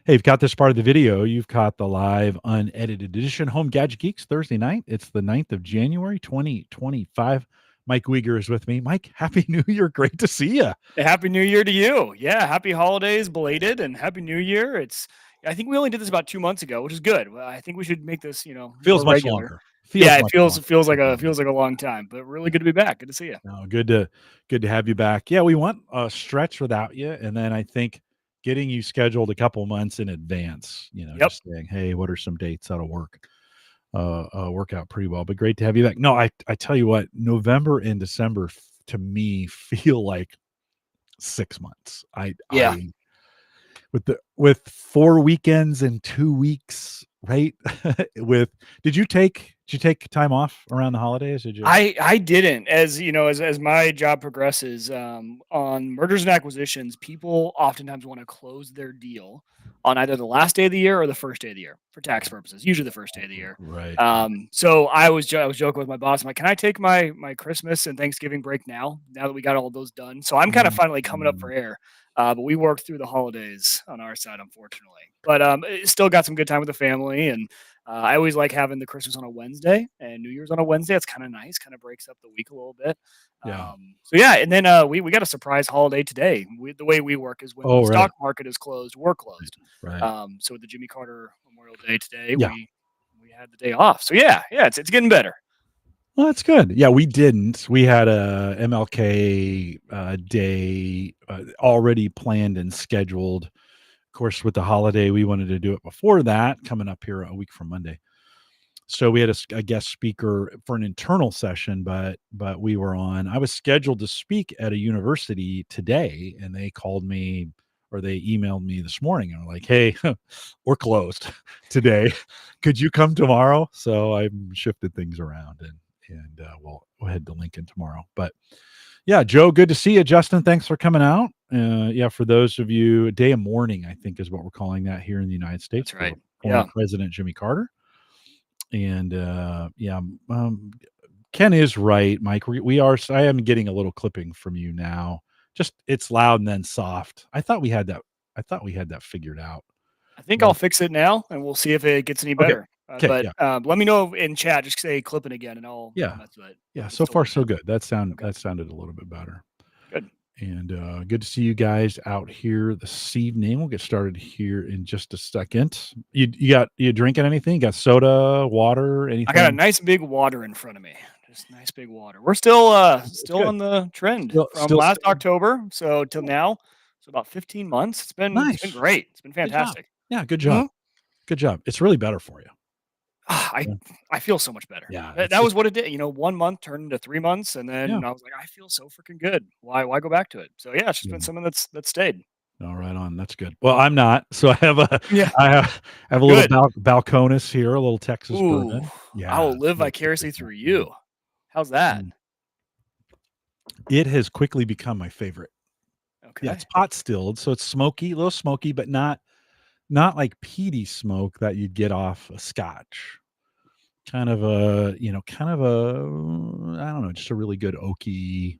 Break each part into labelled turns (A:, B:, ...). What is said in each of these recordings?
A: Hey, you've got this part of the video. You've got the live unedited edition Home Gadget Geeks Thursday night. It's the 9th of January, 2025. Mike Wieger is with me. Mike, Happy New Year. Great to see you.
B: Happy New Year to you. Yeah, happy holidays, belated, and happy New Year. I think we only did this about 2 months ago, which is good. Well, I think we should make this,
A: Feels
B: more
A: much
B: regular.
A: longer.
B: Yeah,
A: Feels
B: it
A: much
B: feels
A: longer.
B: it feels like a long time, but really good to be back. Good to see you.
A: No, good to have you back. Yeah, we went a stretch without you, and then I think getting you scheduled a couple months in advance.
B: Yep.
A: Just saying, hey, what are some dates that'll work out pretty well. But great to have you back. No, I tell you what, November and December to me feel like 6 months.
B: Yeah.
A: I with 4 weekends and 2 weeks, right? with did you take time off around the holidays? Did you?
B: I didn't. As you know, as my job progresses, on mergers and acquisitions, people oftentimes want to close their deal on either the last day of the year or the first day of the year for tax purposes. Usually the first day of the year.
A: Right.
B: So I was joking with my boss. I'm like, can I take my Christmas and Thanksgiving break now? Now that we got all those done, so I'm kind of finally coming up for
A: Mhm.
B: air. But we worked through the holidays on our side, unfortunately. But still got some good time with the family, and I always like having the Christmas on a Wednesday and New Year's on a Wednesday. It's kind of nice, kind of breaks up the week a little bit.
A: Yeah.
B: So yeah, and then we got a surprise holiday today. The way we work is when
A: Oh,
B: the
A: right.
B: stock market is closed, we're closed.
A: Right.
B: So with the Jimmy Carter Memorial Day today,
A: Yeah.
B: we had the day off. So yeah, it's getting better.
A: Well, that's good. Yeah, we didn't. We had a MLK day already planned and scheduled. Of course, with the holiday, we wanted to do it before that, coming up here a week from Monday. So we had a guest speaker for an internal session, but we were on. I was scheduled to speak at a university today, and they called me or they emailed me this morning and were like, "Hey, we're closed today. Could you come tomorrow?" So I shifted things around and we'll head to Lincoln tomorrow. But yeah, Joe, good to see you. Justin, thanks for coming out. Yeah, for those of you, a day of mourning, I think is what we're calling that here in the United States
B: That's
A: for
B: right.
A: former
B: Yeah.
A: President Jimmy Carter. And yeah, Ken is right, Mike. We are. I am getting a little clipping from you now. Just it's loud and then soft. I thought we had that. I thought we had that figured out.
B: I think I'll
A: But
B: fix it now, and we'll see if it gets any
A: okay,
B: better.
A: okay,
B: But
A: yeah,
B: let me know in chat. Just say clipping again, and I'll
A: yeah,
B: mess with it.
A: yeah.
B: If it's
A: So
B: still
A: far,
B: like
A: so
B: that.
A: good.
B: Okay.
A: That sounded a little bit better.
B: Good.
A: And good to see you guys out here this evening. We'll get started here in just a second. You drinking anything? You got soda, water,
B: I got a
A: anything?
B: nice big water in front of me. Just nice big water. We're still
A: It's
B: still
A: good.
B: on the trend from
A: Still
B: last
A: staying.
B: October so till now. So about 15 months. It's been
A: Nice.
B: great. It's been
A: Good job.
B: fantastic.
A: Yeah, good job.
B: Mhm.
A: Good job. It's really better for you.
B: I
A: Yeah,
B: I feel so much better.
A: yeah,
B: That,
A: it's
B: that
A: just
B: was what it did. 1 month turned into 3 months, and
A: yeah,
B: then I was like, I feel so freaking good. Why go back to it? So yeah, it's just been
A: yeah.
B: something that's stayed.
A: No, right on. That's good. Well, I'm not. So I have a
B: Yeah,
A: I have a little
B: good.
A: balconis here, a little Texas
B: Ooh,
A: bourbon.
B: I
A: Yeah,
B: will live
A: little Texas
B: vicariously through
A: bourbon.
B: you. How's that?
A: Mm. It has quickly become my favorite. Yeah, it's
B: Okay.
A: pot stilled, so it's smoky, a little smoky, but not like peaty smoke that you'd get off a scotch. Kind of a I don't know, just a really good oaky,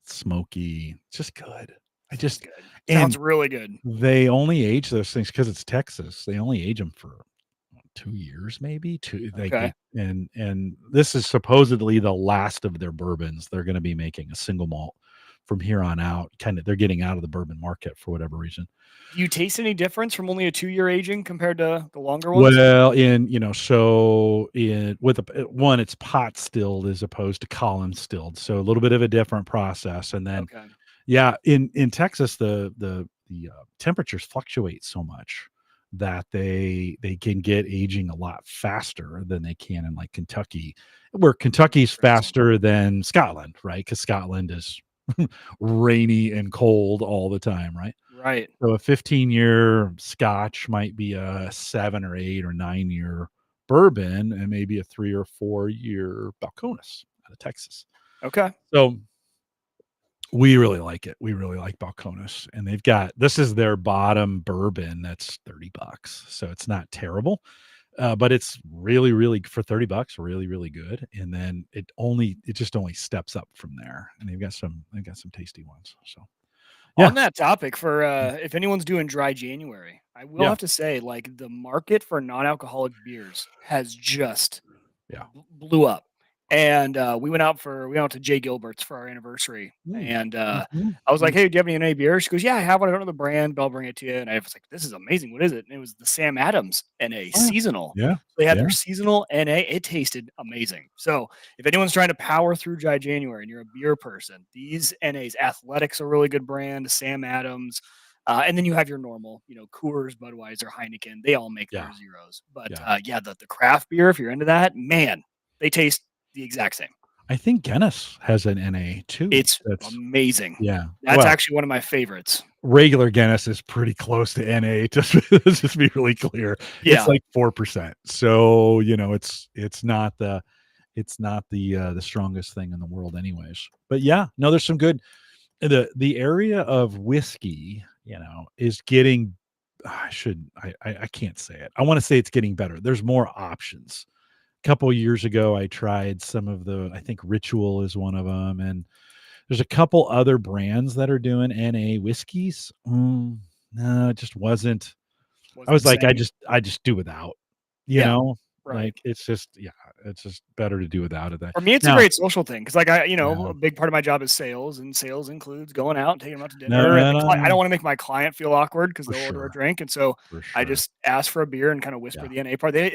A: smoky, just good. I
B: Sounds
A: just
B: good.
A: and
B: Sounds really good.
A: they only age those things because it's Texas. They only age them for 2 years, maybe 2
B: Okay.
A: and this is supposedly the last of their bourbons. They're gonna be making a single malt from here on out. Kinda they're getting out of the bourbon market for whatever reason.
B: Do you taste any difference from only a 2-year aging compared to the longer ones?
A: Well, so in with a one, it's pot stilled as opposed to column stilled, so a little bit of a different process, and then
B: Okay.
A: yeah, in Texas, the temperatures fluctuate so much that they can get aging a lot faster than they can in, like, Kentucky, where Kentucky's
B: Interesting.
A: faster than Scotland, right? Because Scotland is rainy and cold all the time, right?
B: Right.
A: So a 15-year Scotch might be a 7 or 8 or 9-year bourbon and maybe a 3 or 4-year Balcones out of Texas.
B: Okay.
A: So we really like it. We really like Balcones, and they've got this is their bottom bourbon that's $30, so it's not terrible, but it's really, really for $30, really, really good. And then it just only steps up from there, and they've got some tasty ones. So yeah,
B: On that topic, for if anyone's doing dry January, I will have to say, like, the market for non-alcoholic beers has just blew up. And we went out to Jay Gilbert's for our anniversary, and I was like, "Hey, do you have any NA beer?" She goes, "Yeah, I have one. I don't know the brand, but I'll bring it to you." And I was like, "This is amazing. What is it?" And it was the Sam Adams NA seasonal.
A: Yeah.
B: They had their seasonal NA. It tasted amazing. So if anyone's trying to power through dry January and you're a beer person, these NAs, Athletics, are a really good brand. Sam Adams. And then you have your normal, Coors, Budweiser, Heineken. They all make their zeros. But the craft beer, if you're into that, man, they taste the exact same.
A: I think Guinness has an NA too.
B: It's amazing.
A: Yeah.
B: That's actually one of my favorites.
A: Regular Guinness is pretty close to NA. Just to be really clear, it's like 4%. So it's not the strongest thing in the world, anyways. But there's some good. The area of whiskey, is getting. I can't say it. I want to say it's getting better. There's more options. A couple years ago, I tried some of I think Ritual is one of them, and there's a couple other brands that are doing NA whiskeys. No, it just wasn't. I was like, I just do without,
B: right.
A: Like it's just better to do without it.
B: For me, it's a great social thing because, like, a big part of my job is sales, and sales includes going out and taking them out to dinner. I don't want to make my client feel awkward because they'll order a drink, and so I just ask for a beer and kind of whisper the NA part. They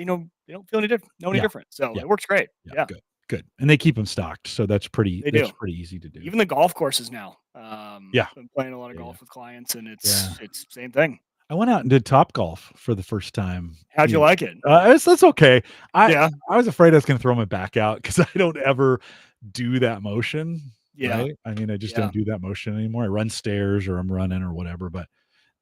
B: know they don't feel any different, so it works great. Yeah.
A: Good, and they keep them stocked, so that's pretty easy to do.
B: Even the golf courses now. I'm playing a lot of golf with clients, and it's same thing.
A: I went out and did Topgolf for the first time.
B: How'd you like it?
A: That's okay. I was afraid I was going to throw my back out because I don't ever do that motion. Right? I mean, I just don't do that motion anymore. I run stairs or I'm running or whatever. But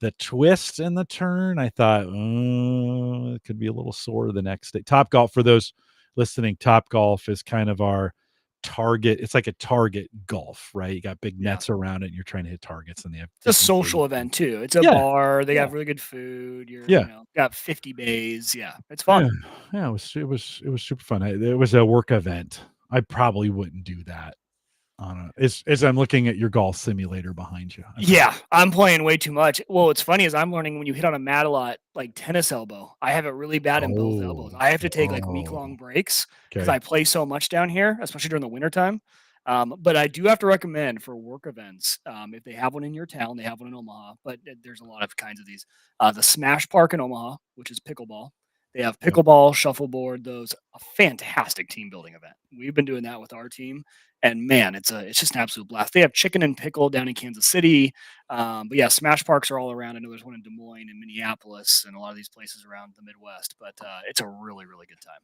A: the twist and the turn, I thought, it could be a little sore the next day. Topgolf, for those listening, Topgolf is kind of our target. It's like a target golf, right? You got big nets around it and you're trying to hit targets, and they have
B: it's a social event too. It's a bar. They have really good food. Got 50 bays. Yeah, it's fun.
A: Yeah, it was super fun. It was a work event. I probably wouldn't do that as I'm looking at your golf simulator behind you.
B: I'm playing way too much. Well, what's funny is I'm learning when you hit on a mat a lot, like tennis elbow. I have it really bad in both elbows. I have to take like week-long breaks because I play so much down here, especially during the wintertime. But I do have to recommend for work events, if they have one in your town, they have one in Omaha, but there's a lot of kinds of these. The Smash Park in Omaha, which is pickleball. They have pickleball, shuffleboard, those a fantastic team building event. We've been doing that with our team, and man, it's just an absolute blast. They have chicken and pickle down in Kansas City, but Smash Parks are all around. I know there's one in Des Moines and Minneapolis and a lot of these places around the Midwest, but it's a really, really good time.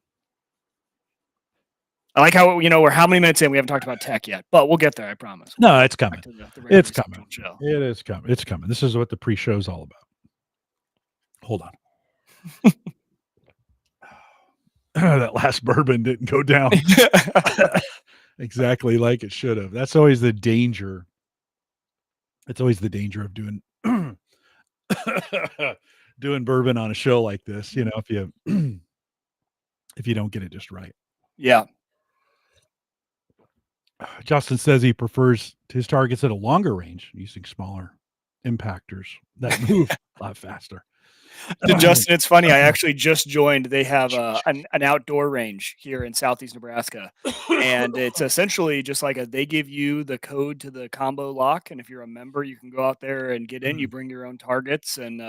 B: I like how we're how many minutes in, we haven't talked about tech yet, but we'll get there. I promise.
A: No, it's coming. It's coming. It is coming. It's coming. This is what the pre-show is all about. Hold on. That last bourbon didn't go down exactly like it should have. That's always the danger. It's always the danger of doing doing bourbon on a show like this. If you don't get it just right.
B: Yeah.
A: Justin says he prefers his targets at a longer range using smaller impactors that move a lot faster.
B: Justin, it's funny. I actually just joined. They have an outdoor range here in Southeast Nebraska, and it's essentially just like they give you the code to the combo lock, and if you're a member, you can go out there and get in. You bring your own targets and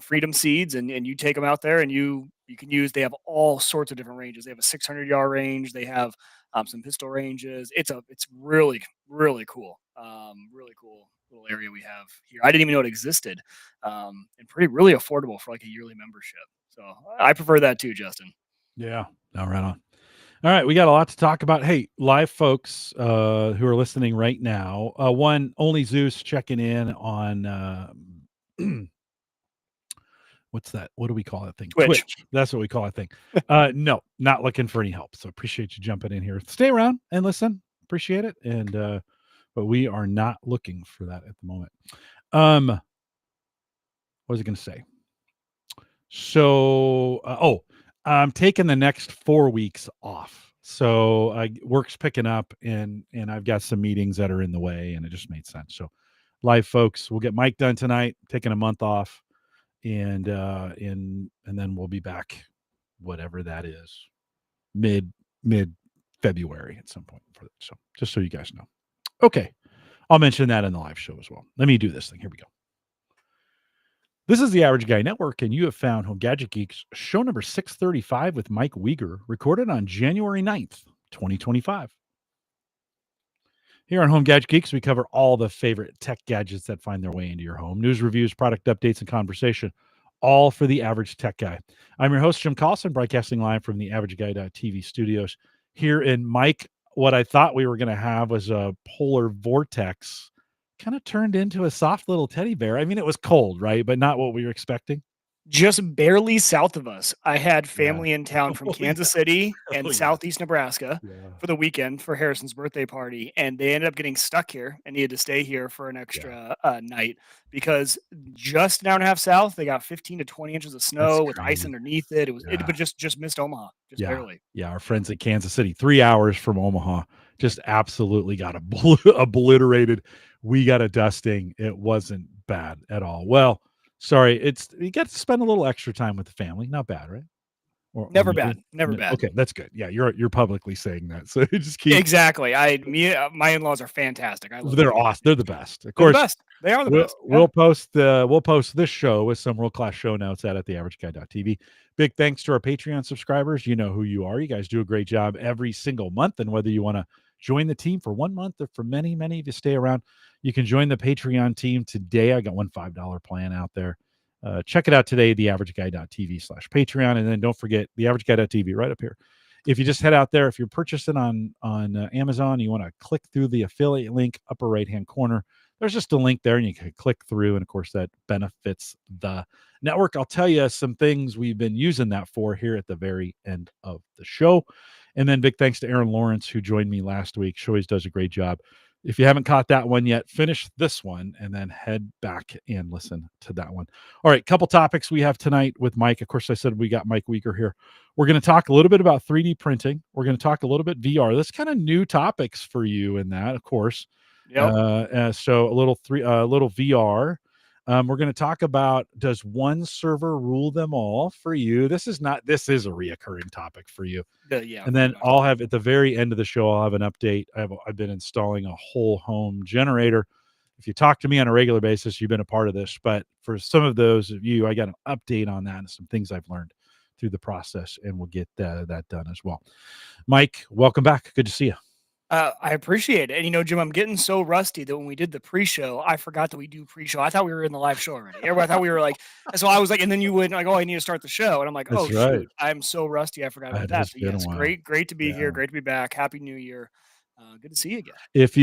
B: freedom seeds, and you take them out there, and you can use. They have all sorts of different ranges. They have a 600-yard range. They have some pistol ranges. It's really, really cool. Really cool little area we have here. I didn't even know it existed, and really affordable for like a yearly membership. So I prefer that too, Justin.
A: Yeah, no, right on. All right, we got a lot to talk about. Hey, live folks who are listening right now. One, Only Zeus checking in on what's that? What do we call that thing?
B: Twitch.
A: That's what we call that thing. No, not looking for any help. So appreciate you jumping in here. Stay around and listen. Appreciate it. And but we are not looking for that at the moment. What was I going to say? So, I'm taking the next 4 weeks off. So work's picking up and I've got some meetings that are in the way and it just made sense. So live folks, we'll get Mike done tonight, taking a month off. and then we'll be back, whatever that is, mid February at some point. So just so you guys know. Okay, I'll mention that in the live show as well. Let me do this thing. Here we go. This is the Average Guy Network, and you have found Home Gadget Geeks, show number 635 with Mike Wieger, recorded on January 9th, 2025. Here on Home Gadget Geeks, we cover all the favorite tech gadgets that find their way into your home. News, reviews, product updates, and conversation, all for the average tech guy. I'm your host, Jim Collison, broadcasting live from the AverageGuy.tv studios here in Mike. What I thought we were going to have was a polar vortex, kind of turned into a soft little teddy bear. I mean, it was cold, right? But not what we were expecting.
B: Just barely south of us. I had
A: Yeah.
B: family in town from
A: Oh,
B: Kansas City and
A: Oh, yeah.
B: southeast Nebraska
A: Yeah.
B: for the weekend for Harrison's birthday party, and they ended up getting stuck here and needed to stay here for an
A: Yeah.
B: extra night because just an hour and a half south, they got 15 to 20 inches of
A: That's
B: snow with ice
A: crazy.
B: underneath it. It was
A: Yeah.
B: but just missed Omaha, just
A: Yeah.
B: barely.
A: Yeah. Our friends at Kansas City, 3 hours from Omaha, just absolutely got obliterated. We got a dusting. It wasn't bad at all. Well, sorry, you get to spend a little extra time with the family. Not bad, right? Or
B: Never
A: maybe?
B: bad, never
A: No,
B: bad.
A: okay, that's good. Yeah, you're publicly saying that. So just keep
B: Exactly. My in-laws are fantastic. I love
A: they're
B: being
A: awesome. They're the best. Of
B: They're the
A: course,
B: best. They are the
A: we'll
B: best. Yeah.
A: we'll post this show with some world class show notes at theaverageguy.tv. Big thanks to our Patreon subscribers. You know who you are. You guys do a great job every single month. And whether you want to join the team for 1 month or for many, many of you stay around, you can join the Patreon team today. I got one $5 plan out there. Check it out today, theaverageguy.tv/Patreon. And then don't forget theaverageguy.tv right up here. If you just head out there, if you're purchasing on Amazon, you want to click through the affiliate link, upper right hand corner. There's just a link there, and you can click through. And of course, that benefits the network. I'll tell you some things we've been using that for here at the very end of the show. And then big thanks to Aaron Lawrence, who joined me last week. She always does a great job. If you haven't caught that one yet, finish this one and then head back and listen to that one. All right, couple topics we have tonight with Mike. Of course, I said we got Mike Wieger here. We're going to talk a little bit about 3D printing. We're going to talk a little bit VR. That's kind of new topics for you in that, of course.
B: Yep.
A: So a little VR. We're going to talk about, does one server rule them all for you? This is a reoccurring topic for you.
B: Yeah.
A: And then I'll have at the very end of the show, I'll have an update. I've been installing a whole home generator. If you talk to me on a regular basis, you've been a part of this. But for some of those of you, I got an update on that and some things I've learned through the process, and we'll get that done as well. Mike, welcome back. Good to see you.
B: I appreciate it. And Jim, I'm getting so rusty that when we did the pre-show, I forgot that we do pre-show. I thought we were in the live show already. Everybody thought we were like, and so I was like, and then you went like, oh, I need to start the show. And I'm like, oh
A: That's right.
B: shoot, I'm so rusty. I forgot about
A: It
B: that.
A: has
B: So
A: been a
B: yes,
A: while.
B: great to be
A: Yeah.
B: here. Great to be back. Happy New Year. Good to see you again.
A: If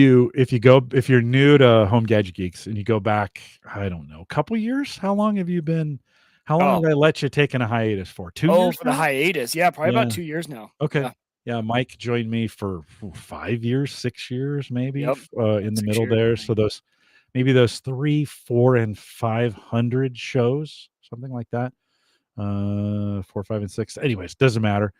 A: you're new to Home Gadget Geeks and you go back, I don't know, a couple years, how long have
B: Oh.
A: have I let you take in a hiatus for? 2
B: Oh,
A: years
B: for the
A: now?
B: hiatus. Yeah, probably
A: Yeah.
B: about 2 years now.
A: Okay.
B: Yeah.
A: Yeah, Mike joined me for 5 years, 6 years, maybe,
B: Yep.
A: in the
B: 6
A: middle
B: years, I
A: there.
B: think.
A: So those 3, 4, and 500 shows, something like that. 4, 5, and 6. Anyways, doesn't matter.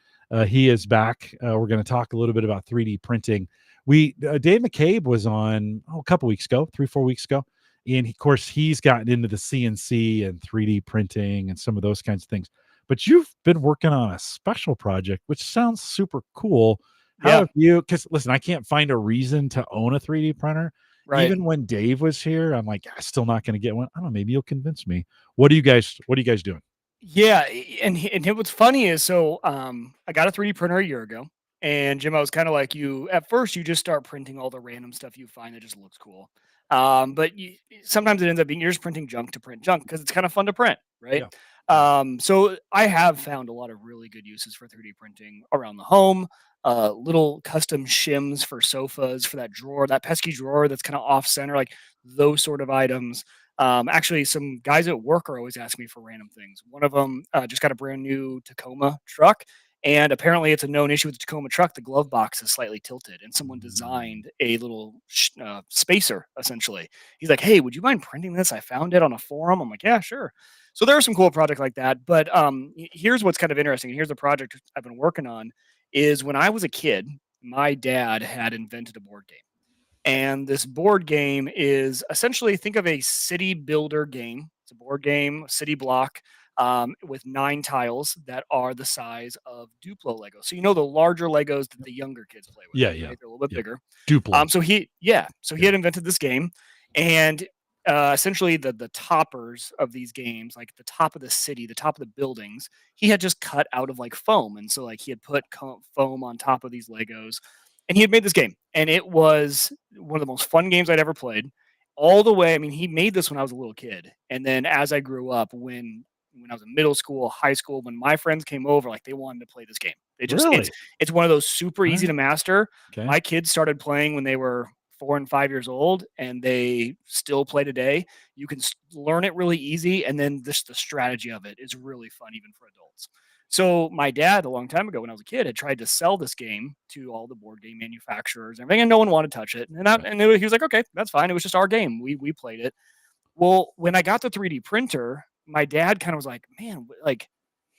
A: He is back. We're going to talk a little bit about 3D printing. Dave McCabe was on a couple weeks ago, 3, 4 weeks ago. And of course, he's gotten into the CNC and 3D printing and some of those kinds of things. But you've been working on a special project, which sounds super cool. How
B: Yeah.
A: have you? Because listen, I can't find a reason to own a 3D printer.
B: Right.
A: Even when Dave was here, I'm like, I'm still not going to get one. I don't know. Maybe you'll convince me. What are you guys doing?
B: Yeah, what's funny is I got a 3D printer a year ago, and Jim, I was kind of like you. At first, you just start printing all the random stuff you find that just looks cool. But sometimes it ends up being you're just printing junk to print junk because it's kind of fun to print, right?
A: Yeah.
B: So I have found a lot of really good uses for 3D printing around the home. Little custom shims for sofas, for that drawer, that pesky drawer that's kind of off center, like those sort of items. Actually, some guys at work are always asking me for random things. One of them just got a brand new Tacoma truck, and apparently it's a known issue with the Tacoma truck. The glove box is slightly tilted, and someone designed a little spacer, essentially. He's like, hey, would you mind printing this? I found it on a forum. I'm like, yeah, sure. So there are some cool projects like that. But here's what's kind of interesting. Here's a project I've been working on is when I was a kid, my dad had invented a board game. And this board game is essentially, think of a city builder game. It's a board game, city block, with 9 tiles that are the size of Duplo Legos. So the larger Legos that the younger kids play with,
A: Yeah, yeah,
B: right? They're a little bit
A: yeah.
B: bigger.
A: Duplo.
B: So he
A: Yeah.
B: had invented this game, and essentially the toppers of these games, like the top of the city, the top of the buildings, he had just cut out of like foam, and so like he had put foam on top of these Legos, and he had made this game, and it was one of the most fun games I'd ever played. All the way, I mean, he made this when I was a little kid, and then as I grew up, when I was in middle school, high school, when my friends came over, like they wanted to play this game.
A: Really?
B: It's one of those super easy to
A: Alright.
B: master.
A: Okay.
B: My kids started playing when they were 4 and 5 years old, and they still play today. You can learn it really easy, and then the strategy of it is really fun even for adults. So my dad, a long time ago when I was a kid, had tried to sell this game to all the board game manufacturers and everything, and no one wanted to touch it.
A: Yeah.
B: He was like, "Okay, that's fine. It was just our game. We played it." Well, when I got the 3D printer, my dad kind of was like, "Man, like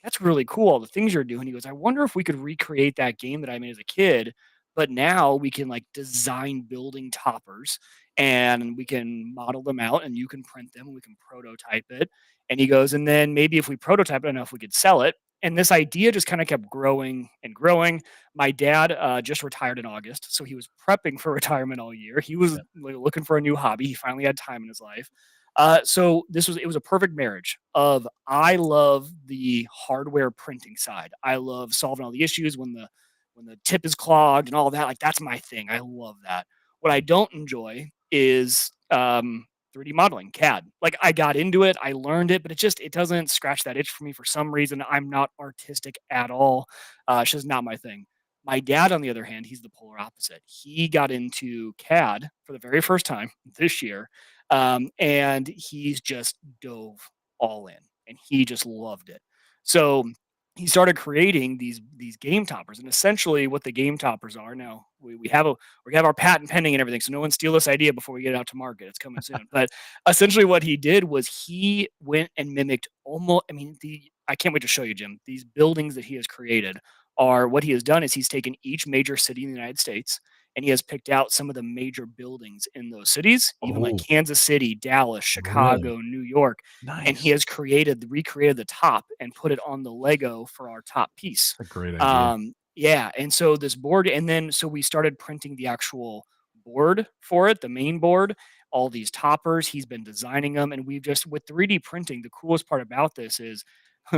B: that's really cool, all the things you're doing." He goes, "I wonder if we could recreate that game that I made as a kid, but now we can like design building toppers and we can model them out and you can print them and we can prototype it." And he goes, "And then maybe if we prototype it enough, we could sell it." And this idea just kind of kept growing and growing. My dad just retired in August, so he was prepping for retirement all year. He was
A: Yeah.
B: like, looking for a new hobby. He finally had time in his life. So it was a perfect marriage of I love the hardware printing side. I love solving all the issues when the tip is clogged and all that. Like that's my thing. I love that. What I don't enjoy is 3D modeling, CAD. Like I got into it, I learned it, but it doesn't scratch that itch for me for some reason. I'm not artistic at all. It's just not my thing. My dad, on the other hand, he's the polar opposite. He got into CAD for the very first time this year, and he's just dove all in, and he just loved it. So he started creating these game toppers, and essentially what the game toppers are now. We have our patent pending and everything, so no one steal this idea before we get it out to market. It's coming soon. But essentially, what he did was he went and mimicked almost. I mean, the I can't wait to show you, Jim. These buildings that he has created are what he has done is he's taken each major city in the United States and he has picked out some of the major buildings in those cities, even like
A: Oh,
B: Kansas City, Dallas,
A: really?
B: Chicago, New York, and he
A: Nice.
B: has recreated the top and put it on the Lego for our top piece.
A: That's a great idea.
B: Yeah, and so this board, and then so we started printing the actual board for it, the main board, all these toppers. He's been designing them, and we've just with 3D printing. The coolest part about this is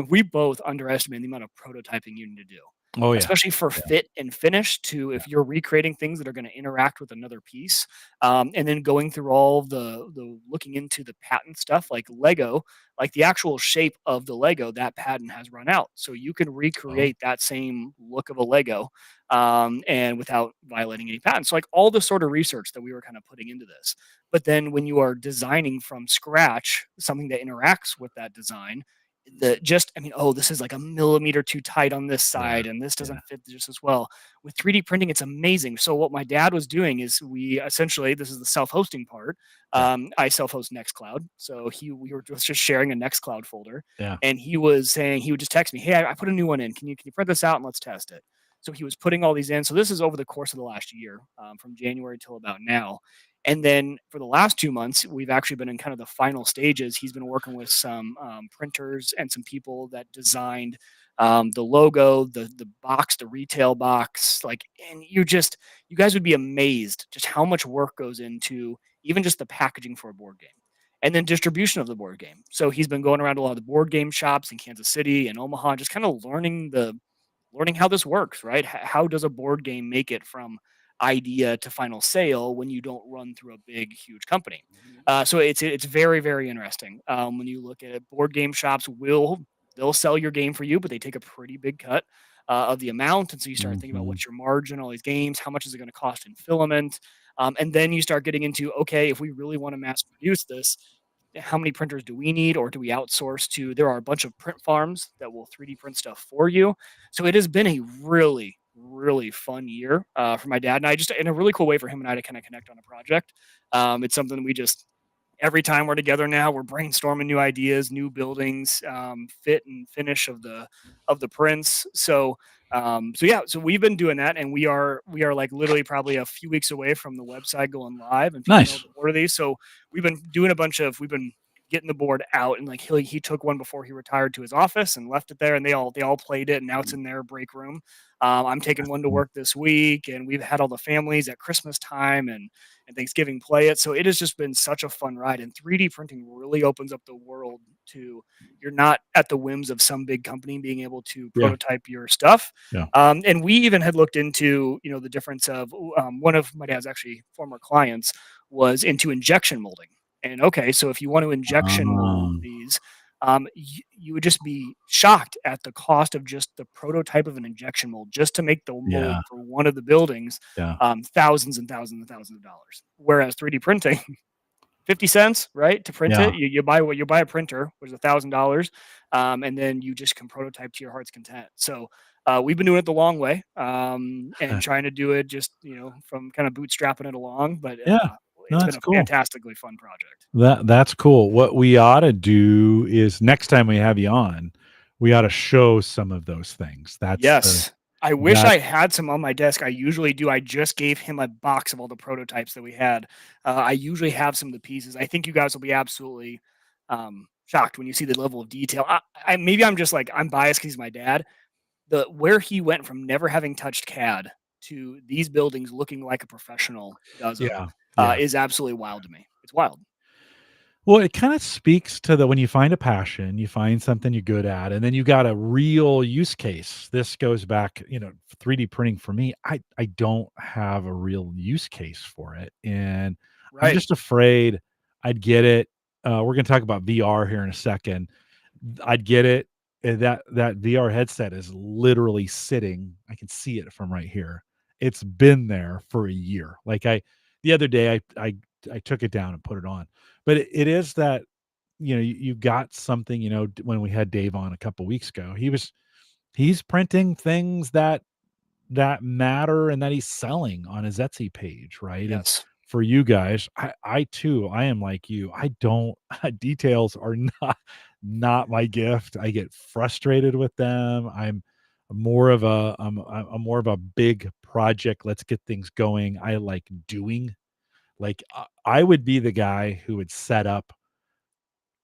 B: we both underestimate the amount of prototyping you need to do,
A: Oh, yeah.
B: especially for
A: Yeah,
B: fit and finish. To
A: yeah.
B: if you're recreating things that are going to interact with another piece, and then going through all the looking into the patent stuff like Lego, like the actual shape of the Lego, that patent has run out, so you can
A: Oh,
B: recreate that same look of a Lego, and without violating any patents. So like all the sort of research that we were kind of putting into this. But then when you are designing from scratch something that interacts with that design, I mean, oh, this is like a millimeter too tight on this
A: yeah,
B: side and this
A: yeah,
B: doesn't fit just as well. With 3D printing, it's amazing. So what my dad was doing is we essentially, this is the self-hosting part.
A: yeah,
B: I self-host Nextcloud. So we were just sharing a Nextcloud folder,
A: yeah.
B: and he was saying, he would just text me, "Hey, I put a new one in. Can you print this out and let's test it?" So he was putting all these in. So this is over the course of the last year, from January till about now. And then for the last 2 months, we've actually been in kind of the final stages. He's been working with some printers and some people that designed the logo, the box, the retail box. Like, and you guys would be amazed just how much work goes into even just the packaging for a board game. And then distribution of the board game. So he's been going around a lot of the board game shops in Kansas City and Omaha, just kind of learning how this works, right? How does a board game make it from idea to final sale when you don't run through a big, huge company? So it's very very interesting. When you look at it, board game shops they'll sell your game for you, but they take a pretty big cut of the amount, and so you start thinking about
A: Mhm.
B: what's your margin, all these games, how much is it going to cost in filament, and then you start getting into okay, if we really want to mass produce this, how many printers do we need, or do we outsource to there are a bunch of print farms that will 3D print stuff for you. So it has been a really really fun year for my dad and I, just in a really cool way for him and I to kind of connect on a project. It's something we just every time we're together now, we're brainstorming new ideas, new buildings, fit and finish of the prints. So yeah, so we've been doing that, and we are like literally probably a few weeks away from the website going live and people being able
A: Nice.
B: to order these. So we've been doing a bunch of we've been getting the board out, and like he took one before he retired to his office and left it there, and they all played it, and now it's in their break room. I'm taking one to work this week, and we've had all the families at Christmas time and Thanksgiving play it. So it has just been such a fun ride. And 3D printing really opens up the world to you're not at the whims of some big company being able to
A: Yeah.
B: prototype your stuff.
A: Yeah.
B: And we even had looked into, the difference of one of my dad's actually former clients was into injection molding. And okay, so if you want to injection mold
A: Um,
B: these, you would just be shocked at the cost of just the prototype of an injection mold just to make the mold
A: yeah.
B: for one of the buildings,
A: Yeah.
B: thousands and thousands and thousands of dollars. Whereas 3D printing, 50 cents, right, to print
A: Yeah.
B: it. You buy a printer, which is $1,000, and then you just can prototype to your heart's content. So we've been doing it the long way, and trying to do it just from kind of bootstrapping it along. But
A: Yeah. No,
B: it's been
A: that's
B: a
A: cool.
B: fantastically fun project.
A: That's cool. What we ought to do is next time we have you on, we ought to show some of those things.
B: Yes. I wish
A: That
B: I had some on my desk. I usually do. I just gave him a box of all the prototypes that we had. I usually have some of the pieces. I think you guys will be absolutely shocked when you see the level of detail. Maybe I'm just like I'm biased because he's my dad. The where he went from never having touched CAD to these buildings looking like a professional does them
A: yeah. Yeah.
B: is absolutely wild to me. It's wild.
A: Well, it kind of speaks to the when you find a passion, you find something you're good at, and then you got a real use case. This goes back, 3D printing for me. I don't have a real use case for it, and I'm
B: Right.
A: just afraid I'd get it. We're going to talk about VR here in a second. I'd get it. And that VR headset is literally sitting. I can see it from right here. It's been there for a year. Like the other day, I took it down and put it on, but it is that you got something. When we had Dave on a couple weeks ago, he's printing things that matter and that he's selling on his Etsy page, right? And
B: Yes.
A: for you guys, I too, I am like you. I don't details are not my gift. I get frustrated with them. I'm more of a big project. Let's get things going. I like doing. Like I would be the guy who would set up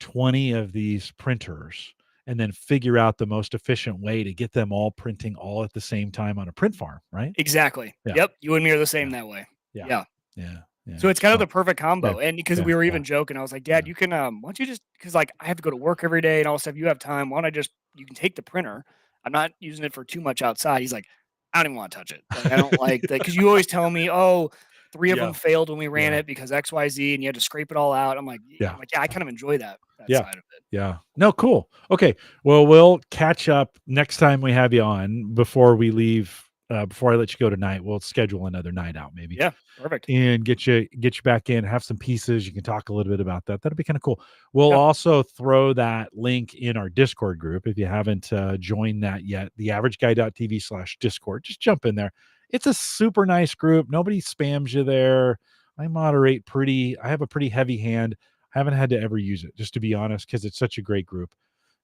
A: 20 of these printers and then figure out the most efficient way to get them all printing all at the same time on a print farm, right?
B: Exactly.
A: Yeah,
B: Yep. You and me are the same
A: yeah,
B: that way.
A: yeah,
B: Yeah.
A: yeah, yeah.
B: So it's kind of
A: So,
B: the perfect
A: yeah,
B: combo, and because
A: yeah,
B: we were
A: yeah,
B: even joking, I was like,
A: yeah,
B: "Dad, you can, why don't you just?" Because like I have to go to work every day and all this stuff. You have time. Why don't I just? You can take the printer. I'm not using it for too much outside. He's like, "I don't even want to touch it. Like I don't like that because you always tell me, oh, three of
A: yeah,
B: them failed when we ran
A: yeah,
B: it because X, Y, Z, and you had to scrape it all out."
A: yeah,
B: Yeah, I kind of enjoy that
A: yeah,
B: side of it.
A: yeah. No, cool. Okay, well, we'll catch up next time we have you on before we leave. Before I let you go tonight, we'll schedule another night out maybe.
B: Yeah, perfect.
A: And get you back in, have some pieces. You can talk a little bit about that. That'd be kind of cool. We'll
B: Yeah,
A: also throw that link in our Discord group if you haven't joined that yet. theaverageguy.tv/Discord. Just jump in there. It's a super nice group. Nobody spams you there. I moderate pretty. I have a pretty heavy hand. I haven't had to ever use it, just to be honest, because it's such a great group.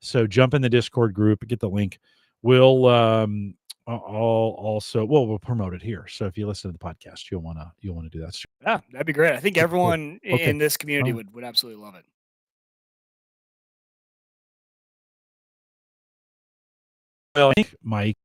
A: So jump in the Discord group, get the link. We'll I'll also we'll promote it here. So if you listen to the podcast, you'll wanna do that.
B: yeah, that'd be great. I think
A: Super cool.
B: everyone
A: Okay.
B: in this community
A: Alright.
B: would absolutely love it.
A: Well, I think, Mike,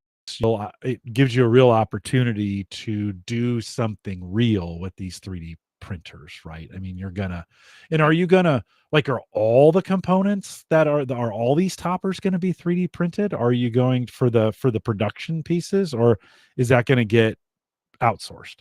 A: it gives you a real opportunity to do something real with these 3D printers, right? I mean, are you gonna like, are all the components are all these toppers gonna be 3D printed? Are you going for the production pieces, or is that gonna get outsourced?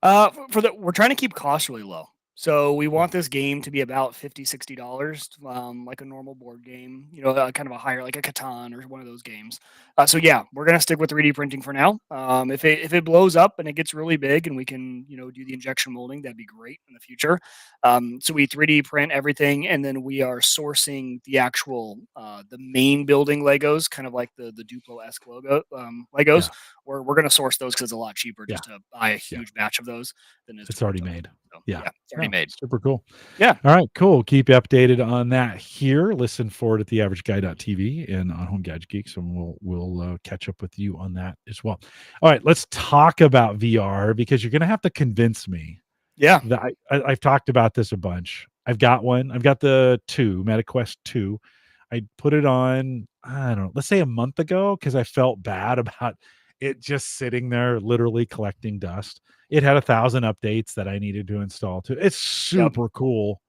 B: We're trying to keep costs really low. So we
A: Yeah.
B: want this game to be about $50-$60, like a normal board game, kind of a higher, like a Catan or one of those games. So yeah, we're gonna stick with 3D printing for now. If it blows up and it gets really big and we can, do the injection molding, that'd be great in the future. So we 3D print everything, and then we are sourcing the actual, the main building Legos, kind of like the Duplo-esque logo Legos.
A: Yeah.
B: We're gonna source those because it's a lot cheaper
A: Yeah.
B: just to buy a
A: Yeah.
B: huge batch of those than it is to
A: It's
B: print
A: already
B: them.
A: made.
B: So
A: Yeah.
B: yeah, it's already
A: No,
B: made.
A: super cool.
B: Yeah,
A: All right, cool. Keep you updated on that here. Listen for it at theaverageguy.tv and on Home Gadget Geeks, and we'll catch up with you on that as well. All right, let's talk about VR because you're going to have to convince me
B: yeah,
A: that I've talked about this a bunch. I've got one. I've got the 2, MetaQuest 2. I put it on, I don't know, let's say a month ago because I felt bad about it just sitting there literally collecting dust. It had 1,000 updates that I needed to install too. It's
B: Yep.
A: super cool.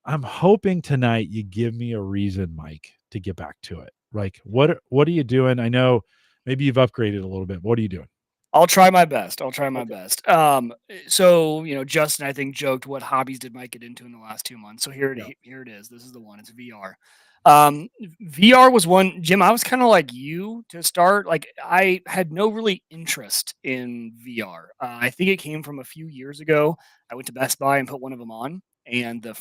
A: I'm hoping tonight you give me a reason, Mike, to get back to it. Like, what are you doing? I know maybe you've upgraded a little bit. What are you doing?
B: I'll try my best. I'll try my
A: Okay.
B: best. So Justin, I think, joked, "What hobbies did Mike get into in the last 2 months?" So
A: Yeah.
B: here it is. This is the one. It's VR. VR was one. Jim, I was kind of like you to start. Like, I had no really interest in VR. I think it came from a few years ago. I went to Best Buy and put one of them on, and the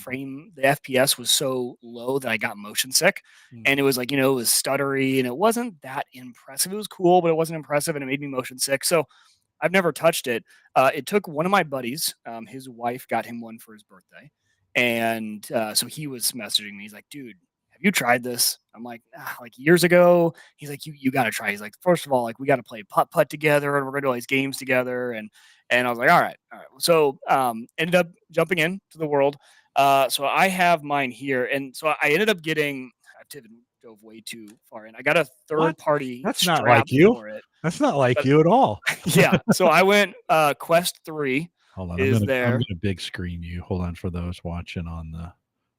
B: FPS was so low that I got motion sick.
A: Mm,
B: And it was like, it was stuttery and it wasn't that impressive. It was cool, but it wasn't impressive and it made me motion sick. So I've never touched it. It took one of my buddies, his wife got him one for his birthday. And so he was messaging me. He's like, dude, have you tried this? I'm like, like years ago. He's like, you got to try. He's like, first of all, like we got to play putt putt together and we're going to do all these games together. And I was like, all right, all right. So ended up jumping into the world. So I have mine here. And so I ended up getting, I've dove way too far in. I got a
A: what?
B: third party
A: That's not
B: strap
A: like you.
B: for it.
A: That's not like
B: But
A: you at all.
B: yeah, so I went Quest 3
A: Hold on,
B: is
A: I'm
B: there.
A: gonna big screen you. Hold on for those watching on the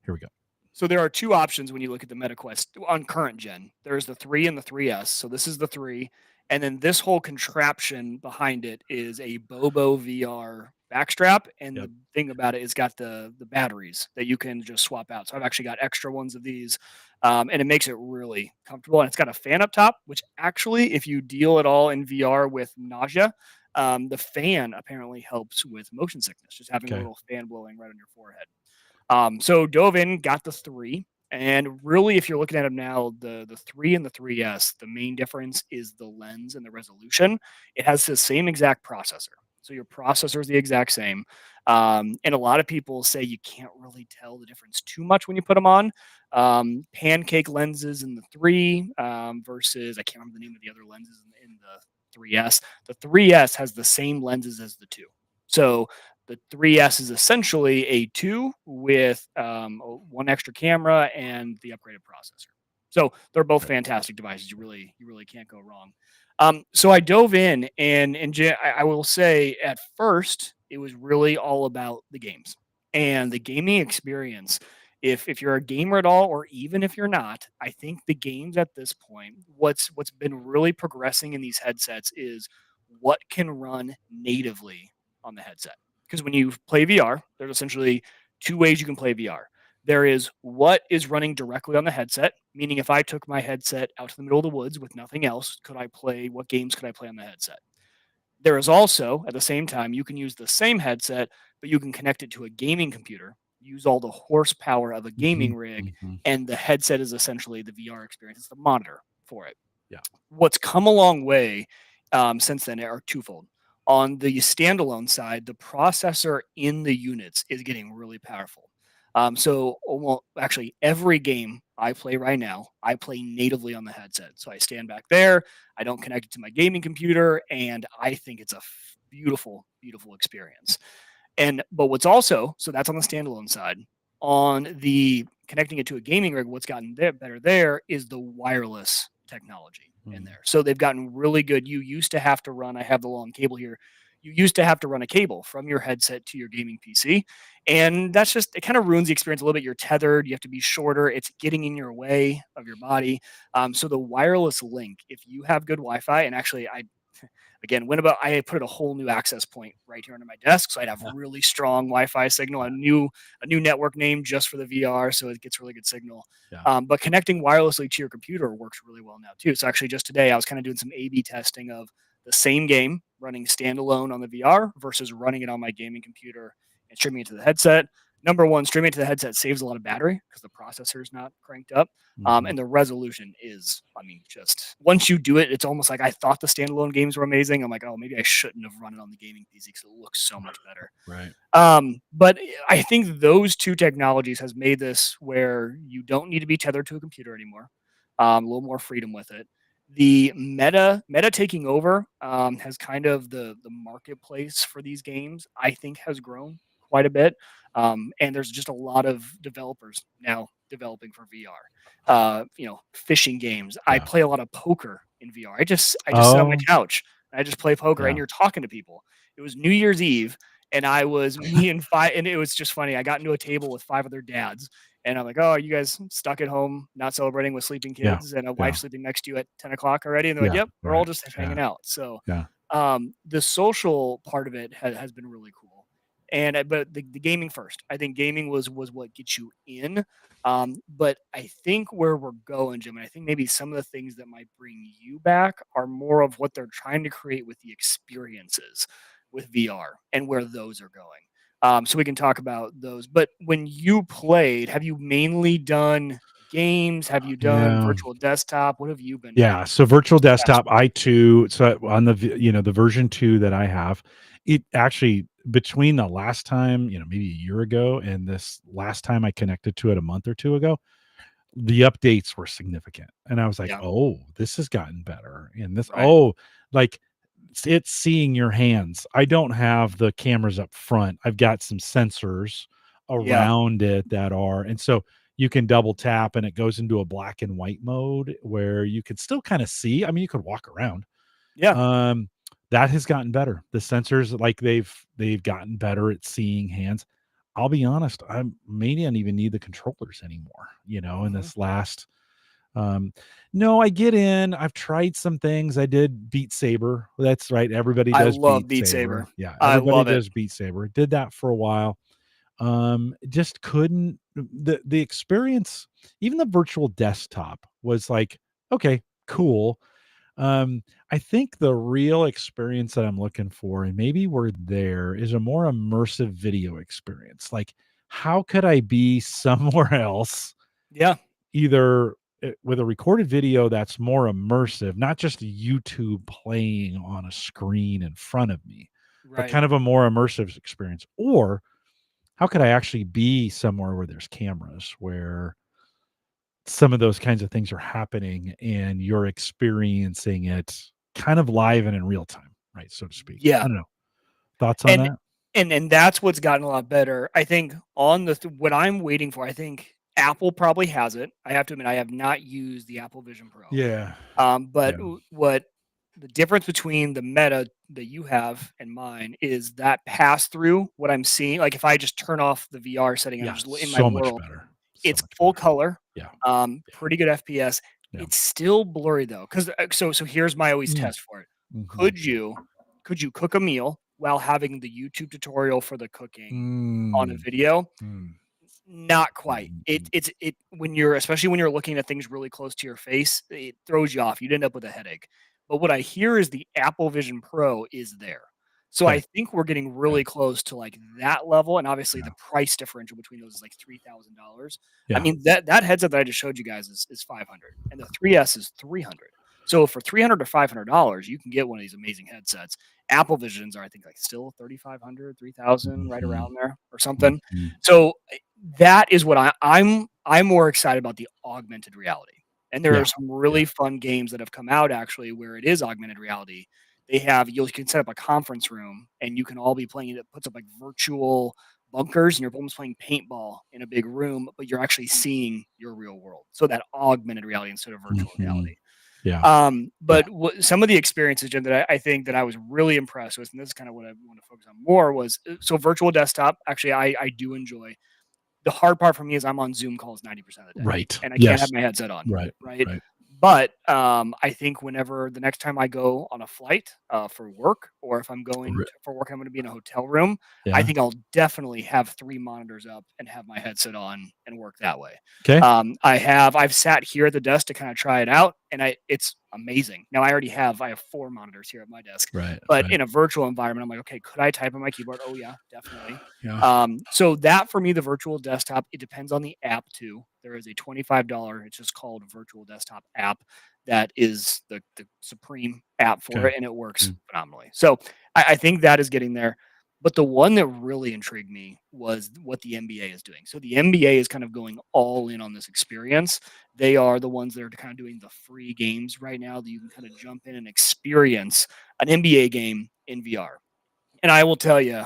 A: here we go.
B: So there are two options when you look at the MetaQuest on current gen. There's the 3 and the 3S. So this is the 3. And then this whole contraption behind it is a Bobo VR backstrap. And
A: Yep.
B: the thing about it is got the batteries that you can just swap out. So I've actually got extra ones of these. And it makes it really comfortable. And it's got a fan up top, which actually, if you deal at all in VR with nausea, the fan apparently helps with motion sickness, just having a
A: Okay.
B: little fan blowing right on your forehead. So dove in, got the 3, and really, if you're looking at them now, the 3 and the 3S, the main difference is the lens and the resolution. It has the same exact processor, so your processor is the exact same. And a lot of people say you can't really tell the difference too much when you put them on. Pancake lenses in the 3 versus I can't remember the name of the other lenses in the 3S. The 3S has the same lenses as the 2. So the 3S is essentially a 2 with one extra camera and the upgraded processor. So they're both
A: Right.
B: fantastic devices. You really can't go wrong. So I dove in, I will say at first it was really all about the games and the gaming experience. If you're a gamer at all, or even if you're not, I think the games at this point, what's been really progressing in these headsets is what can run natively on the headset. Because when you play VR, there's essentially two ways you can play VR. There is what is running directly on the headset, meaning if I took my headset out to the middle of the woods with nothing else, what games could I play on the headset? There is also, at the same time, you can use the same headset, but you can connect it to a gaming computer, use all the horsepower of a
A: Mhm,
B: gaming rig,
A: mhm.
B: and the headset is essentially the VR experience. It's the monitor for it.
A: Yeah.
B: What's come a long way since then are twofold. On the standalone side, the processor in the units is getting really powerful. Well, actually, every game I play right now, I play natively on the headset. So I stand back there, I don't connect it to my gaming computer, and I think it's a beautiful, beautiful experience. But what's also, so that's on the standalone side. On the connecting it to a gaming rig, what's gotten better there is the wireless technology in
A: Mhm.
B: there. So they've gotten really good. You used to have to run, I have the long cable here. You used to have to run a cable from your headset to your gaming PC. And that's just, it kind of ruins the experience a little bit. You're tethered, you have to be shorter, it's getting in your way of your body. So the wireless link, if you have good Wi Fi, and actually, again, I put a whole new access point right here under my desk, so I'd have
A: Yeah,
B: really strong Wi-Fi signal.
A: yeah,
B: A new network name just for the VR, so it gets really good signal.
A: yeah.
B: But connecting wirelessly to your computer works really well now too. So actually, just today I was kind of doing some A/B testing of the same game running standalone on the VR versus running it on my gaming computer and streaming it to the headset. Number one, streaming to the headset saves a lot of battery because the processor is not cranked up.
A: Mhm.
B: And the resolution is, I mean, just once you do it, it's almost like I thought the standalone games were amazing. I'm like, oh, maybe I shouldn't have run it on the gaming PC because it looks so much better.
A: Right.
B: But I think those two technologies has made this where you don't need to be tethered to a computer anymore. A little more freedom with it. The meta taking over has kind of the marketplace for these games. I think has grown quite a bit. And there's just a lot of developers now developing for VR. Fishing games. I
A: Yeah.
B: play a lot of poker in VR. I just sit on my
A: Oh,
B: couch and I just play poker, and
A: yeah.
B: you're talking to people. It was New Year's Eve, and I was me and five, and it was just funny. I got into a table with five other dads, and I'm like, "Oh, are you guys stuck at home, not celebrating with sleeping
A: Yeah.
B: kids and a wife
A: Yeah.
B: sleeping next to you at 10 o'clock already?" And they're like,
A: Yeah.
B: "Yep, we're all
A: Right.
B: just
A: Yeah.
B: hanging out." So,
A: Yeah.
B: the social part of it has been really cool. And but the gaming first. I think gaming was what gets you in. But I think where we're going, Jim, and I think maybe some of the things that might bring you back are more of what they're trying to create with the experiences with VR and where those are going. So we can talk about those. But when you played, have you mainly done games? Have you done
A: Yeah.
B: virtual desktop? What have you been
A: Yeah,
B: doing
A: so virtual
B: this past
A: desktop,
B: year?
A: I too so on the version 2 that I have, it actually between the last time, maybe a year ago and this last time I connected to it a month or 2 ago, the updates were significant. And I was like,
B: Yeah,
A: "Oh, this has gotten better." And this
B: right.
A: like it's seeing your hands. I don't have the cameras up front. I've got some sensors
B: Yeah,
A: around it that are and so you can double tap and it goes into a black and white mode where you can still kind of see. I mean, you could walk around.
B: yeah.
A: Um, that has gotten better. The sensors, like they've gotten better at seeing hands. I'll be honest, I may not even need the controllers anymore, in
B: Mhm.
A: this last um, no, I get in. I've tried some things. I did Beat Saber. That's right. Everybody
B: I
A: does
B: love
A: Beat
B: Beat Saber.
A: Saber. Yeah,
B: I
A: everybody
B: love it.
A: does Beat Saber. Did that for a while. Just couldn't the experience, even the virtual desktop was like, okay, cool. I think the real experience that I'm looking for, and maybe we're there, is a more immersive video experience. Like, how could I be somewhere else,
B: Yeah,
A: either with a recorded video that's more immersive, not just YouTube playing on a screen in front of me, but
B: right.
A: kind of a more immersive experience? Or how could I actually be somewhere where there's cameras, where some of those kinds of things are happening and you're experiencing it kind of live and in real time, right, so to speak. I
B: Yeah.
A: don't know. Thoughts on
B: And
A: that?
B: and that's what's gotten a lot better. I think on what I'm waiting for, I think Apple probably has it. I have to admit I have not used the Apple Vision Pro.
A: Yeah.
B: But
A: Yeah.
B: what the difference between the Meta that you have and mine is that pass through what I'm seeing. Like if I just turn off the VR setting, I'm
A: Yeah.
B: just in my
A: So much
B: world.
A: better. So
B: It's
A: much
B: full
A: better.
B: color,
A: Yeah.
B: pretty good FPS.
A: Yeah.
B: It's still blurry though, because so here's my always
A: Mm.
B: test for it.
A: Mhm.
B: Could you could you cook a meal while having the YouTube tutorial for the cooking on a
A: Mm.
B: video?
A: Mm.
B: Not quite.
A: Mhm.
B: It when you're especially when you're looking at things really close to your face, it throws you off. You'd end up with a headache. But what I hear is the Apple Vision Pro is there. So I
A: 'Kay.
B: think we're getting
A: Okay.
B: really close to like that level. And obviously
A: Yeah.
B: the price differential between those is like $3,000. I
A: Yeah.
B: mean, that headset that I just showed you guys is 500 and the 3S is 300. So for 300 to $500, you can get one of these amazing headsets. Apple Visions are, I think, like still 3,500, 3,000, right
A: Mhm.
B: around there or something.
A: Mhm.
B: So that is what I'm more excited about, the augmented reality. And there
A: Yeah.
B: are some
A: Yeah.
B: really fun games that have come out actually where it is augmented reality. You can set up a conference room and you can all be playing it. It puts up like virtual bunkers and you're almost playing paintball in a big room, but you're actually seeing your real world. So that augmented reality instead of virtual reality.
A: Mhm. Yeah. Yeah.
B: But some of the experiences, Jim, that I think that I was really impressed with, and this is kind of what I want to focus on more was so virtual desktop. Actually, I do enjoy. The hard part for me is I'm on Zoom calls 90% of the day,
A: Right.
B: and I can't have
A: Yes.
B: my headset on,
A: Right.
B: right?
A: Right.
B: But, I think whenever the next time I go on a flight, for work, or if I'm going
A: Re
B: to for work, I'm gonna be in a hotel room, I
A: Yeah.
B: think I'll definitely have 3 monitors up and have my headset on and work that way.
A: 'Kay.
B: I've sat here at the desk to kinda try it out, and it's amazing. Now I have 4 monitors here at my desk,
A: Right.
B: but
A: Right.
B: in a virtual environment, I'm like, "Okay, could I type on my keyboard?" "Oh, yeah, definitely."
A: Yeah.
B: So that for me, the virtual desktop, it depends on the app too. There is a $25, it's just called Virtual Desktop app that is the supreme app for
A: Okay.
B: it, and it works
A: Mm.
B: phenomenally. So I think that is getting there. But the one that really intrigued me was what the NBA is doing. So the NBA is kind of going all in on this experience. They are the ones that are kind of doing the free games right now that you can kind of jump in and experience an NBA game in VR. And I will tell you,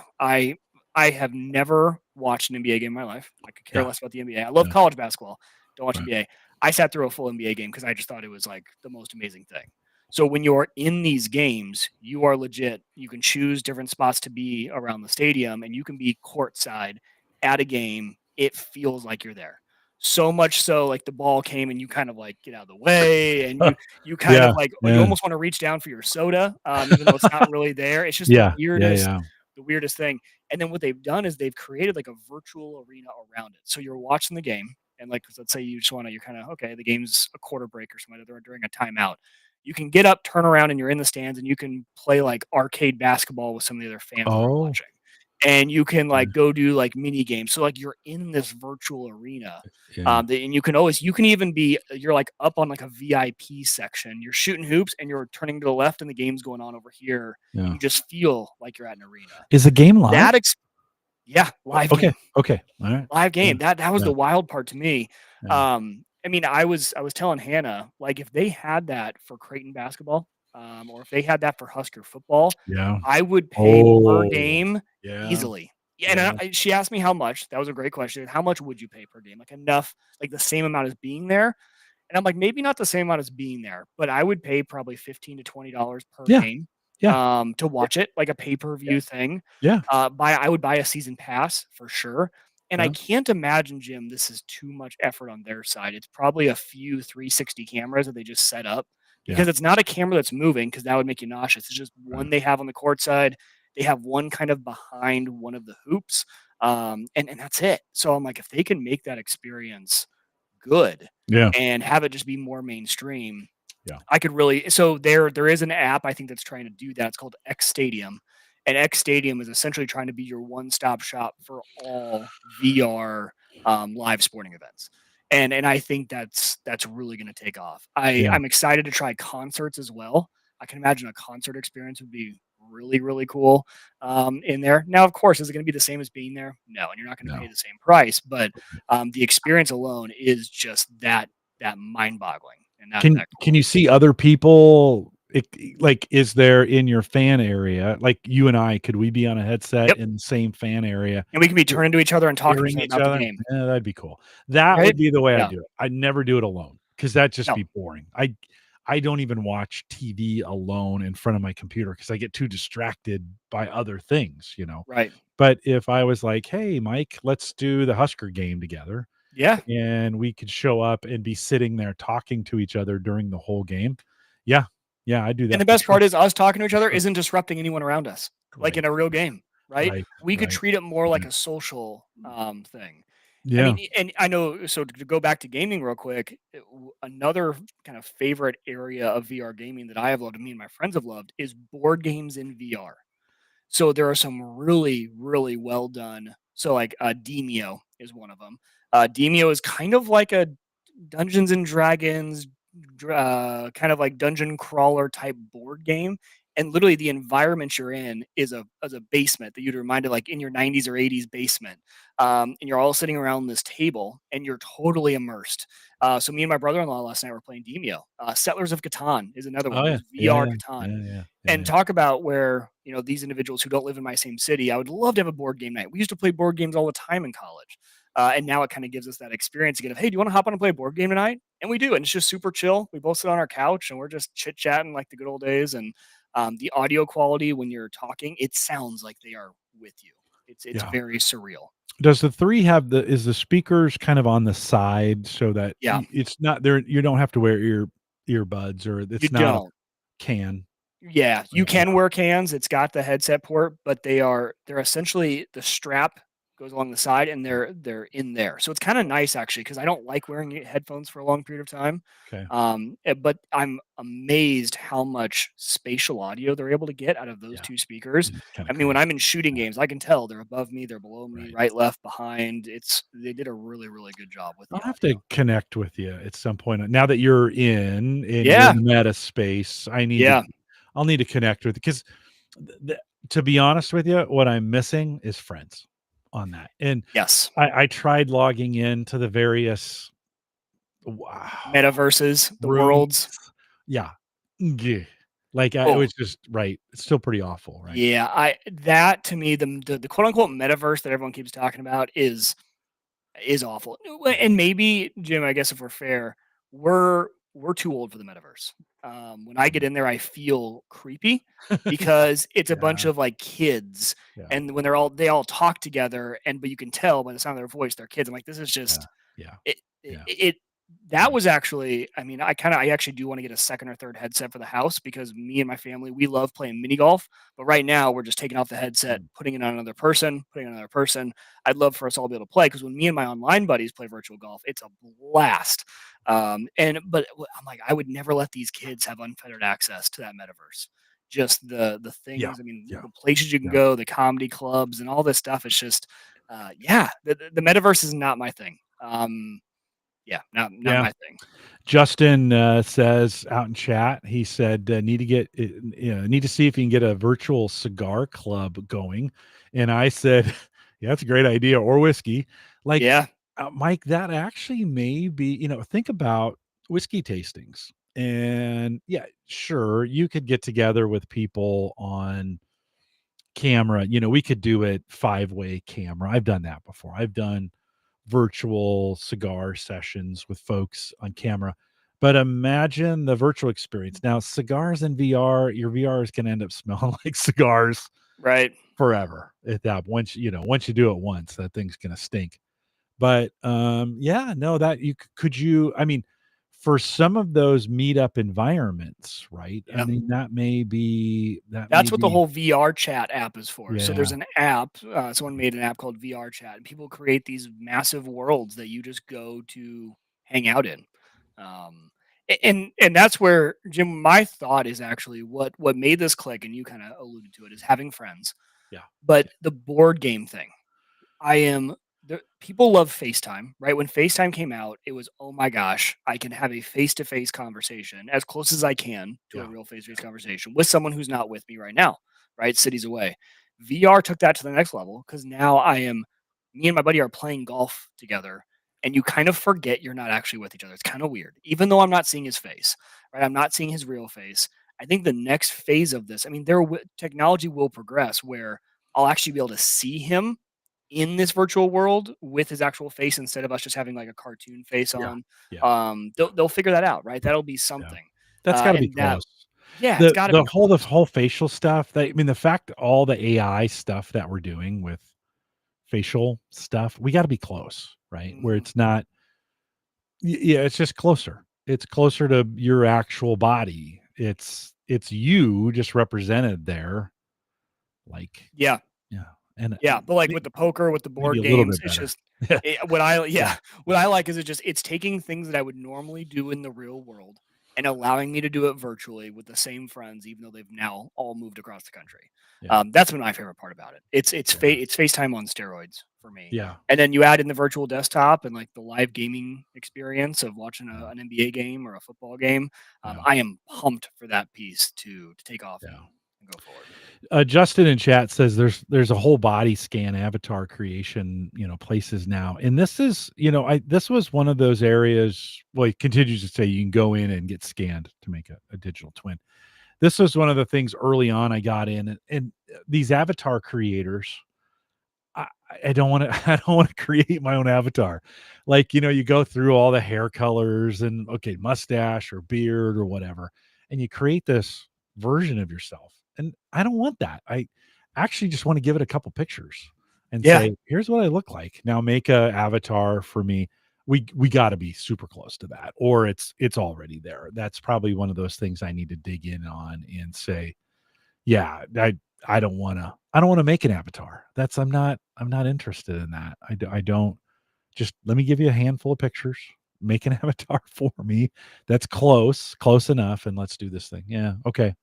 B: I have never watched an NBA game in my life. I could care
A: Yeah.
B: less about the NBA. I love
A: Yeah.
B: college basketball. Don't watch
A: Right.
B: NBA. I sat through a full NBA game because I just thought it was like the most amazing thing. So when you're in these games, you are legit. You can choose different spots to be around the stadium, and you can be courtside at a game. It feels like you're there. So much so, like the ball came and you kind of like get out of the way, and you kind
A: Yeah.
B: of like you
A: Yeah.
B: almost want to reach down for your soda, even though it's not really there. It's just
A: Yeah. Yeah. Yeah.
B: the weirdest thing. And then what they've done is they've created like a virtual arena around it. So you're watching the game, and like let's say you just want to, you're kind of okay, the game's a quarter break or something, or during a timeout. You can get up, turn around, and you're in the stands, and you can play like arcade basketball with some of the other fans that are
A: Oh,
B: watching. And you can
A: yeah.
B: like go do like mini games. So like you're in this virtual arena.
A: Yeah.
B: And you can even be, you're like up on like a VIP section. You're shooting hoops and you're turning to the left, and the game's going on over here. And
A: Yeah.
B: you just feel like you're at an arena.
A: Is the game live?
B: That yeah, live
A: Okay.
B: game.
A: Okay. All right.
B: Live
A: Yeah.
B: game. That was
A: Yeah.
B: the wild part to me.
A: Yeah.
B: I mean, I was telling Hannah, like if they had that for Creighton basketball, or if they had that for Husker football,
A: Yeah.
B: I would pay per
A: Oh,
B: game
A: yeah.
B: easily. Yeah, and
A: Yeah.
B: she asked me how much. That was a great question. How much would you pay per game? Like enough, like the same amount as being there. And I'm like, maybe not the same amount as being there, but I would pay probably $15 to $20 per
A: Yeah.
B: game,
A: Yeah.
B: to
A: Yeah.
B: watch it, like a
A: Yeah.
B: pay-per-view thing.
A: Yeah.
B: I would buy a season pass for sure. And I
A: Yeah.
B: can't imagine, Jim, this is too much effort on their side. It's probably a few 360 cameras that they just set up,
A: Yeah.
B: because it's not a camera that's moving, because that would make you nauseous. It's just
A: Right.
B: one they have on the court side. They have one kind of behind one of the hoops. And that's it. So I'm like, if they can make that experience good
A: Yeah.
B: and have it just be more mainstream,
A: Yeah.
B: I could really, so there is an app I think that's trying to do that. It's called X Stadium. And X Stadium is essentially trying to be your one-stop shop for all VR live sporting events. And I think that's really going to take off.
A: Yeah.
B: I'm excited to try concerts as well. I can imagine a concert experience would be really really cool in there. Now, of course, is it going to be the same as being there? No, and you're not going to pay
A: No.
B: the same price. But the experience alone is just that mind-boggling and that
A: Can
B: cool.
A: you see other people? Like, is there in your fan area, like you and I, could we be on a headset
B: Yep,
A: in the same fan area,
B: and we can be turning to each other and talking to each
A: hearing
B: other
A: each
B: about the
A: other?
B: game,
A: Yeah, that'd be cool. That
B: right?
A: would be the way I
B: Yeah.
A: do it. I'd never do it alone because that'd just
B: No,
A: be boring. I don't even watch TV alone in front of my computer because I get too distracted by other things, you know.
B: right.
A: But if I was like, "Hey, Mike, let's do the Husker game together,"
B: Yeah.
A: and we could show up and be sitting there talking to each other during the whole game. Yeah. Yeah, I do
B: And
A: that
B: the
A: for
B: best
A: sure,
B: part is us talking to each
A: for
B: other
A: sure.
B: isn't disrupting anyone around us, like in
A: Right,
B: a real game, right?
A: right,
B: We could
A: right.
B: treat it more like
A: Yeah.
B: a social thing. I
A: Yeah.
B: mean, and I know. So to go back to gaming real quick, another kind of favorite area of VR gaming that I have loved, and me and my friends have loved, is board games in VR. So there are some really, really well done. So like Demio is one of them. Demio is kind of like a Dungeons and Dragons, kind of like dungeon crawler type board game. And literally, the environment you're in is a basement that you'd reminded like in your 90s or 80s basement. And you're all sitting around this table, and you're totally immersed. So me and my brother-in-law last night were playing Demio. Settlers of Catan is another
A: Oh,
B: one.
A: yeah.
B: There's
A: Yeah,
B: VR
A: yeah.
B: Catan,
A: Yeah, yeah. Yeah,
B: and
A: yeah.
B: talk about where these individuals who don't live in my same city. I would love to have a board game night. We used to play board games all the time in college, and now it kind of gives us that experience again of, hey, do you want to hop on and play a board game tonight? And we do, and it's just super chill. We both sit on our couch and we're just chit chatting like the good old days. And the audio quality when you're talking, it sounds like they are with you. It's
A: Yeah.
B: very surreal.
A: Does the 3 have the speakers kind of on the side so that
B: Yeah,
A: it's not there, you don't have to wear earbuds, or
B: you
A: it's not a
B: don't.
A: can?
B: Yeah, you
A: Yeah.
B: can wear cans. It's got the headset port, but they're essentially the strap goes along the side, and they're in there. So it's kind of nice actually, because I don't like wearing headphones for a long period of time.
A: Okay.
B: But I'm amazed how much spatial audio they're able to get out of those
A: Yeah.
B: two speakers.
A: It's kinda
B: I mean, when
A: crazy.
B: I'm in shooting games, I can tell they're above me, they're below me,
A: Right.
B: right, left, behind. They did a really, really good job with
A: I'll
B: the
A: have to
B: audio.
A: connect with you at some point. Now that you're in your
B: Yeah,
A: meta space,
B: yeah,
A: I'll need to connect with, because to be honest with you, what I'm missing is friends on that. And
B: yes.
A: I tried logging into the various, wow,
B: Metaverses, the
A: rooms.
B: worlds.
A: Yeah. Yeah. Like, it
B: Oh,
A: was just right. It's still pretty awful, right?
B: yeah, that to me, the quote unquote metaverse that everyone keeps talking about is awful.
A: Yeah.
B: And maybe, Jim, I guess if we're fair, we're too old for the metaverse. When I get
A: Mm.
B: in there, I feel creepy because it's a bunch
A: Yeah,
B: of like kids,
A: yeah,
B: and when they all talk together, but you can tell by the sound of their voice they're kids. I'm like, this is
A: yeah,
B: just
A: yeah, yeah,
B: it
A: yeah,
B: that was actually, I mean, I actually do want to get a second or third headset for the house because me and my family, we love playing mini golf. But right now we're just taking off the headset,
A: mm,
B: putting it on another person, putting it on another person. I'd love for us all to be able to play because when me and my online buddies play virtual golf, it's a blast. I'm like, I would never let these kids have unfettered access to that metaverse. Just the
A: yeah,
B: things, I mean,
A: yeah,
B: the places you can
A: yeah,
B: go, the comedy clubs, and all this stuff. It's just, yeah, the metaverse is not my thing. Yeah, not
A: yeah.
B: my thing.
A: Justin, says out in chat, he said, "Need to get need to see if you can get a virtual cigar club going." And I said, "Yeah, that's a great idea, or whiskey." Like,
B: Yeah,
A: Mike, that actually may be, think about whiskey tastings. And yeah, sure, you could get together with people on camera. We could do it five-way camera. I've done that before. I've done virtual cigar sessions with folks on camera. But imagine the virtual experience. Now, cigars in VR, your VR is going to end up smelling like cigars
B: right.
A: forever. At that once you do it once, that thing's going to stink. But yeah, no, that could you? I mean, for some of those meetup environments, right? I
B: Yeah.
A: mean, that may
B: That's what the
A: be
B: whole VR chat app is for. So
A: yeah,
B: there's an app, someone made an app called VR chat, and people create these massive worlds that you just go to hang out in. And that's where, Jim, my thought is actually what made this click, and you kind of alluded to it, is having friends.
A: yeah,
B: But the board game thing, I am people love FaceTime, right? When FaceTime came out, it was, oh my gosh, I can have a face-to-face conversation as close as I can to a
A: yeah,
B: real face-to-face conversation with someone who's not with me right now, right? Cities away. VR took that to the next level because now me and my buddy are playing golf together, and you kind of forget you're not actually with each other. It's kind of weird, even though I'm not seeing his face, right? I'm not seeing his real face. I think the next phase of this, I mean, technology will progress where I'll actually be able to see him in this virtual world with his actual face instead of us just having like a cartoon face
A: yeah,
B: on.
A: yeah,
B: They'll figure that out, right? That'll be
A: yeah.
B: something.
A: That's got to be
B: And that,
A: close.
B: yeah, it's
A: The
B: got to
A: the
B: be
A: whole the
B: close.
A: whole facial stuff, I mean, the fact all the AI stuff that we're doing with facial stuff, we gotta be close, right? Where
B: Mhm.
A: it's not yeah, it's just closer. It's closer to your actual body. It's you just represented there, like,
B: Yeah,
A: yeah, and,
B: yeah, but like
A: may
B: with the poker, with the
A: maybe
B: board
A: a little
B: games,
A: bit
B: it's
A: better.
B: just what I
A: Yeah,
B: yeah, what I like is it's taking things that I would normally do in the real world and allowing me to do it virtually with the same friends, even though they've now all moved across the country.
A: yeah,
B: That's been my favorite part about it.
A: yeah,
B: It's FaceTime on steroids for me.
A: yeah,
B: And then you add in the virtual desktop and like the live gaming experience of watching
A: yeah,
B: an NBA game or a football game.
A: yeah,
B: I am pumped for that piece to take off
A: yeah.
B: and go forward.
A: Justin in chat says there's a whole body scan avatar creation, places now. And this is, this was one of those areas, well, he continues to say you can go in and get scanned to make a digital twin. This was one of the things early on I got in, and these avatar creators, I, I don't want to I don't want to create my own avatar. Like, you go through all the hair colors and okay, mustache or beard or whatever, and you create this version of yourself. And I don't want that. I actually just want to give it a couple pictures and
B: Yeah.
A: say, here's what I look like. Now make a avatar for me. We got to be super close to that, or it's already there. That's probably one of those things I need to dig in on and say, yeah, I don't wanna make an avatar. I'm not interested in that. I don't just let me give you a handful of pictures, make an avatar for me that's close enough, and let's do this thing. Yeah, okay.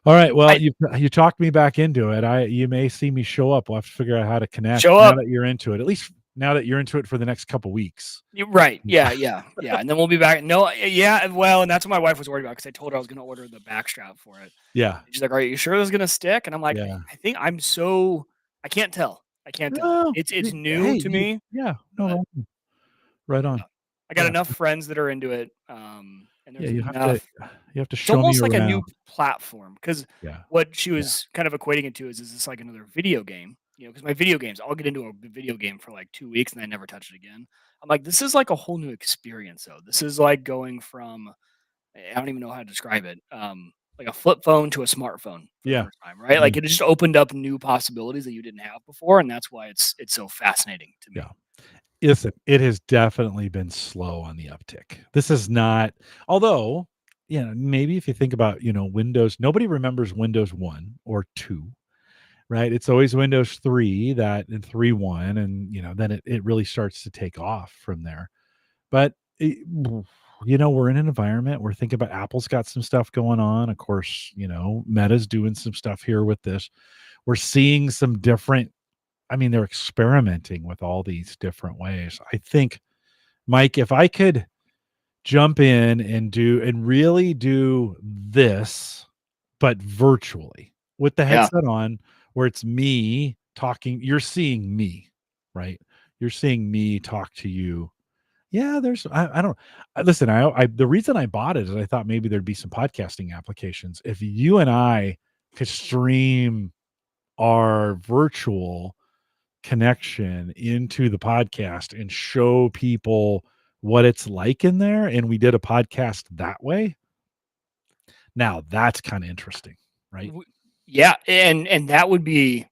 A: All right, well,
B: I
A: you talked me back into it. You may see me show up. We'll have to figure out how to connect
B: show
A: now
B: up.
A: that you're into it, at least now that you're into it for the next couple weeks.
B: You're right. Yeah, yeah, yeah. And then we'll be back. No, yeah. Well, and that's what my wife was worried about because I told her I was going to order the backstrap for it.
A: Yeah,
B: And she's like, "Are you sure this is going to stick?" And I'm like,
A: yeah.
B: I think I'm so I can't tell. I can't tell.
A: No,
B: It's new
A: hey,
B: to me,
A: yeah, no,
B: but
A: right on.
B: yeah. I got
A: Yeah.
B: enough friends that are into it, and
A: Yeah,
B: there's
A: you have to
B: enough.
A: You have to
B: It's
A: show me
B: almost like a new
A: around.
B: platform, because
A: Yeah.
B: what she
A: Yeah.
B: was kind of equating it to is this like another video game? Because my video games, I'll get into a video game for like 2 weeks and I never touch it again. I'm like, this is like a whole new experience, though. This is like going from, I don't even know how to describe it, like a flip phone to a smartphone for the
A: Yeah.
B: first time, right?
A: Yeah.
B: Like it just opened up new possibilities that you didn't have before, and that's why it's so fascinating to me.
A: Yeah. Listen, it has definitely been slow on the uptick. This is not, although, maybe if you think about, Windows, nobody remembers Windows 1 or 2, right? It's always Windows 3 that and 3.1, and then it really starts to take off from there. But we're in an environment where think about Apple's got some stuff going on. Of course, Meta's doing some stuff here with this. We're seeing some different, I mean, they're experimenting with all these different ways. I think, Mike, if I could jump in and really do this, but virtually with the
B: Yeah.
A: headset on, where it's me talking, you're seeing me, right? You're seeing me talk to you. Yeah, I don't listen, the reason I bought it is I thought maybe there'd be some podcasting applications. If you and I could stream our virtual connection into the podcast and show people what it's like in there, and we did a podcast that way, now that's kind of interesting, right?
B: Yeah, and that would be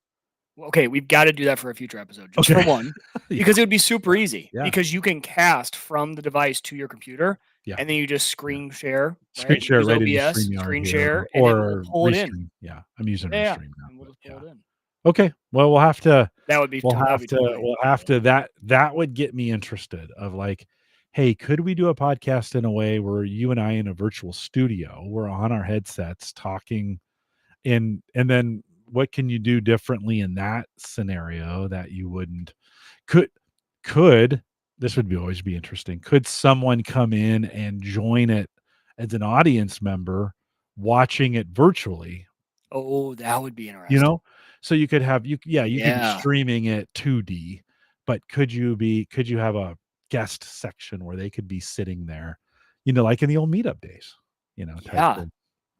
B: okay. We've got to do that for a future episode, just
A: Okay.
B: for one,
A: Yeah.
B: because it would be super easy.
A: Yeah.
B: Because you can cast from the device to your computer,
A: Yeah.
B: and then you just screen share,
A: Screen
B: right?
A: share
B: Use
A: right into
B: OBS,
A: StreamYard
B: screen
A: here,
B: share, and it will
A: or
B: pull it in.
A: Restream. Yeah, I'm using
B: Yeah,
A: Restream now,
B: and we'll
A: but
B: just
A: yeah.
B: pull it in.
A: Okay, well, we'll have to
B: That would be totally
A: that would get me interested of like, hey, could we do a podcast in a way where you and I in a virtual studio, we're on our headsets talking, and then what can you do differently in that scenario that you wouldn't could could this would be always be interesting. Could someone come in and join it as an audience member watching it virtually?
B: Oh, that would be
A: You
B: interesting.
A: know? So you could have you could be
B: Yeah.
A: streaming it 2D, but could you have a guest section where they could be sitting there, like in the old meetup days, type
B: Yeah.
A: thing.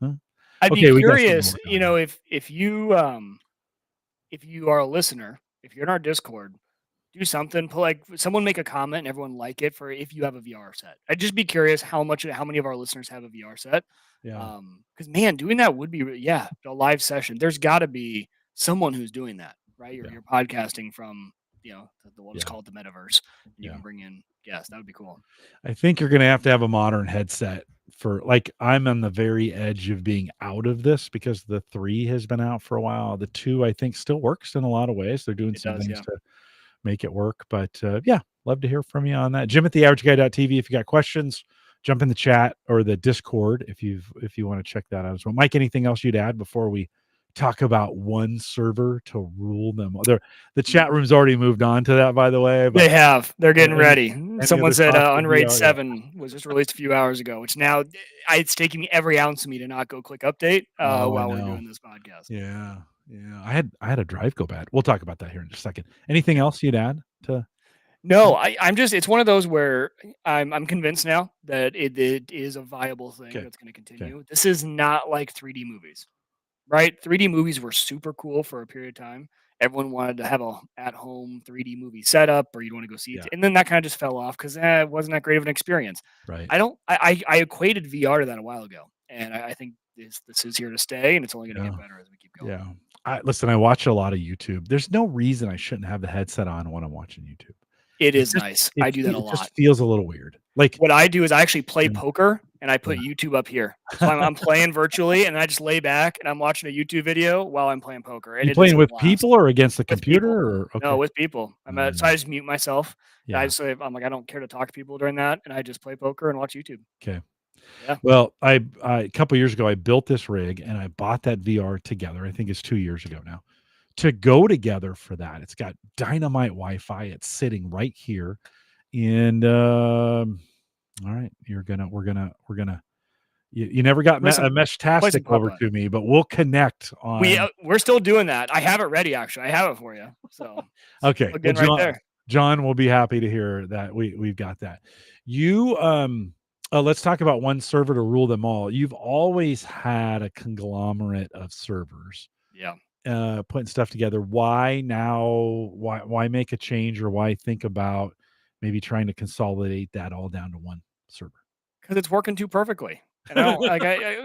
A: Huh?
B: I'd be
A: Okay, we got something to
B: curious,
A: work on here.
B: if you are a listener, if you're in our Discord, do something, put like someone make a comment and everyone like it for if you have a VR set. I'd just be curious how many of our listeners have a VR set.
A: Yeah,
B: Because man, doing that would be a live session. There's got to be someone who's doing that, right? You're
A: yeah,
B: you're podcasting from we'll just
A: yeah,
B: call it the metaverse, and you
A: yeah.
B: can bring in guests. That would be cool.
A: I think you're gonna have to have a modern headset for like I'm on the very edge of being out of this because the 3 has been out for a while. The 2, I think, still works in a lot of ways. They're doing
B: It
A: some
B: does,
A: things
B: yeah.
A: to make it work. But yeah, love to hear from you on that. Jim at theaverageguy.tv. If you got questions, jump in the chat or the Discord if you want to check that out as well. Mike, anything else you'd add before we talk about one server to rule them? The chat room's already moved on to that, by the way. But
B: They have. They're getting
A: any,
B: ready.
A: any
B: Someone
A: other
B: said
A: thoughts with
B: Unraid
A: VR? Yeah.
B: 7 was just released a few hours ago, which now it's taking me every ounce of me to not go click update
A: Oh, I
B: while we're
A: know.
B: doing this podcast.
A: Yeah. Yeah. I had a drive go bad. We'll talk about that here in just a second. Anything else you'd add to
B: No, I'm just it's one of those where I'm convinced now that it is a viable thing
A: Okay.
B: that's going to
A: Okay.
B: continue. This is not like 3D movies, right? 3D movies were super cool for a period of time. Everyone wanted to have a at-home 3D movie setup, or you'd want to go see it,
A: Yeah.
B: and then that kind of just fell off because it wasn't that great of an experience.
A: Right.
B: I don't. I equated VR to that a while ago, and I think this is here to stay, and it's only going to
A: Yeah.
B: get better as we keep going.
A: Yeah. I watch a lot of YouTube. There's no reason I shouldn't have the headset on when I'm watching YouTube.
B: It
A: It
B: is
A: just
B: nice. I do that a
A: it just
B: lot.
A: feels a little weird. Like
B: What I do is I actually play
A: yeah,
B: poker and I put
A: yeah.
B: YouTube up here. So I'm playing virtually and I just lay back and I'm watching a YouTube video while I'm playing poker, and
A: You
B: it is
A: playing
B: a
A: with
B: blast.
A: people or against the
B: With
A: computer
B: people.
A: or
B: No,
A: okay.
B: with people. So I just mute myself. And I
A: Yeah.
B: just say I'm like I don't care to talk to people during that, and I just play poker and watch YouTube.
A: Okay.
B: Yeah.
A: Well, I a couple years ago I built this rig and I bought that VR together. I think it's 2 years ago now. To go together for that. It's got dynamite Wi-Fi. It's sitting right here. And all right, we're gonna you never got
B: Play
A: a
B: play some
A: Mesh-tastic
B: putt
A: over
B: putt.
A: to me, but we'll connect on
B: We're still doing that. I have it ready actually. I have it for you. So
A: okay.
B: plugged
A: Well,
B: in right there.
A: John will be happy to hear that we've got that. You Let's talk about one server to rule them all. You've always had a conglomerate of servers
B: Yeah.
A: putting stuff together. Why now? Why make a change, or why think about maybe trying to consolidate that all down to one server?
B: Because it's working too perfectly. And I don't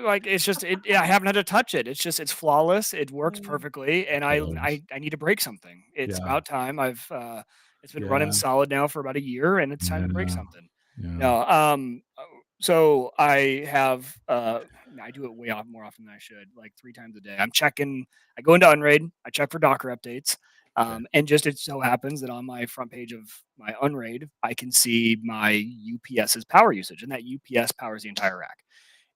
B: like it's just I haven't had to touch it. It's just it's flawless. It works perfectly, and
A: Does.
B: I need to break something. It's
A: Yeah,
B: about time. It's been running
A: yeah,
B: solid now for about a year, and it's time to break
A: yeah,
B: something.
A: yeah.
B: No, so I do it way off more often than I should, like 3 times a day. I go into Unraid, I check for Docker updates.
A: Okay.
B: And just it so happens that on my front page of my Unraid, I can see my UPS's power usage, and that UPS powers the entire rack.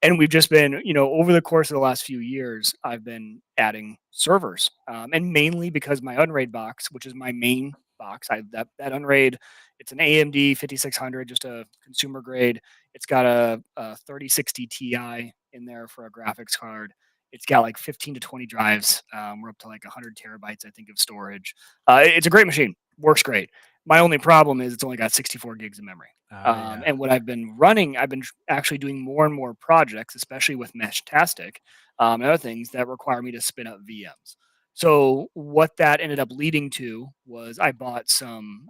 B: And we've just been, over the course of the last few years, I've been adding servers, and mainly because my Unraid box, which is my main box, that Unraid, it's an AMD 5600, just a consumer grade. It's got a 3060 Ti in there for a graphics card. It's got like 15 to 20 drives. We're up to like 100 terabytes, I think, of storage. It's a great machine, works great. My only problem is it's only got 64 gigs of memory.
A: Yeah.
B: And what I've been running, actually doing more and more projects, especially with Meshtastic, and other things that require me to spin up VMs. So what that ended up leading to was I bought some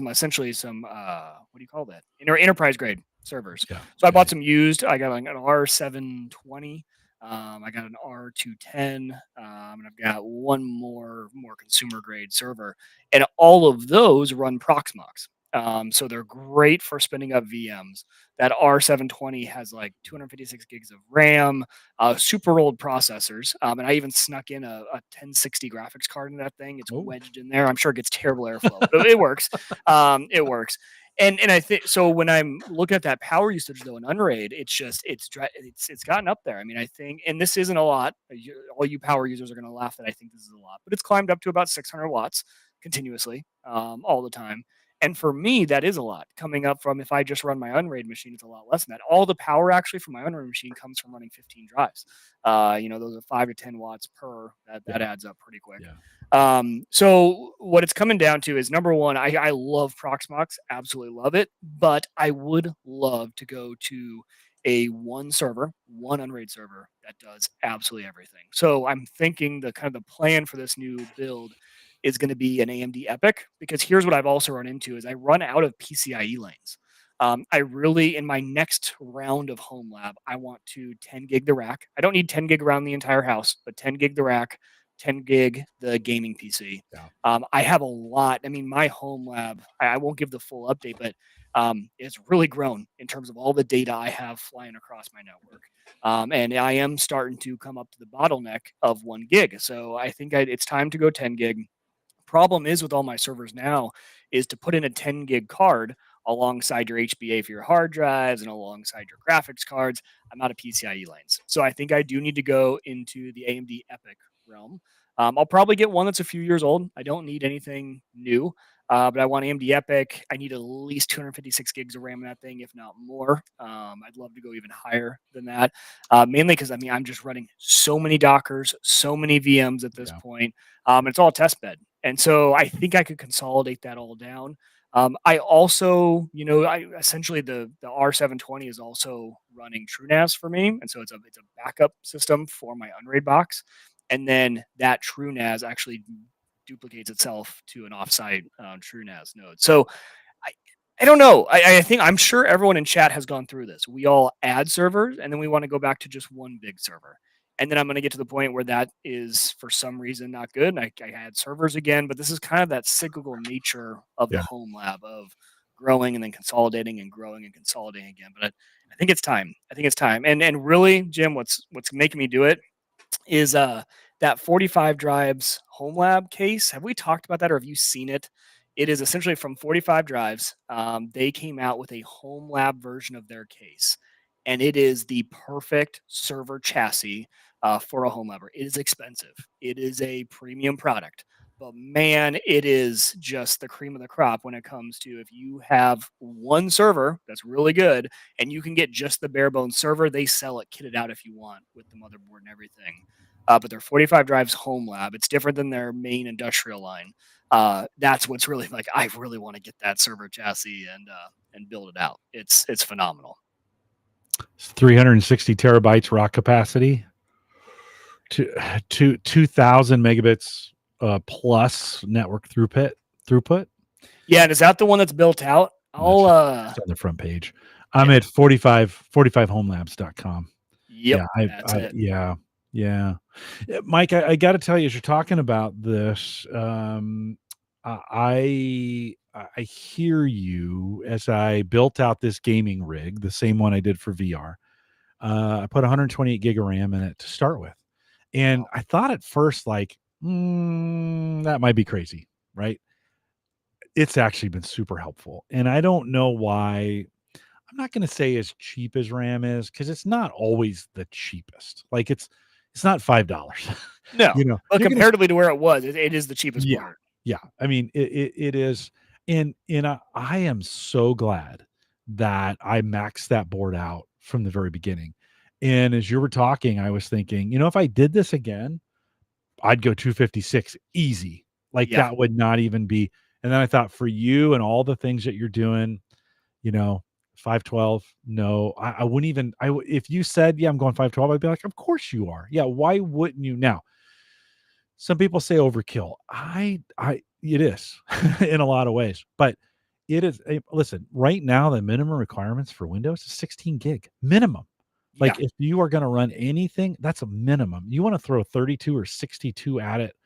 B: essentially some what do you call that? Enterprise grade servers.
A: Yeah.
B: So I
A: Yeah.
B: bought some used. I got like an R720. I got an R210, and I've got one more consumer grade server, and all of those run Proxmox. So they're great for spinning up VMs. That R720 has like 256 gigs of RAM, super old processors, and I even snuck in a 1060 graphics card in that thing. It's
A: Oh.
B: wedged in there. I'm sure it gets terrible airflow, but it works. It works. And I think so when I'm looking at that power usage though in Unraid, it's gotten up there. I mean, I think, and this isn't a lot. All you power users are going to laugh that I think this is a lot, but it's climbed up to about 600 watts continuously, all the time. And for me, that is a lot. Coming up from, if I just run my Unraid machine, it's a lot less than that. All the power actually from my Unraid machine comes from running 15 drives. Those are 5 to 10 watts per. That
A: Yeah.
B: adds up pretty quick.
A: Yeah.
B: So what it's coming down to is, number one, I love Proxmox, absolutely love it, but I would love to go to a one Unraid server that does absolutely everything. So I'm thinking the kind of the plan for this new build is going to be an AMD EPYC, because here's what I've also run into is I run out of PCIe lanes. I really, in my next round of home lab, I want to 10 gig the rack. I don't need 10 gig around the entire house, but 10 gig the rack, 10 gig the gaming PC.
A: Yeah.
B: I have a lot. I mean, my home lab, I won't give the full update, but it's really grown in terms of all the data I have flying across my network. And I am starting to come up to the bottleneck of 1 gig. So I think it's time to go 10 gig. Problem is with all my servers now is to put in a 10 gig card alongside your HBA for your hard drives and alongside your graphics cards. I'm out of PCIe lanes. So I think I do need to go into the AMD EPYC realm. I'll probably get one that's a few years old. I don't need anything new, but I want AMD EPYC. I need at least 256 gigs of RAM in that thing, if not more. I'd love to go even higher than that, mainly because I'm just running so many Dockers, so many VMs at this point. It's all test bed. And so I think I could consolidate that all down. I also, essentially the R720 is also running TrueNAS for me, and so it's a backup system for my Unraid box, and then that TrueNAS actually duplicates itself to an offsite TrueNAS node. So I, I don't know. I'm sure everyone in chat has gone through this. We all add servers, and then we want to go back to just one big server. And then I'm going to get to the point where that is, for some reason, not good. And I add servers again, but this is kind of that cyclical nature of the
A: Yeah.
B: home lab of growing and then consolidating and growing and consolidating again. But I think it's time. I think it's time. And really, Jim, what's making me do it is that 45 drives home lab case. Have we talked about that, or have you seen it? It is essentially from 45 drives. They came out with a home lab version of their case, and it is the perfect server chassis for a home labber. It is expensive. It is a premium product, but man, it is just the cream of the crop when it comes to, if you have one server that's really good and you can get just the bare bones server, they sell it kitted out if you want with the motherboard and everything. But their 45 drives home lab, it's different than their main industrial line. That's what's really like, I really want to get that server chassis and build it out. It's phenomenal.
A: 360 terabytes raw capacity, to 2000 megabits plus network throughput.
B: Yeah, and is that the one that's built out?
A: It's on the front page. I'm at 45homelabs.com.
B: Yep,
A: that's it. Yeah. Mike, I got to tell you, as you're talking about this, I hear you. As I built out this gaming rig, the same one I did for VR, I put 128 gig of RAM in it to start with, and I thought at first, like, that might be crazy, right? It's actually been super helpful, and I don't know why. I'm not going to say as cheap as RAM is, because it's not always the cheapest. Like it's not $5.
B: No, but comparatively to where it was, it is the cheapest part.
A: Yeah. I mean, it is, and I am so glad that I maxed that board out from the very beginning. And as you were talking, I was thinking, if I did this again, I'd go 256 easy. Like that would not even be. And then I thought, for you and all the things that you're doing, 512, no, I wouldn't even. If you said, yeah, I'm going 512, I'd be like, of course you are. Yeah, why wouldn't you? Now, some people say overkill. It is in a lot of ways, but it is. Listen, right now the minimum requirements for Windows is 16 gig minimum. Like if you are going to run anything, that's a minimum. You want to throw 32 or 62 at it,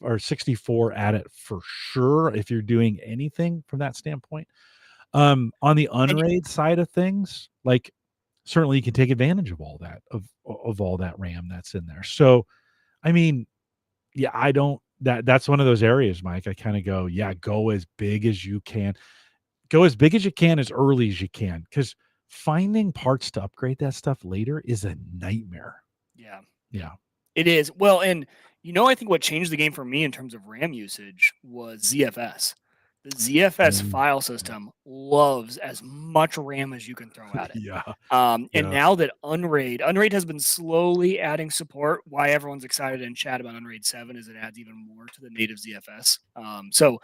A: or 64 at it for sure, if you're doing anything from that standpoint. On the Unraid side of things, like certainly you can take advantage of all that, of all that RAM that's in there. So, I mean, yeah, that's one of those areas, Mike. I kind of go, yeah, go as big as you can. Go as big as you can, as early as you can, because finding parts to upgrade that stuff later is a nightmare. Yeah.
B: It is. Well, and I think what changed the game for me in terms of RAM usage was ZFS. The ZFS file system loves as much RAM as you can throw at it. And now that Unraid has been slowly adding support. Why everyone's excited in chat about Unraid 7 is it adds even more to the native ZFS. So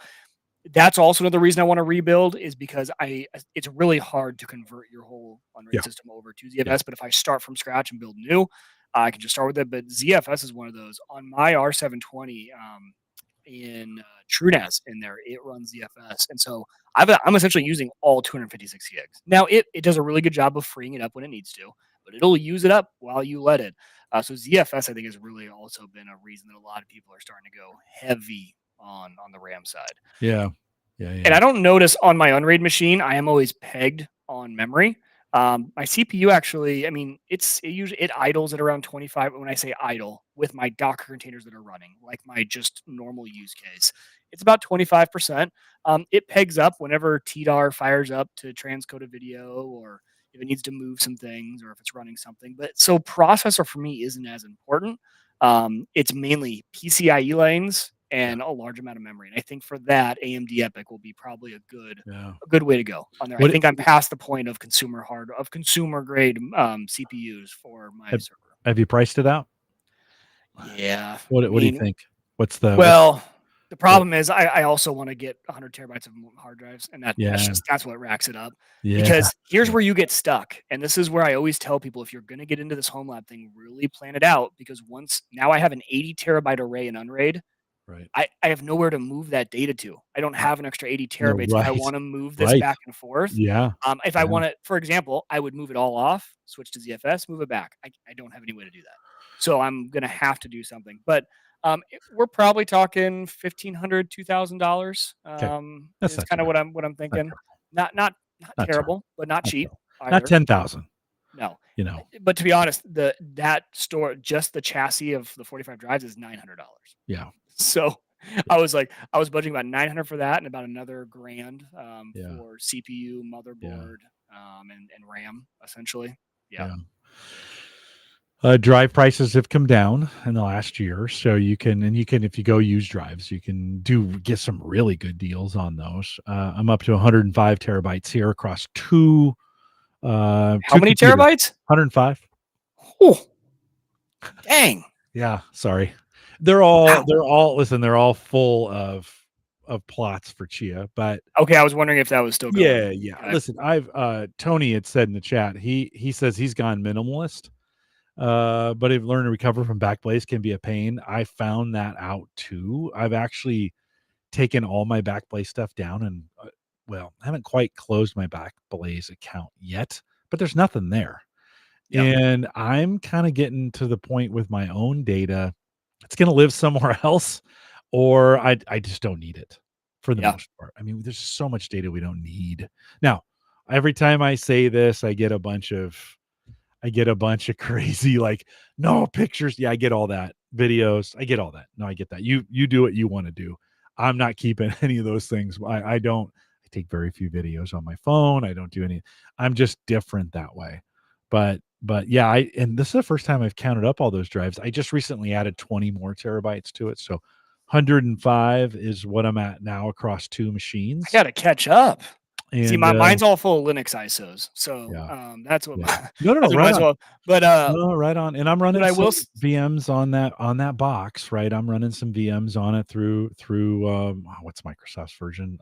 B: that's also another reason I want to rebuild, is because it's really hard to convert your whole Unraid system over to ZFS. But if I start from scratch and build new, I can just start with it. But ZFS is one of those. On my R720, in TrueNAS in there, it runs ZFS, and so I'm essentially using all 256 gigs. Now it does a really good job of freeing it up when it needs to, but it'll use it up while you let it. So ZFS, I think, has really also been a reason that a lot of people are starting to go heavy on the RAM side.
A: Yeah.
B: And I don't notice on my Unraid machine, I am always pegged on memory. My CPU actually, I mean, it idles at around 25. When I say idle, with my Docker containers that are running, like my just normal use case, it's about 25%. It pegs up whenever TDAR fires up to transcode a video, or if it needs to move some things, or if it's running something. But so processor for me isn't as important. It's mainly PCIe lanes and a large amount of memory. And I think for that, AMD EPYC will be probably a good way to go on there. I think I'm past the point of consumer grade CPUs for my server.
A: Have you priced it out?
B: Yeah.
A: What do you think?
B: The problem is I also want to get 100 terabytes of hard drives, and that's what racks it up. Because here's where you get stuck, and this is where I always tell people, if you're going to get into this home lab thing, really plan it out, because now I have an 80 terabyte array in Unraid.
A: Right.
B: I have nowhere to move that data to. I don't have an extra 80 terabytes if I want to move this back and forth. If I want to, for example, I would move it all off, switch to ZFS, move it back. I don't have any way to do that. So I'm going to have to do something. But we're probably talking $1,500, $2,000. That's kind of what I'm thinking. Not terrible, but not cheap.
A: Not 10,000.
B: No. But to be honest, that store, just the chassis of the 45 drives, is $900.
A: Yeah.
B: So I was budgeting about $900 for that, and about another $1,000 for CPU, motherboard, and RAM, essentially.
A: Drive prices have come down in the last year, so you can, if you go use drives, you can get some really good deals on those. I'm up to 105 terabytes here across two.
B: How many terabytes?
A: 105.
B: Oh, dang.
A: Yeah, sorry. They're all full of of plots for Chia, but
B: Okay, I was wondering if that was still going.
A: yeah.
B: Okay.
A: Listen, I've Tony had said in the chat, he says he's gone minimalist. But if learn to recover from backblaze can be a pain. I found that out too. I've actually taken all my backblaze stuff down and well, I haven't quite closed my backblaze account yet, but there's nothing there.
B: Yep.
A: And I'm kind of getting to the point with my own data. It's going to live somewhere else, or I just don't need it for the
B: Yeah.
A: most part. I mean, there's so much data we don't need. Now, every time I say this, I get a bunch of crazy like no pictures. Yeah, I get all that. Videos, I get all that. No, I get that. You do what you want to do. I'm not keeping any of those things. I don't. I take very few videos on my phone. I don't do any. I'm just different that way. But yeah, I and this is the first time I've counted up all those drives. I just recently added 20 more terabytes to it. So 105 is what I'm at now across two
B: I
A: machines.
B: got to catch up. See,
A: And
B: mine's all full of Linux ISOs, so
A: yeah,
B: that's what
A: yeah. No, no, no,
B: that's what
A: right
B: mine's
A: on.
B: all. But
A: No, right on. And I'm
B: what
A: running
B: I
A: some
B: will
A: VMs on that box, right? I'm running some VMs on it through what's Microsoft's version?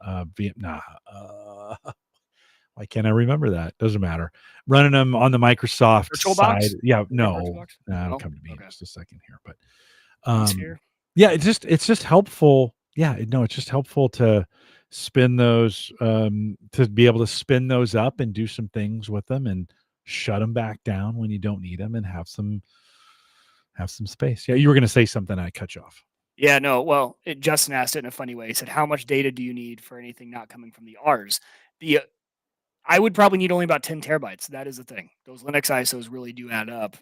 A: Why can't I remember that? Doesn't matter. Running them on the Microsoft side.
B: VirtualBox,
A: Yeah,
B: is it
A: no.
B: VirtualBox?
A: Nah, it'll
B: No,
A: come to me in
B: okay.
A: just a second here. But
B: vSphere.
A: yeah, it's just helpful. Yeah, no, it's just helpful to spin those to be able to spin those up and do some things with them and shut them back down when you don't need them and have some space. Yeah, you were going to say something. I cut you off.
B: Yeah, no. Well, Justin asked it in a funny way. He said, "How much data do you need for anything not coming from the R's?" The I would probably need only about 10 terabytes. That is the thing. Those Linux ISOs really do add up.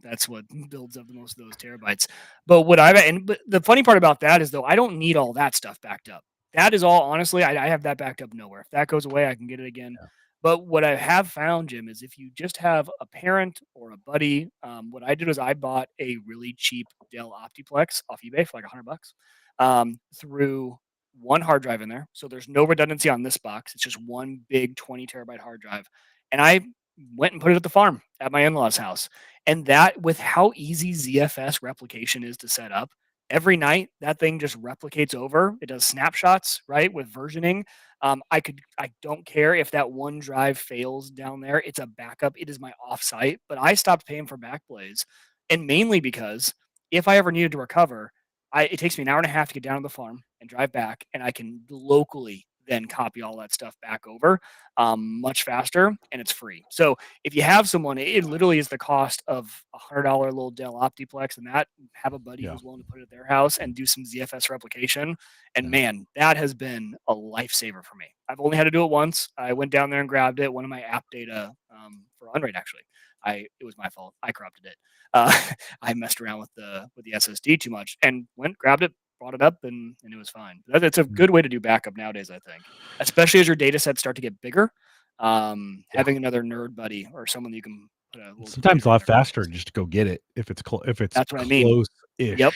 B: That's what builds up the most of those terabytes. But but the funny part about that is though, I don't need all that stuff backed up. That is all honestly, I have that backed up nowhere. If that goes away, I can get it again.
A: Yeah,
B: But what I have found, Jim, is if you just have a parent or a buddy, what I did was I bought a really cheap Dell Optiplex off eBay for like $100 through one hard drive in there. So there's no redundancy on this box. It's just one big 20 terabyte hard drive. And I went and put it at the farm at my in law's house. And that, with how easy ZFS replication is to set up, every night that thing just replicates over. It does snapshots, right? With versioning. I don't care if that one drive fails down there. It's a backup. It is my offsite. But I stopped paying for Backblaze. And mainly because if I ever needed to recover, it takes me an hour and a half to get down to the farm and drive back, and I can locally then copy all that stuff back over much faster, and it's free. So if you have someone, it literally is the cost of $100 little Dell Optiplex, and that have a buddy
A: yeah,
B: who's willing to put it at their house and do some ZFS replication. And
A: yeah.
B: man, that has been a lifesaver for me. I've only had to do it once. I went down there and grabbed it. One of my app data for Unraid actually. It was my fault. I corrupted it. Uh, I messed around with the SSD too much and went, grabbed it, brought it up, and it was fine. It's a
A: Mm,
B: good way to do backup nowadays, I think, especially as your data sets start to get bigger.
A: yeah.
B: Having another nerd buddy or someone that you can put a little
A: Sometimes
B: computer
A: a
B: in
A: lot
B: there.
A: faster just to go get it if it's
B: That's what I mean. Yep.
A: close-ish,
B: And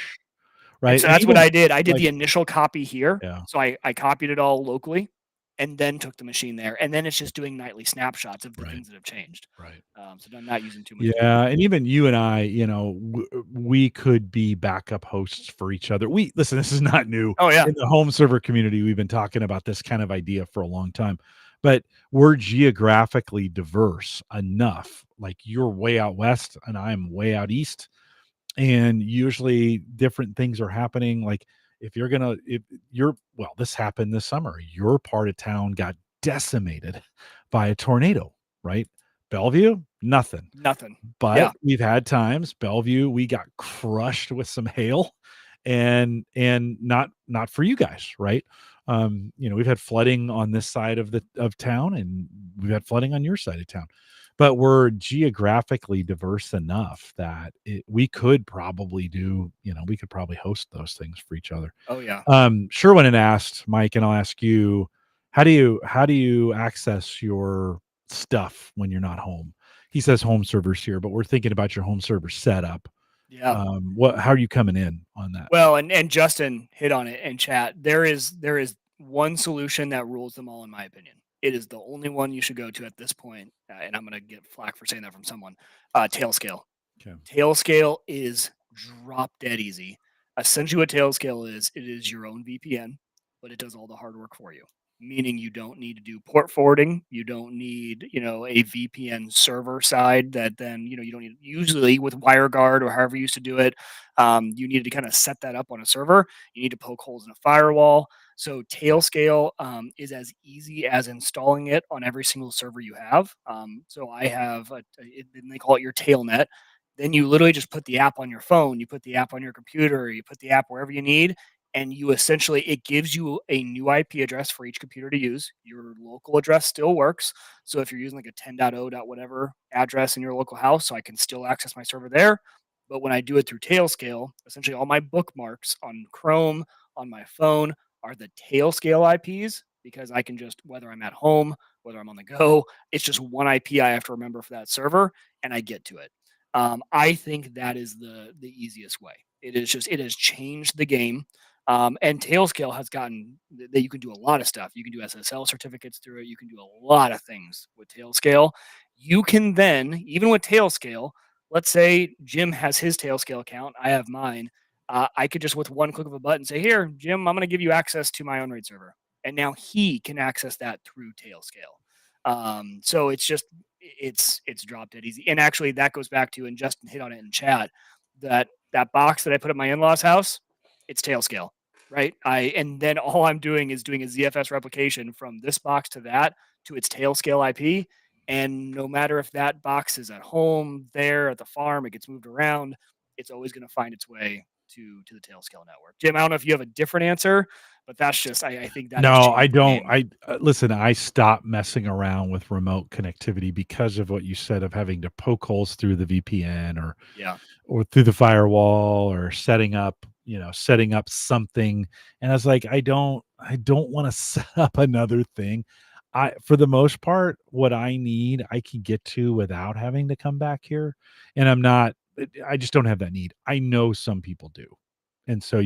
A: right?
B: so
A: And
B: that's what
A: even
B: I did. I did
A: like
B: the initial copy here.
A: yeah,
B: So I copied it all locally and then took the machine there. And then it's just doing nightly snapshots of the
A: right,
B: things that have changed.
A: right.
B: So I'm not using too much
A: Yeah,
B: memory.
A: and even you and I, we could be backup hosts for each other. We listen, this is not new.
B: Oh yeah.
A: In the home server community, we've been talking about this kind of idea for a long time. But we're geographically diverse enough. Like you're way out west and I'm way out east. And usually different things are happening. Like if you're well, this happened this summer. Your part of town got decimated by a tornado, right? Bellevue, nothing.
B: Nothing.
A: But
B: Yeah.
A: we've had times, Bellevue, we got crushed with some hail and not for you guys, right? We've had flooding on this side of town and we've had flooding on your side of town. But we're geographically diverse enough that we could probably we could probably host those things for each other.
B: Oh yeah.
A: Sherwin had asked Mike, and I'll ask you, how do you access your stuff when you're not home? He says home servers here, but we're thinking about your home server setup.
B: Yeah.
A: How are you coming in on that?
B: Well, and Justin hit on it in chat. There is one solution that rules them all, in my opinion. It is the only one you should go to at this point, and I'm going to get flack for saying that from someone. Tailscale.
A: Okay.
B: Tailscale is drop dead easy. Essentially, what Tailscale is, it is your own VPN. but it does all the hard work for you. Meaning you don't need to do port forwarding. You don't need, a VPN server side that then, you don't need usually with WireGuard or however you used to do it. You needed to kind of set that up on a server. You need to poke holes in a firewall. So Tailscale is as easy as installing it on every single server you have. So I have, they call it your Tailnet. Then you literally just put the app on your phone, you put the app on your computer, you put the app wherever you need, and you essentially it gives you a new IP address for each computer to use. Your local address still works. So if you're using like a 10.0 whatever address in your local house, so I can still access my server there. But when I do it through Tailscale, essentially all my bookmarks on Chrome on my phone are the Tailscale IPs because I can just whether I'm at home, whether I'm on the go, it's just one IP I have to remember for that server, and I get to it. I think that is the easiest way. It has changed the game. And Tailscale has gotten that you can do a lot of stuff. You can do SSL certificates through it. You can do a lot of things with Tailscale. You can then, even with Tailscale, let's say Jim has his Tailscale account, I have mine. I could just with one click of a button say, "Here, Jim, I'm going to give you access to my Unraid server," and now he can access that through Tailscale. So it's dropped dead easy. And actually, that goes back to and Justin hit on it in chat that box that I put at my in-laws' house. It's Tailscale, right? And then all I'm doing is doing a ZFS replication from this box to that to its Tailscale IP. And no matter if that box is at home, there at the farm, it gets moved around, it's always going to find its way to the Tailscale network. Jim, I don't know if you have a different answer, but that's just I think that has
A: No, I
B: changed the
A: don't.
B: game.
A: I listen. I stopped messing around with remote connectivity because of what you said of having to poke holes through the VPN
B: Yeah.
A: or through the firewall or setting up something. And I was like, I don't want to set up another thing. For the most part, what I need, I can get to without having to come back here. And I just don't have that need. I know some people do. And so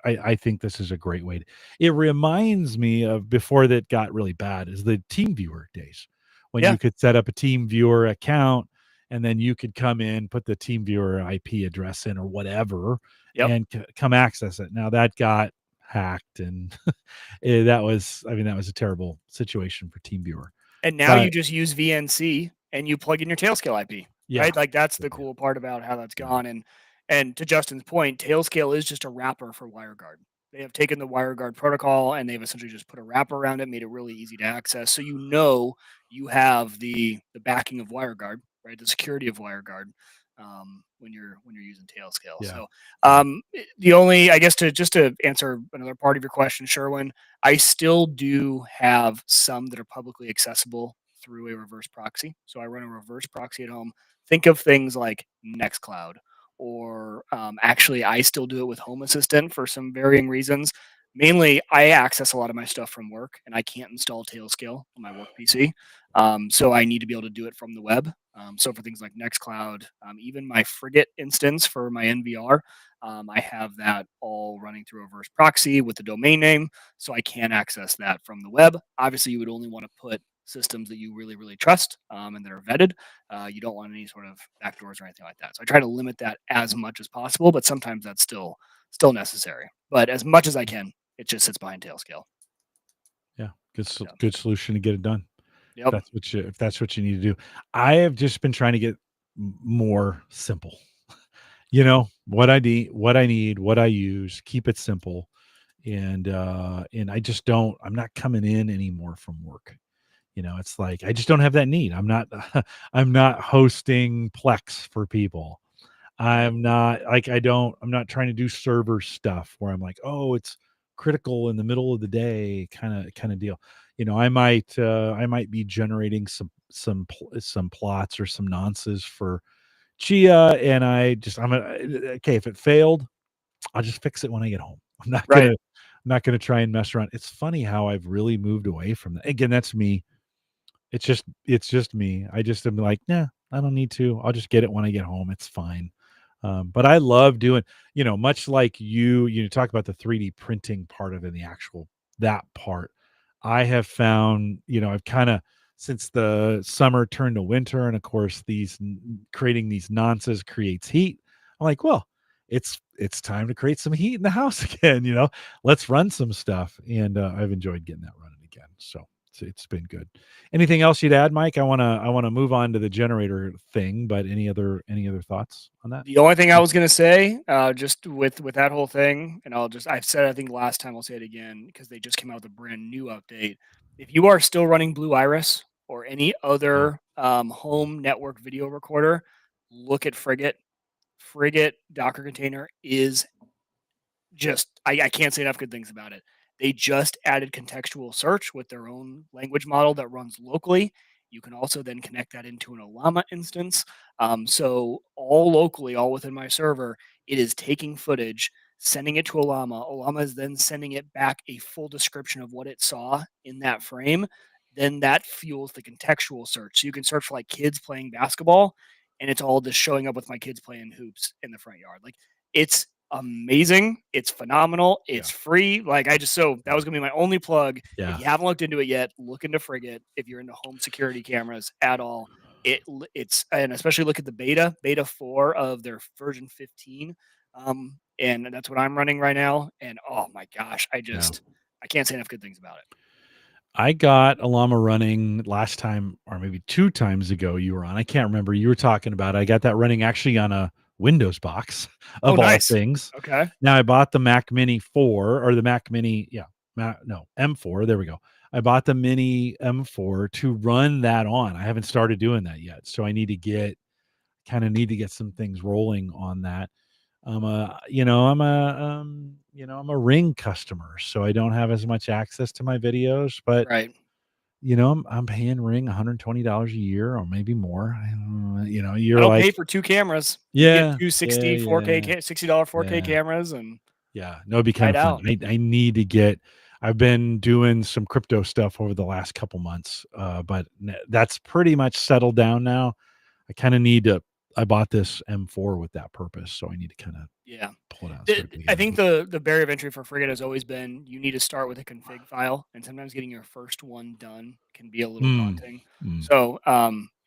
A: I think this is a great way. It reminds me of before that got really bad is the team viewer days when
B: Yeah.
A: you could set up a team viewer account and then you could come in, put the team viewer IP address in or whatever,
B: Yep.
A: and come access it. Now that got hacked, and that was a terrible situation for team viewer.
B: And now you
A: But
B: just use VNC and you plug in your Tailscale IP,
A: yeah,
B: right? Like that's the
A: yeah,
B: cool part about how that's
A: yeah,
B: gone. And to Justin's point, Tailscale is just a wrapper for WireGuard. They have taken the WireGuard protocol and they've essentially just put a wrapper around it, made it really easy to access. So you have the backing of WireGuard, right? The security of WireGuard when you're using Tailscale.
A: yeah,
B: So
A: yeah.
B: the only I guess to answer another part of your question, Sherwin, I still do have some that are publicly accessible through a reverse proxy. So I run a reverse proxy at home. Think of things like Nextcloud, or actually, I still do it with Home Assistant for some varying reasons. Mainly, I access a lot of my stuff from work, and I can't install Tailscale on my work PC. So I need to be able to do it from the web. So for things like Nextcloud, even my Frigate instance for my NVR, I have that all running through a reverse proxy with the domain name, so I can access that from the web. Obviously, you would only want to put systems that you really, really trust and that are vetted. You don't want any sort of backdoors or anything like that. So I try to limit that as much as possible, but sometimes that's still necessary. But as much as I can, it just sits behind Tailscale.
A: Yeah,
B: Yeah.
A: good solution to get it done.
B: Yep.
A: If that's what you need to do. I have just been trying to get more simple. What I need, what I use, keep it simple. And I just don't I'm not coming in anymore from work. It's like I just don't have that need. I'm not I'm not hosting Plex for people.
B: Right.
A: I'm not trying to do server stuff where I'm like, "Oh, it's critical in the middle of the day," kind of deal. I might be generating some plots or some nonces for Chia, and okay, if it failed, I'll just fix it when I get home.
B: Right.
A: I'm not gonna try and mess around. It's funny how I've really moved away from that. Again, that's me. It's just me. I just am like, "Nah, I don't need to. I'll just get it when I get home. It's fine." But I love doing, much like you talk about the 3D printing part of it, the actual that part. I have found, I've kind of since the summer turned to winter, and of course, creating these nonces creates heat. I'm like, well, it's time to create some heat in the house again. Let's run some stuff, and I've enjoyed getting that running again. So it's been good. Anything else you'd add, Mike? I want to move on to the generator thing, but any other thoughts on that?
B: The only thing I was gonna say, just with that whole thing, and I've said it, I think last time, I'll say it again because they just came out with a brand new update. If you are still running Blue Iris or any
A: Oh,
B: other home network video recorder, look at Frigate. Frigate Docker container is just I can't say enough good things about it. They just added contextual search with their own language model that runs locally. You can also then connect that into an Llama instance. So all locally, all within my server, it is taking footage, sending it to a Llama. Llama is then sending it back a full description of what it saw in that frame. Then that fuels the contextual search. So you can search for like kids playing basketball, and it's all just showing up with my kids playing hoops in the front yard. Like it's amazing. It's phenomenal.
A: yeah,
B: It's free. Like so that was gonna be my only plug. If
A: yeah,
B: you haven't looked into it yet, look into Frigate. If you're into home security cameras at all, it's and especially look at the beta 4 of their version 15. And that's what I'm running right now. And oh my gosh,
A: yeah.
B: I can't say enough good things about it.
A: I got a llama running last time, or maybe 2 times ago you were on. I can't remember. You were talking about it. I got that running actually on a Windows box
B: Oh,
A: of all
B: nice.
A: things.
B: Okay.
A: Now I bought the Mac Mini 4 or the Mac Mini, yeah, no, M4, there we go. I bought the Mini M4 to run that on. I haven't started doing that yet, so I need to get some things rolling on that. I'm a Ring customer, so I don't have as much access to my videos, but
B: Right.
A: I'm paying Ring $120 a year or maybe more.
B: I
A: You're
B: don't pay
A: like,
B: for 2 cameras. You get
A: yeah,
B: two
A: yeah,
B: 4K
A: yeah,
B: $60 4K
A: yeah,
B: cameras and
A: yeah. No, it'd be kind
B: try it
A: of fun.
B: out.
A: I need to get. I've been doing some crypto stuff over the last couple months, but that's pretty much settled down now. I kind of need to. I bought this M4 with that purpose, so I need to kind of
B: Yeah.
A: pull it out and start
B: I
A: digging
B: think
A: in.
B: the barrier of entry for Frigate has always been you need to start with a config file, and sometimes getting your first one done can be a little
A: Mm,
B: daunting.
A: mm.
B: So,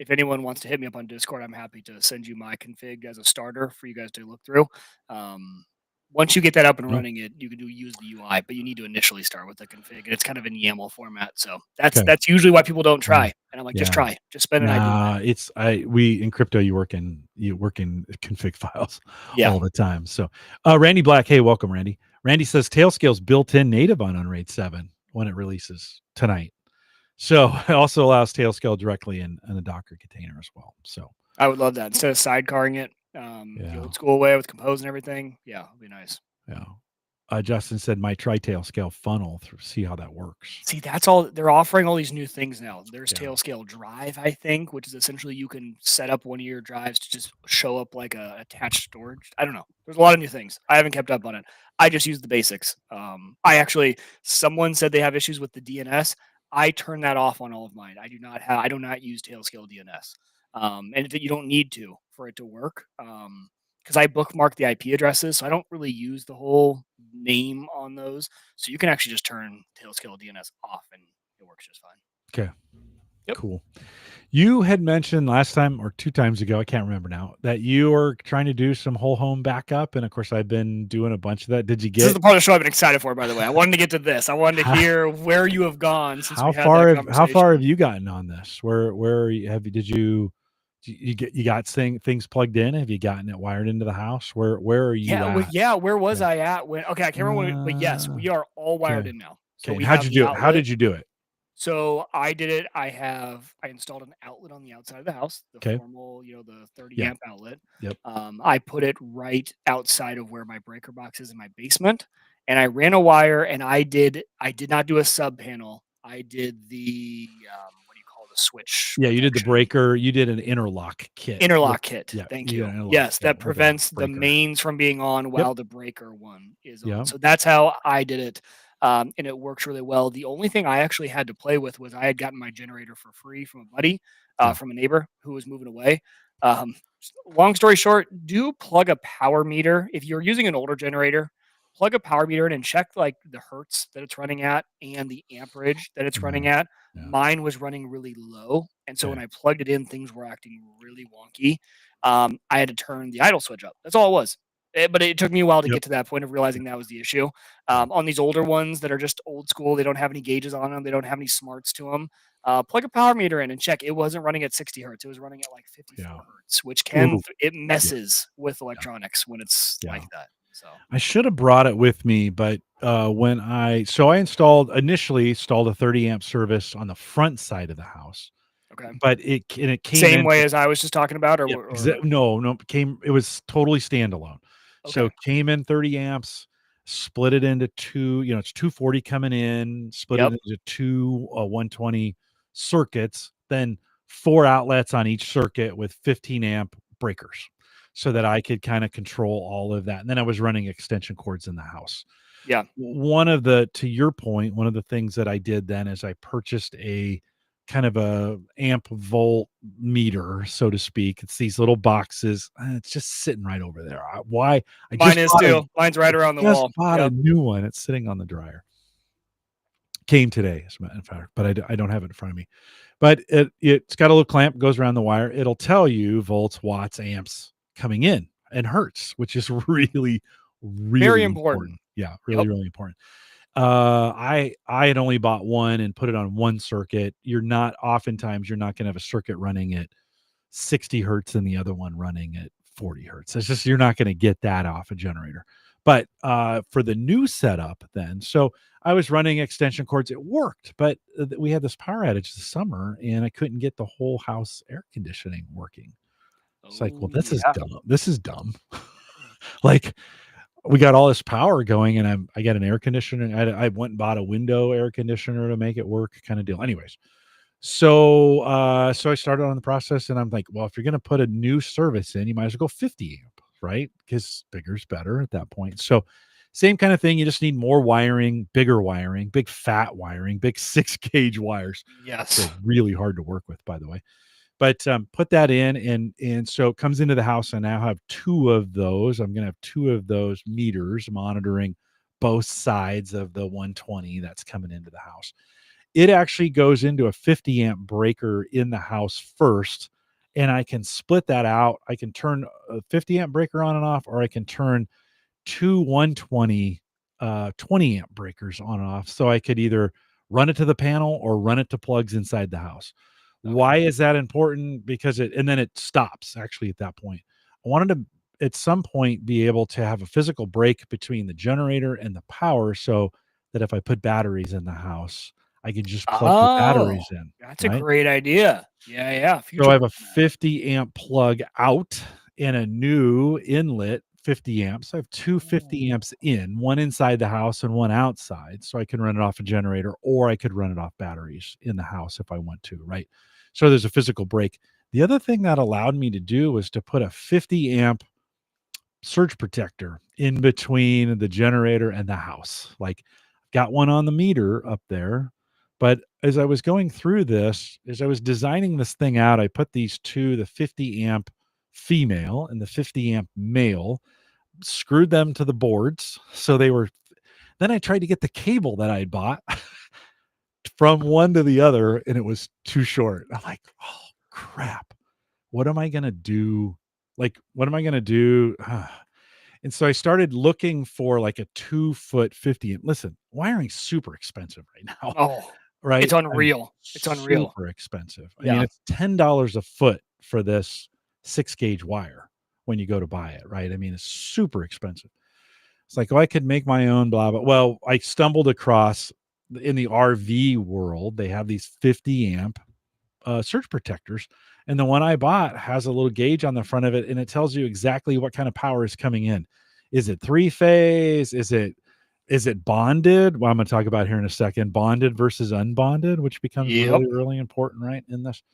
B: if anyone wants to hit me up on Discord, I'm happy to send you my config as a starter for you guys to look through. Um, Once you get that up and
A: No,
B: running, you can use the UI, but you need to initially start with the config, and it's kind of in YAML format. So that's
A: okay.
B: usually why people don't
A: Yeah,
B: try. And I'm like, just
A: yeah.
B: try, just spend a night doing it.
A: Nah, it's I we in crypto you work in config files
B: Yeah,
A: all the time. So Randy Black, hey, welcome, Randy. Randy says Tailscale's built in native on Unraid 7 when it releases tonight. So it also allows Tailscale directly in a Docker container as well. So
B: I would love that instead of sidecarring it the
A: yeah,
B: old school way with compose and everything. Yeah, it'd be nice.
A: yeah. Justin said my tri-tailscale funnel through see how that works.
B: See, that's all they're offering all these new things now. There's
A: Yeah.
B: Tailscale Drive, I think, which is essentially you can set up one of your drives to just show up like a attached storage. I don't know. There's a lot of new things. I haven't kept up on it. I just use the basics. I actually someone said they have issues with the DNS. I turn that off on all of mine. I do not use Tailscale DNS. And you don't need to for it to work. Because I bookmark the IP addresses, so I don't really use the whole name on those. So you can actually just turn Tailscale DNS off and it works just fine.
A: Okay.
B: Yep.
A: Cool. You had mentioned last time or 2 times ago, I can't remember now, that you are trying to do some whole home backup, and of course, I've been doing a bunch of that. Did you
B: This is
A: get
B: the part of the show I've been excited for, by the way. I wanted to get to this. I wanted to
A: how
B: hear where you have gone since
A: how
B: we had that
A: far have
B: conversation.
A: you gotten on this? Where are you have you you got things plugged in? Have you gotten it wired into the house? Where are you at?
B: Yeah. Where was
A: Okay.
B: I at when? Okay, I can't remember when, but yes, we are all wired
A: Okay.
B: in now. So
A: Okay, and
B: we
A: how'd
B: have
A: you
B: the
A: do it? How
B: outlet.
A: did you do it?
B: So I did it. I installed an outlet on the outside of the house, the
A: Okay.
B: formal, the 30
A: Yeah.
B: amp outlet.
A: Yep.
B: I put it right outside of where my breaker box is in my basement, and I ran a wire. And I did not do a sub panel. I did the what do you call the switch
A: Yeah, you did the
B: protection
A: breaker, you did an interlock kit with
B: interlock kit.
A: yeah,
B: Thank
A: you got
B: you.
A: an interlock
B: Yes,
A: kit
B: that
A: with a
B: prevents the
A: breaker.
B: mains from being on
A: Yep.
B: while the breaker one is on.
A: Yeah.
B: So that's how I did it. And it works really well. The only thing I actually had to play with was I had gotten my generator for free from a buddy,
A: Yeah.
B: from a neighbor who was moving away. Um, Long story short, do plug a power meter. If you're using an older generator, plug a power meter in and check like the hertz that it's running at and the amperage that it's running
A: Yeah.
B: at.
A: Yeah.
B: Mine was running really low. And so when
A: Okay.
B: I plugged it in, things were acting really wonky. I had to turn the idle switch up. That's all it was. But it took me a while to
A: Yep.
B: get to that point of realizing that was the issue. On these older ones that are just old school, they don't have any gauges on them. They don't have any smarts to them. Plug a power meter in and check. It wasn't running at 60 hertz. It was running at like 54
A: Yeah.
B: hertz, which
A: Ooh,
B: it
A: yeah,
B: messes with
A: yeah,
B: electronics when it's
A: yeah.
B: like that. So
A: I should have brought it with me, but when I initially installed a 30 amp service on the front side of the house,
B: okay,
A: but it came
B: same
A: in.
B: way as I was just talking about,
A: Yep,
B: or
A: no, it was totally standalone. So
B: okay,
A: came in 30 amps, split it into 2, it's 240 coming in, split it
B: yep,
A: into 2, 120 circuits, then 4 outlets on each circuit with 15 amp breakers so that
B: okay,
A: I could kinda control all of that, and then I was running extension cords in the house.
B: yeah.
A: To your point, one of the things that I did then is I purchased a kind of a amp volt meter, so to speak. It's these little boxes. It's just sitting right over there. Why? I
B: Mine
A: just
B: is
A: bought a
B: too. Mine's right around the
A: just
B: wall.
A: bought a
B: Yep.
A: new one. It's sitting on the dryer. Came today, as a matter of fact, but I don't have it in front of me. But it's got a little clamp, goes around the wire. It'll tell you volts, watts, amps coming in and hertz, which is really,
B: Very
A: really
B: important.
A: important. Yeah, really,
B: Yep.
A: really important. I had only bought one and put it on one circuit. Oftentimes you're not gonna have a circuit running at 60 hertz and the other one running at 40 hertz. It's just you're not gonna get that off a generator. But for the new setup then, so I was running extension cords. It worked, but we had this power outage this summer and I couldn't get the whole house air conditioning working. It's like, well,
B: Oh
A: this is
B: yeah.
A: dumb. This is dumb. Like we got all this power going and I got an air conditioner. I went and bought a window air conditioner to make it work kind of deal. Anyways, so I started on the process and I'm like, well, if you're going to put a new service in, you might as well go 50 amp, right? Because bigger's better at that point. So same kind of thing. You just need more wiring, bigger wiring, big fat wiring, big 6 gauge wires. They're
B: Yes.
A: really hard to work with, by the way. But put that in, and so it comes into the house. I now have 2 of those. I'm gonna have 2 of those meters monitoring both sides of the 120 that's coming into the house. It actually goes into a 50 amp breaker in the house first, and I can split that out. I can turn a 50 amp breaker on and off, or I can turn 2 120 20 amp breakers on and off, so I could either run it to the panel or run it to plugs inside the house.
B: Okay.
A: Why is that important? Because then it stops actually at that point. I wanted to at some point be able to have a physical break between the generator and the power so that if I put batteries in the house, I can just plug the
B: Oh,
A: batteries in,
B: that's a
A: right?
B: great idea. Yeah, yeah.
A: So I
B: Future
A: have a
B: proof that.
A: 50 amp plug out and a new inlet 50 amps. I have two
B: Oh,
A: 50 amps in, one inside the house and one outside. So I can run it off a generator or I could run it off batteries in the house if I want to, right? So there's a physical break. The other thing that allowed me to do was to put a 50 amp surge protector in between the generator and the house. Like, got one on the meter up there, but as I was going through this, as I was designing this thing out, I put these two, the 50 amp female and the 50 amp male, screwed them to the boards so they were. Then I tried to get the cable that I bought from one to the other, and it was too short. I'm like, oh crap, what am I gonna do? Like, what am I gonna do? And so I started looking for like a 2-foot 50. And listen, wiring's super expensive right now,
B: oh, it's
A: right? I mean,
B: unreal. It's unreal.
A: super expensive. I mean,
B: Yeah.
A: it's $10 a foot for this 6 gauge wire when you go to buy it, right? I mean, it's super expensive. It's like, oh, I could make my own, blah, blah. Well, I stumbled across in the RV world, they have these 50 amp surge protectors. And the one I bought has a little gauge on the front of it, and it tells you exactly what kind of power is coming in. Is it 3 phase? Is it bonded? Well, I'm going to talk about here in a second. Bonded versus unbonded, which becomes
B: Yep.
A: really, really important, right? In this.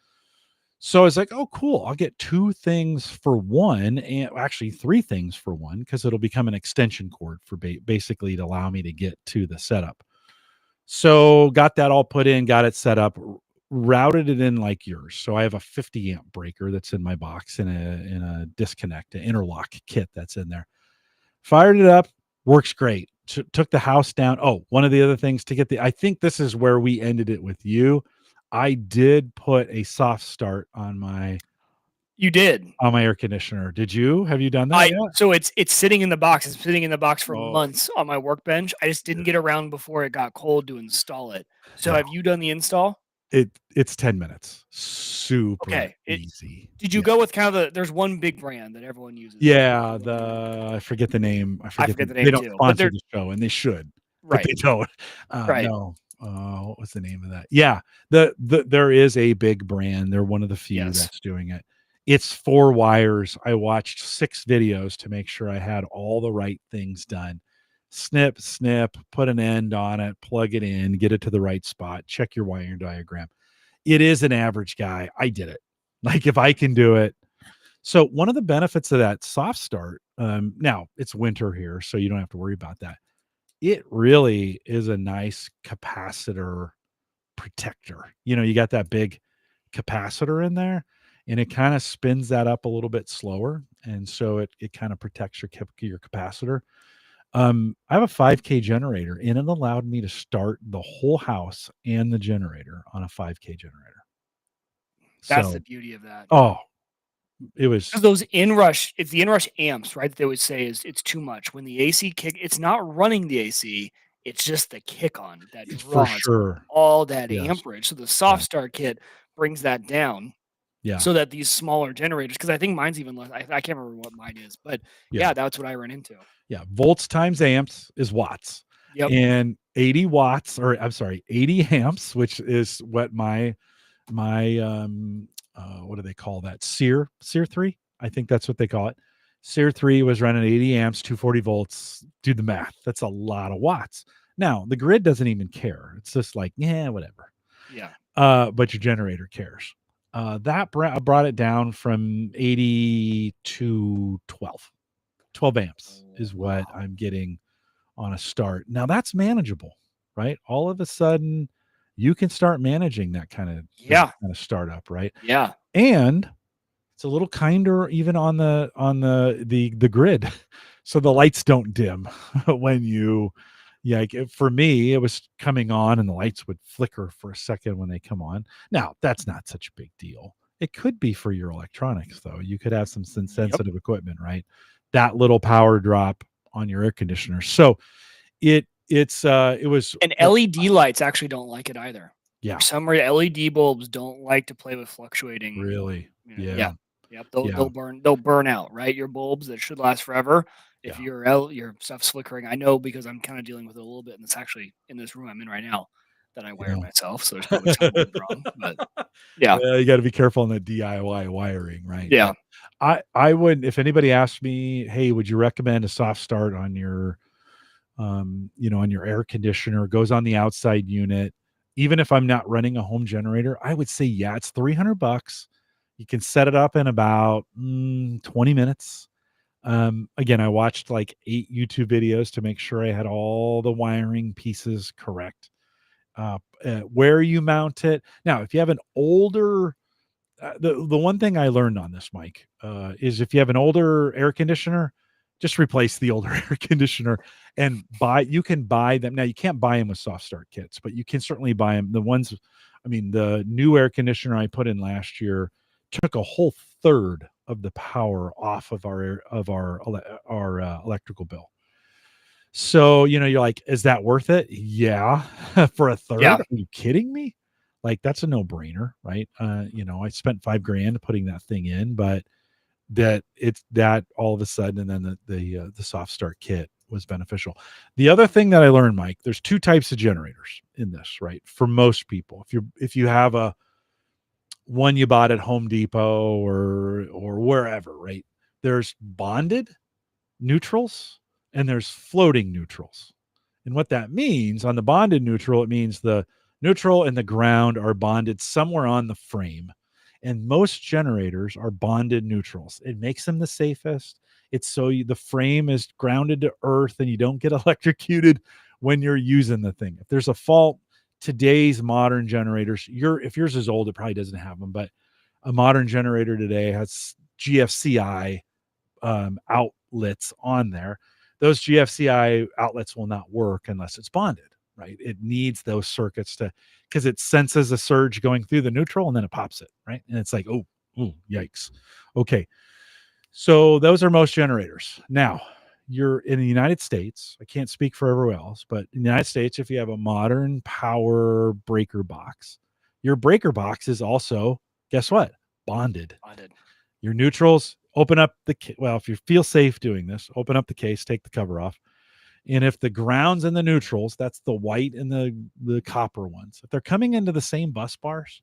A: So it's like, oh, cool. I'll get 2 things for one, and actually 3 things for one, because it'll become an extension cord for basically to allow me to get to the setup. So got that all put in, got it set up, routed it in like yours. So I have a 50 amp breaker that's in my box in a disconnect, an interlock kit that's in there. Fired it up, works great. Took the house down. Oh, one of the other things to get I think this is where we ended it with you. I did put a soft start on my
B: You did.
A: on my air conditioner. Did you? Have you done that yet?
B: So it's sitting in the box. It's sitting in the box for
A: Oh,
B: months on my workbench. I just didn't
A: yeah.
B: get around before it got cold to install it. So
A: Yeah.
B: have you done the install?
A: It's 10 minutes. Super
B: Okay.
A: easy.
B: Did you
A: Yeah.
B: go with kind of there's one big brand that everyone uses.
A: Yeah, I forget the name.
B: I forget the
A: They
B: name
A: don't
B: too, but
A: sponsor
B: they're
A: the show, and they should, but
B: right,
A: they don't.
B: right.
A: No. What was the name of that? Yeah, there is a big brand. They're one of the few
B: Yes.
A: that's doing it. It's 4 wires. I watched 6 videos to make sure I had all the right things done. Snip, snip, put an end on it, plug it in, get it to the right spot, check your wiring diagram. It is an average guy. I did it. Like, if I can do it. So one of the benefits of that soft start, now it's winter here, so you don't have to worry about that. It really is a nice capacitor protector. You got that big capacitor in there, and it kind of spins that up a little bit slower, and so it kind of protects your capacitor. I have a 5K generator, and it allowed me to start the whole house and the generator on a 5K generator.
B: That's the
A: So,
B: beauty of that.
A: oh, it was
B: Because those inrush, it's the inrush amps, right? That they would say is it's too much. When the AC kick, it's not running the AC, it's just the kick on that
A: for
B: draws
A: sure.
B: all that
A: Yes.
B: amperage. So the
A: Yeah.
B: soft start kit brings that down
A: Yeah.
B: so that these smaller generators, because I think mine's even less. I can't remember what mine is, but
A: Yeah.
B: yeah, that's what I run into.
A: Yeah. Volts times amps is watts.
B: Yep.
A: And 80 watts, or I'm sorry, 80 amps, which is what my what do they call that? Sear 3? I think that's what they call it. Sear 3 was running 80 amps, 240 volts. Do the math. That's a lot of watts. Now, the grid doesn't even care. It's just like, yeah, whatever.
B: Yeah.
A: But your generator cares. That brought it down from 80 to 12. 12 amps
B: Oh,
A: is what
B: wow.
A: I'm getting on a start. Now that's manageable, right? All of a sudden, you can start managing that
B: Yeah.
A: kind of startup, right?
B: Yeah.
A: And it's a little kinder even on the grid, so the lights don't dim when you. Yeah, like for me, it was coming on and the lights would flicker for a second when they come on. Now, that's not such a big deal. It could be for your electronics, though. You could have some
B: Yep.
A: sensitive equipment, right? That little power drop on your air conditioner. So it was
B: And LED lights actually don't like it either. For
A: yeah,
B: some reason, LED bulbs don't like to play with fluctuating.
A: really.
B: Yeah,
A: Yeah.
B: yep.
A: Yeah.
B: They'll burn out. Right, your bulbs that should last forever. If
A: Yeah.
B: your stuff's flickering, I know because I'm kind of dealing with it a little bit, and it's actually in this room I'm in right now that I wired
A: Yeah.
B: myself. So there's probably some bulbs wrong, but yeah,
A: Yeah, you got to be careful on the DIY wiring, right?
B: yeah,
A: But I would, if anybody asked me, hey, would you recommend a soft start on your on your air conditioner, goes on the outside unit, even if I'm not running a home generator, I would say yeah, it's $300. You can set it up in about 20 minutes. Again, I watched like 8 YouTube videos to make sure I had all the wiring pieces correct. Where you mount it. Now, if you have an older the one thing I learned on this, Mike, is if you have an older air conditioner, just replace the older air conditioner and you can buy them. Now, you can't buy them with soft start kits, but you can certainly buy them. The new air conditioner I put in last year took a whole third of the power off of our electrical bill. So, you're like, is that worth it? Yeah. For a third?
B: yeah.
A: Are you kidding me? Like, that's a no-brainer, right? I spent 5 grand putting that thing in, but that all of a sudden, and then the soft start kit was beneficial. The other thing that I learned, Mike, there's 2 types of generators in this, right? For most people, if you have a one you bought at Home Depot or wherever, right? There's bonded neutrals and there's floating neutrals. And what that means on the bonded neutral, it means the neutral and the ground are bonded somewhere on the frame. And most generators are bonded neutrals. It makes them the safest. It's so the frame is grounded to earth and you don't get electrocuted when you're using the thing. If there's a fault, today's modern generators, if yours is old, it probably doesn't have them, but a modern generator today has GFCI outlets on there. Those GFCI outlets will not work unless it's bonded, right? It needs those circuits because it senses a surge going through the neutral and then it pops it, right? And it's like, oh, Ooh, yikes. Okay. So those are most generators. Now, you're in the United States. I can't speak for everywhere else, but in the United States, if you have a modern power breaker box, your breaker box is also, guess what? Bonded.
B: Bonded.
A: Your neutrals, open up well, if you feel safe doing this, open up the case, take the cover off. And if the grounds and the neutrals, that's the white and the copper ones, if they're coming into the same bus bars,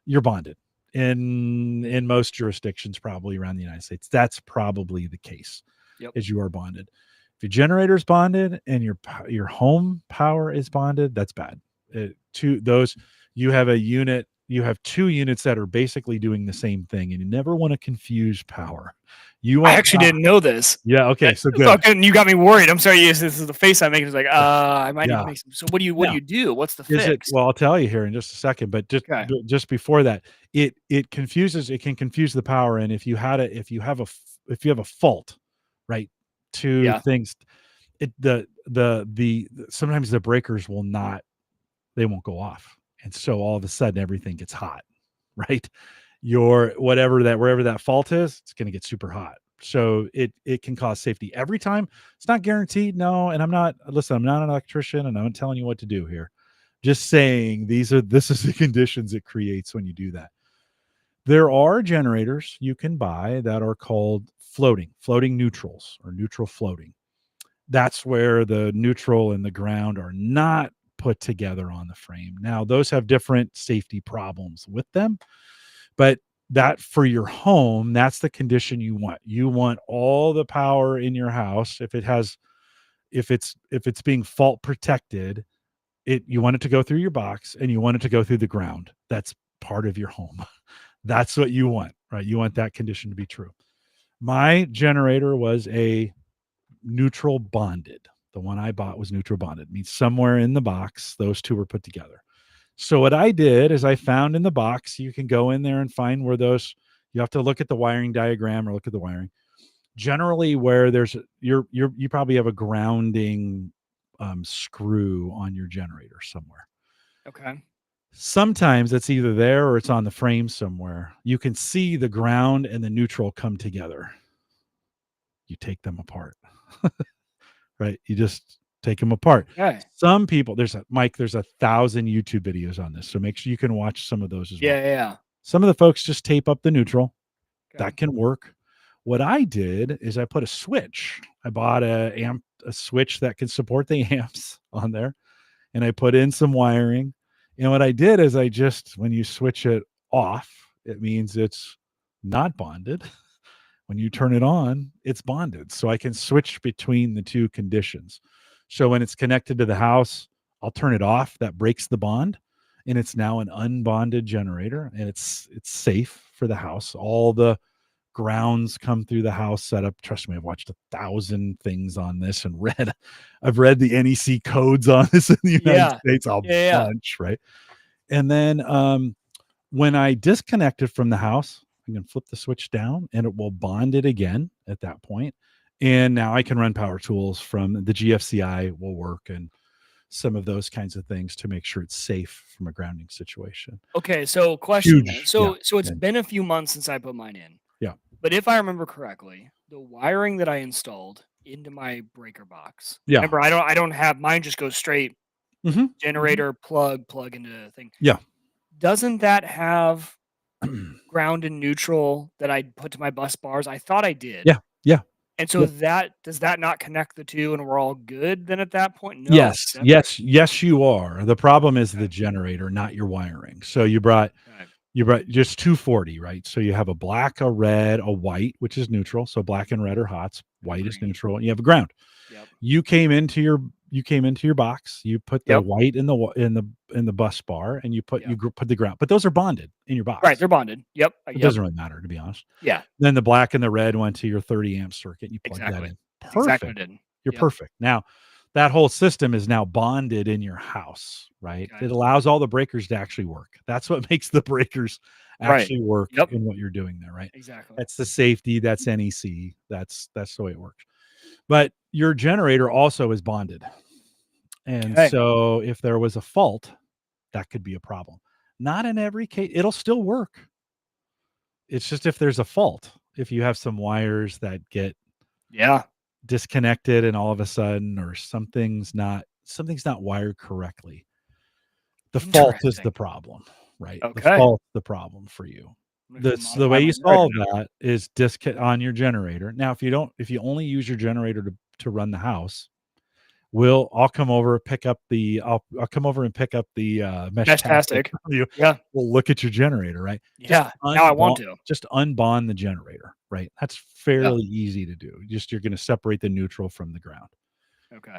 A: you're bonded. In most jurisdictions, probably around the United States, that's probably the case.
B: Yep.
A: Is you are bonded. If your generator is bonded and your home power is bonded, that's bad. To those, you have a unit, you have two units that are basically doing the same thing, and you never want to confuse power. You
B: I
A: want
B: actually didn't know this.
A: Yeah. Okay. So good.
B: Fucking, you got me worried. I'm sorry. Yes, this is the face I'm making. It's like, I might need to
A: Yeah.
B: make some. So what do you do? What's the
A: Is it?
B: fix?
A: Well, I'll tell you here in just a second, but
B: Okay.
A: just before that, it can confuse the power. And if you have a fault, right, to
B: Yeah.
A: things, the sometimes the breakers will not, they won't go off, and so all of a sudden everything gets hot, right? Wherever that fault is, it's going to get super hot. So it can cause safety every time. It's not guaranteed, no. And I'm not an electrician, and I'm not telling you what to do here. Just saying this is the conditions it creates when you do that. There are generators you can buy that are called floating neutrals, or neutral floating. That's where the neutral and the ground are not put together on the frame. Now, those have different safety problems with them, but that for your home, that's the condition you want. You want all the power in your house. If it's being fault protected, you want it to go through your box, and you want it to go through the ground. That's part of your home. That's what you want, right? You want that condition to be true. My generator was a neutral bonded. The one I bought was neutral bonded. It means somewhere in the box, those two were put together. So what I did is I found in the box, you can go in there and find where those, you have to look at the wiring diagram or look at the wiring. Generally where you probably have a grounding screw on your generator somewhere.
B: Okay.
A: Sometimes it's either there or it's on the frame somewhere. You can see the ground and the neutral come together. You take them apart. Right? You just take them apart.
B: Okay.
A: Some people, there's 1,000 YouTube videos on this, so make sure you can watch some of those as well.
B: Yeah.
A: Some of the folks just tape up the neutral.
B: Okay.
A: That can work. What I did is I put a switch. I bought a switch that can support the amps on there, and I put in some wiring. And what I did is when you switch it off, it means it's not bonded. When you turn it on, it's bonded. So I can switch between the two conditions. So when it's connected to the house, I'll turn it off. That breaks the bond, and it's now an unbonded generator, and it's safe for the house. All the grounds come through the house setup. Trust me, I've watched 1,000 things on this and I've read the NEC codes on this in the United States, a bunch, right? And then when I disconnect it from the house, I can flip the switch down and it will bond it again at that point. And now I can run power tools from the GFCI will work, and some of those kinds of things to make sure it's safe from a grounding situation.
B: Okay, so question then.
A: Huge.
B: So it's been a few months since I put mine in.
A: Yeah.
B: But if I remember correctly, the wiring that I installed into my breaker box.
A: Yeah.
B: Remember, I don't have mine, just goes straight generator plug into the thing.
A: Yeah.
B: Doesn't that have ground and neutral that I put to my bus bars? I thought I did.
A: Yeah.
B: And so does that not connect the two and we're all good then at that point? No.
A: Yes, you are. The problem is the generator, not your wiring. So you brought just 240, right? So you have a black, a red, a white, which is neutral. So black and red are hots, white is neutral, and you have a ground.
B: Yep.
A: You came into your box, you put the white in the bus bar, and you put the ground. But those are bonded in your box.
B: Right, they're bonded. Yep.
A: It doesn't really matter, to be honest.
B: Yeah.
A: Then the black and the red went to your 30 amp circuit, and you plug that in. Perfect.
B: Exactly what I did.
A: You're perfect. Now, that whole system is now bonded in your house, right?
B: Okay.
A: It allows all the breakers to actually work. That's what makes the breakers actually work in what you're doing there, right?
B: Exactly.
A: That's the safety. That's NEC. That's the way it works. But your generator also is bonded. And so if there was a fault, that could be a problem. Not in every case. It'll still work. It's just if there's a fault, if you have some wires that get
B: Yeah.
A: disconnected and all of a sudden, or something's not wired correctly. The fault is
B: Interesting.
A: the problem, right? The
B: Okay.
A: fault's the problem for you.
B: I'm gonna
A: The
B: modify
A: way
B: my
A: you
B: generator
A: solve that is on your generator. Now, if you only use your generator to run the house, I'll come over, I'll come over and pick up the mesh tastic
B: Meshtastic.
A: from you.
B: Yeah.
A: We'll look at your generator, right?
B: Yeah. Now I want to.
A: Just unbond the generator, right? That's
B: Yeah.
A: fairly easy to do. Just you're going to separate the neutral from the ground.
B: Okay.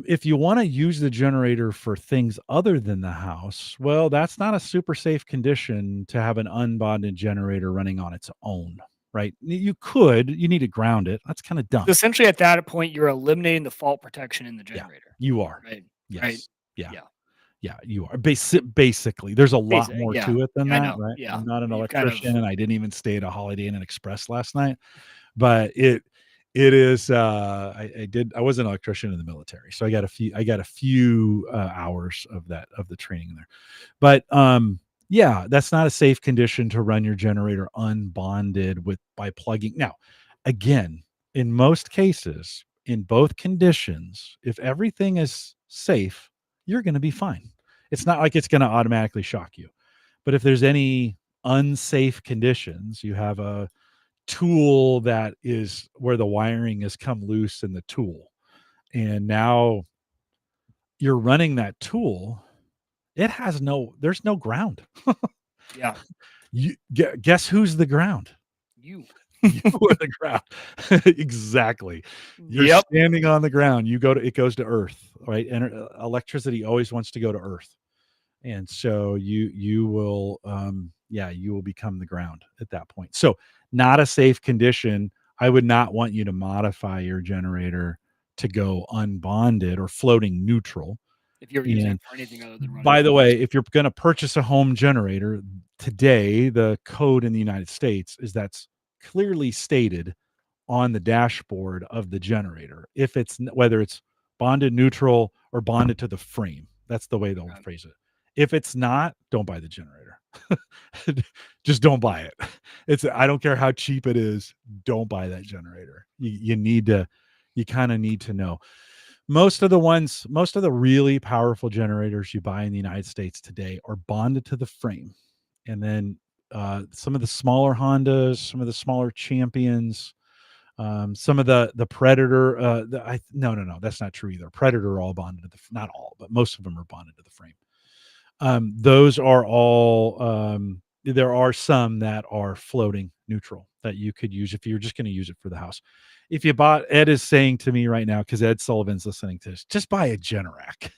A: If you want to use the generator for things other than the house, well, that's not a super safe condition to have an unbonded generator running on its own, right? You need to ground it. That's kind of dumb.
B: Essentially, at that point, you're eliminating the fault protection in the
A: Yeah,
B: generator.
A: you are.
B: Right. Right.
A: Yes. Yeah.
B: Yeah.
A: Yeah, you are. Basically, there's a lot
B: Basic.
A: more
B: Yeah.
A: to it than
B: I
A: that,
B: know.
A: right?
B: Yeah.
A: I'm not an
B: But you've kind of.
A: electrician, and I didn't even stay at a Holiday Inn and Express last night, but it is I was an electrician in the military, so I got a few hours of the training there. But yeah, that's not a safe condition to run your generator unbonded by plugging. Now, again, in most cases, in both conditions, if everything is safe, you're going to be fine. It's not like it's going to automatically shock you. But if there's any unsafe conditions, you have a tool that is where the wiring has come loose in the tool, and now you're running that tool, there's no ground.
B: Yeah.
A: Guess who's the ground?
B: You.
A: You are the ground. Exactly. You're
B: Yep.
A: standing on the ground. It goes to earth, right? And electricity always wants to go to earth. And so you will you will become the ground at that point. So not a safe condition. I would not want you to modify your generator to go unbonded or floating neutral.
B: If you're using
A: And
B: it for anything other than running
A: by
B: the
A: the
B: house.
A: way, if you're going to purchase a home generator today, the code in the United States is that's clearly stated on the dashboard of the generator. If it's whether it's bonded neutral or bonded to the frame, that's the way they'll phrase it. If it's not, don't buy the generator. Just don't buy it. I don't care how cheap it is. Don't buy that generator. You kind of need to know. Most of the really powerful generators you buy in the United States today are bonded to the frame. And then some of the smaller Hondas, some of the smaller Champions, some of the Predator. No, that's not true either. Predator are all bonded to not all, but most of them are bonded to the frame. Those are all. There are some that are floating neutral that you could use if you're just going to use it for the house. If you bought, Ed is saying to me right now, because Ed Sullivan's listening to this, just buy a Generac.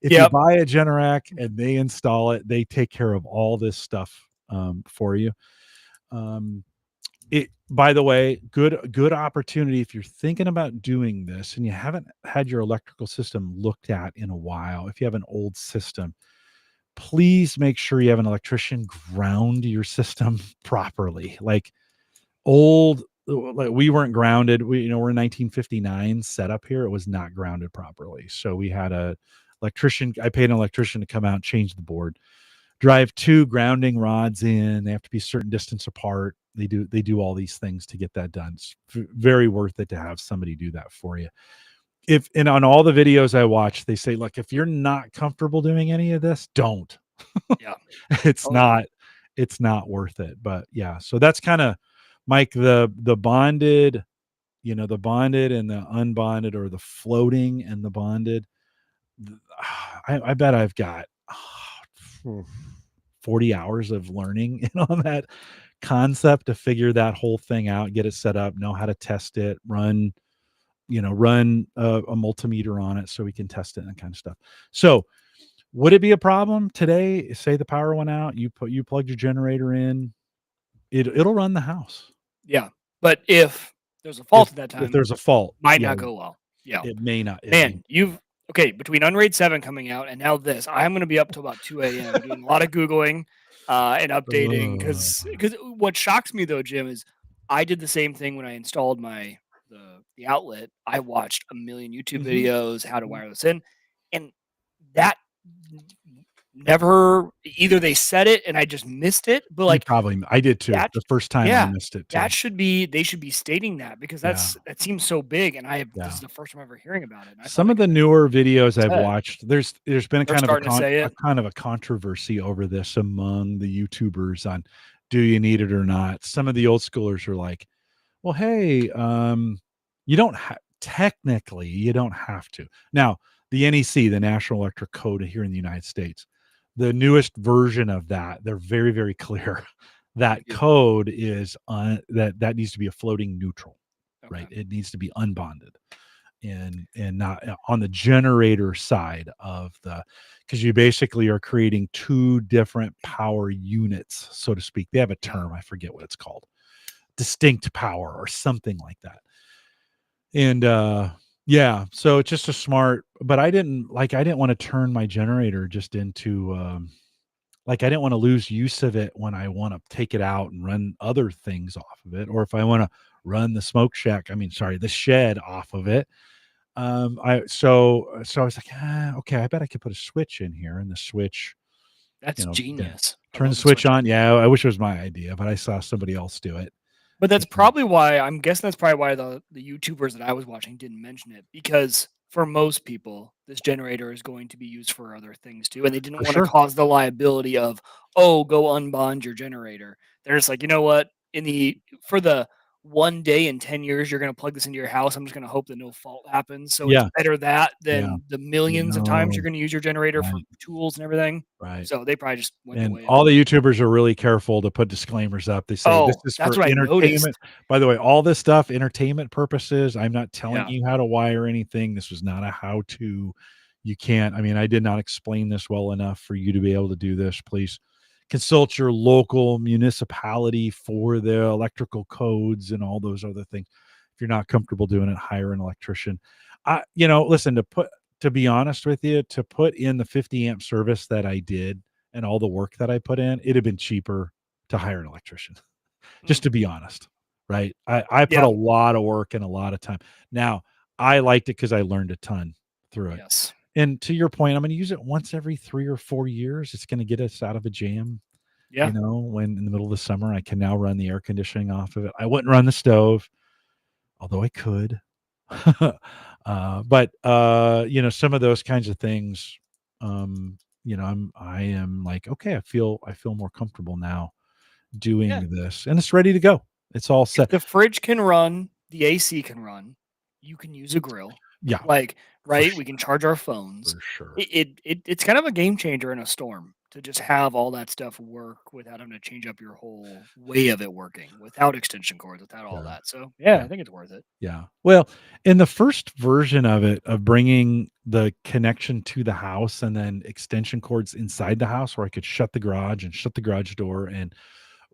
A: If you buy a Generac and they install it, they take care of all this stuff for you. By the way, good opportunity if you're thinking about doing this and you haven't had your electrical system looked at in a while. If you have an old system, please make sure you have an electrician ground your system properly. Like we weren't grounded. We're in 1959 setup here. It was not grounded properly. So we had a electrician. I paid an electrician to come out and change the board, drive 2 grounding rods in. They have to be a certain distance apart. They do all these things to get that done. It's very worth it to have somebody do that for you. And on all the videos I watch, they say, look, if you're not comfortable doing any of this, don't.
B: Yeah.
A: It's not worth it. But yeah, so that's kind of, Mike, the bonded, the bonded and the unbonded, or the floating and the bonded. I bet I've got 40 hours of learning on that concept to figure that whole thing out, get it set up, know how to test it, run a multimeter on it so we can test it and that kind of stuff. So would it be a problem today? Say the power went out, you plugged your generator in, it'll run the house.
B: Yeah. But if there's a fault at that time,
A: if there's a fault,
B: might not go well. Yeah.
A: It may not.
B: Man, between Unraid 7 coming out and now this, I'm going to be up till about 2 a.m. doing a lot of Googling and updating. Because what shocks me, though, Jim, is I did the same thing when I installed the outlet. I watched a million YouTube videos, how to wire this in. And that never, either they said it and I just missed it, but
A: You
B: like
A: probably I did too.
B: that,
A: The first time I
B: yeah,
A: missed it too.
B: that should be, they should be stating that, because
A: Yeah,
B: that seems so big, and this
A: yeah.
B: is the first time ever hearing about it, and I thought
A: Some
B: I
A: of the
B: kind of
A: newer videos I've
B: said
A: watched, there's been a
B: they're
A: kind of a
B: starting to say it.
A: kind of a controversy over this among the YouTubers on do you need it or not. Some of the old schoolers are like, well, hey, you don't technically you don't have to. Now, the NEC, the National Electric Code here in the United States, the newest version of that, they're very, very clear. That
B: Yeah.
A: code is that needs to be a floating neutral, right?
B: Okay.
A: It needs to be unbonded and not on the generator side of the, because you basically are creating two different power units, so to speak. They have a
B: Yeah.
A: term, I forget what it's called, distinct power or something like that. And yeah, so it's just a smart, but I didn't want to turn my generator just into like I didn't want to lose use of it when I want to take it out and run other things off of it, or if I want to run the smoke shack, I mean, sorry, the shed off of it. So I was like, okay, I bet I could put a switch in here, and the switch,
B: That's
A: yeah,
B: genius. I
A: turn the
B: love the
A: switch
B: switches.
A: on. Yeah, I wish it was my idea, but I saw somebody else do it.
B: But that's
A: And
B: probably why, I'm guessing that's probably why the YouTubers that I was watching didn't mention it, because for most people, this generator is going to be used for other things too, and they didn't
A: for
B: want to
A: sure,
B: cause the liability of, oh, go unbond your generator. They're just like, you know what? For the one day in 10 years you're going to plug this into your house, I'm just going to hope that no fault happens. So it's
A: yeah,
B: better that
A: yeah,
B: than the millions of times
A: no,
B: you're going to use your generator for
A: right,
B: tools and everything.
A: right.
B: So they probably just went the
A: And
B: way of,
A: all the YouTubers are really careful to put disclaimers up. They say this
B: oh,
A: is
B: that's
A: for
B: what I
A: entertainment.
B: noticed.
A: By the way, all this stuff, entertainment purposes. I'm not telling
B: Yeah.
A: you how to wire anything. This was not a how to. You can't, I mean, I did not explain this well enough for you to be able to do this. Please consult your local municipality for the electrical codes and all those other things. If you're not comfortable doing it, hire an electrician. Listen, to be honest with you, to put in the 50 amp service that I did and all the work that I put in, it'd have been cheaper to hire an electrician, just
B: Mm.
A: to be honest. Right. I put a
B: Yeah.
A: lot of work and a lot of time. Now, I liked it because I learned a ton through it.
B: Yes.
A: And to your point, I'm going to use it once every 3 or 4 years. It's going to get us out of a jam.
B: Yeah.
A: When in the middle of the summer, I can now run the air conditioning off of it. I wouldn't run the stove, although I could. But some of those kinds of things, I am like, okay, I feel more comfortable now
B: Yeah.
A: doing this, and it's ready to go. It's all
B: If
A: set.
B: the fridge can run, the AC can run, you can use a grill.
A: Yeah,
B: Like,
A: for
B: right? We can
A: sure,
B: charge our phones.
A: for sure.
B: It's kind of a game changer in a storm to just have all that stuff work without having to change up your whole way of it working, without extension cords, without all
A: Yeah,
B: that. So yeah,
A: yeah,
B: I think it's worth it.
A: yeah. Well, in the first version of it, of bringing the connection to the house and then extension cords inside the house, where I could shut the garage and shut the garage door and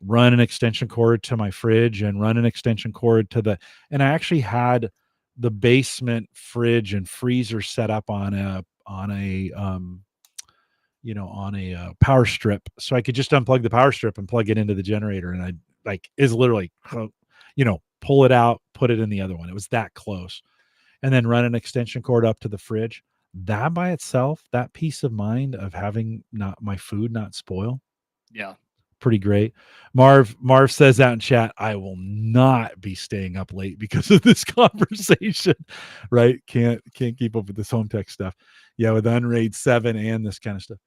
A: run an extension cord to my fridge and run an extension cord to the, and I actually had the basement fridge and freezer set up on a power strip, so I could just unplug the power strip and plug it into the generator, and I like is literally pull it out, put it in the other one. It was that close. And then run an extension cord up to the fridge. That by itself, that peace of mind of having not my food not spoil,
B: Yeah.
A: pretty great. Marv says out in chat, I will not be staying up late because of this conversation. Right? Can't keep up with this home tech stuff. Yeah, with Unraid 7 and this kind of stuff.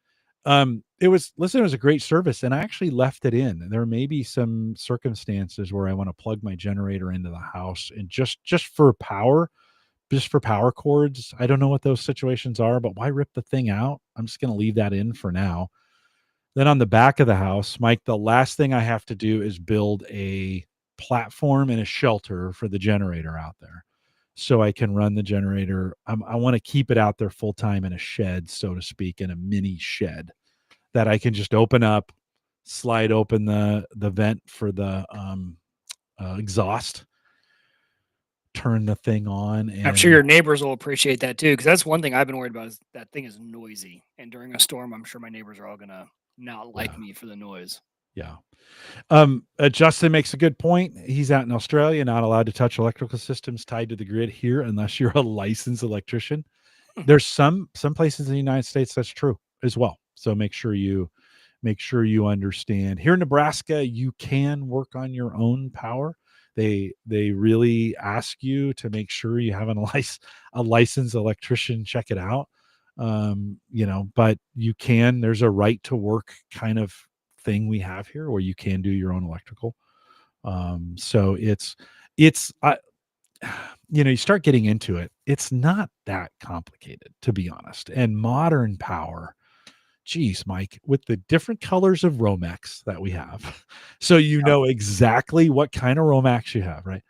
A: It was a great service, and I actually left it in. There may be some circumstances where I want to plug my generator into the house and just for power cords. I don't know what those situations are, but why rip the thing out? I'm just going to leave that in for now. Then on the back of the house, Mike, the last thing I have to do is build a platform and a shelter for the generator out there so I can run the generator. I want to keep it out there full time in a shed, so to speak, in a mini shed that I can just open up, slide open the vent for the exhaust, turn the thing on,
B: I'm sure
A: and
B: your neighbors will appreciate that too, because that's one thing I've been worried about, is that thing is noisy. And during a storm, I'm sure my neighbors are all gonna not like
A: yeah,
B: me for the noise.
A: yeah. Justin makes a good point. He's out in Australia, not allowed to touch electrical systems tied to the grid here unless you're a licensed electrician.
B: Hmm.
A: There's some places in the United States that's true as well. So make sure you understand. Here in Nebraska, you can work on your own power. They really ask you to make sure you have a licensed electrician check it out. But you can. There's a right to work kind of thing we have here where you can do your own electrical. So it's you start getting into it. It's not that complicated, to be honest. And modern power, geez, Mike, with the different colors of Romex that we have, so you know exactly what kind of Romex you have, right?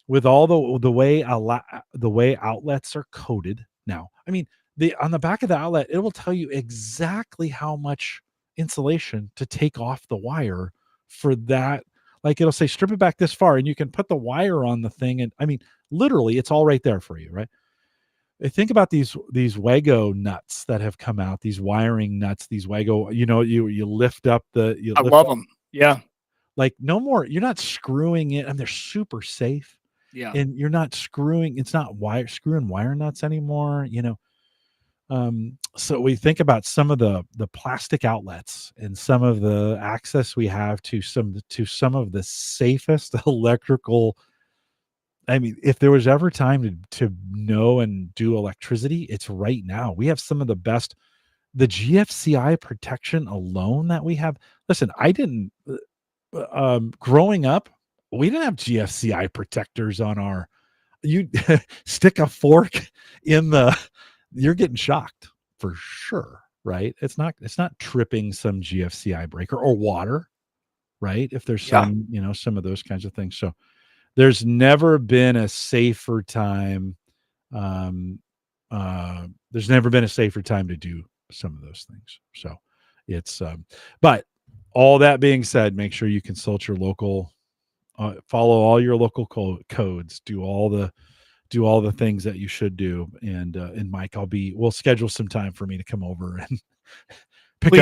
A: With all the way outlets are coded now. I mean, on the back of the outlet, it will tell you exactly how much insulation to take off the wire for that. Like it'll say strip it back this far, and you can put the wire on the thing, and I mean, literally, it's all right there for you, right? Think about these Wago nuts that have come out, these wiring nuts, these Wago, you lift up
B: I love them. Yeah.
A: Like no more, you're not screwing it, and they're super safe.
B: Yeah.
A: And you're not screwing, it's not screwing wire nuts anymore, so we think about some of the plastic outlets and some of the access we have to some of the safest electrical. I mean, if there was ever time to know and do electricity, it's right now. We have some of the best, the GFCI protection alone that we have. Listen, I didn't, growing up, we didn't have GFCI protectors on our, you stick a fork in you're getting shocked for sure, right? It's not tripping some GFCI breaker or water, right? If there's some, some of those kinds of things. So, there's never been a safer time. There's never been a safer time to do some of those things. So it's, but all that being said, make sure you consult your local, follow all your local codes, do all the things that you should do. And Mike, we'll schedule some time for me to come over and pick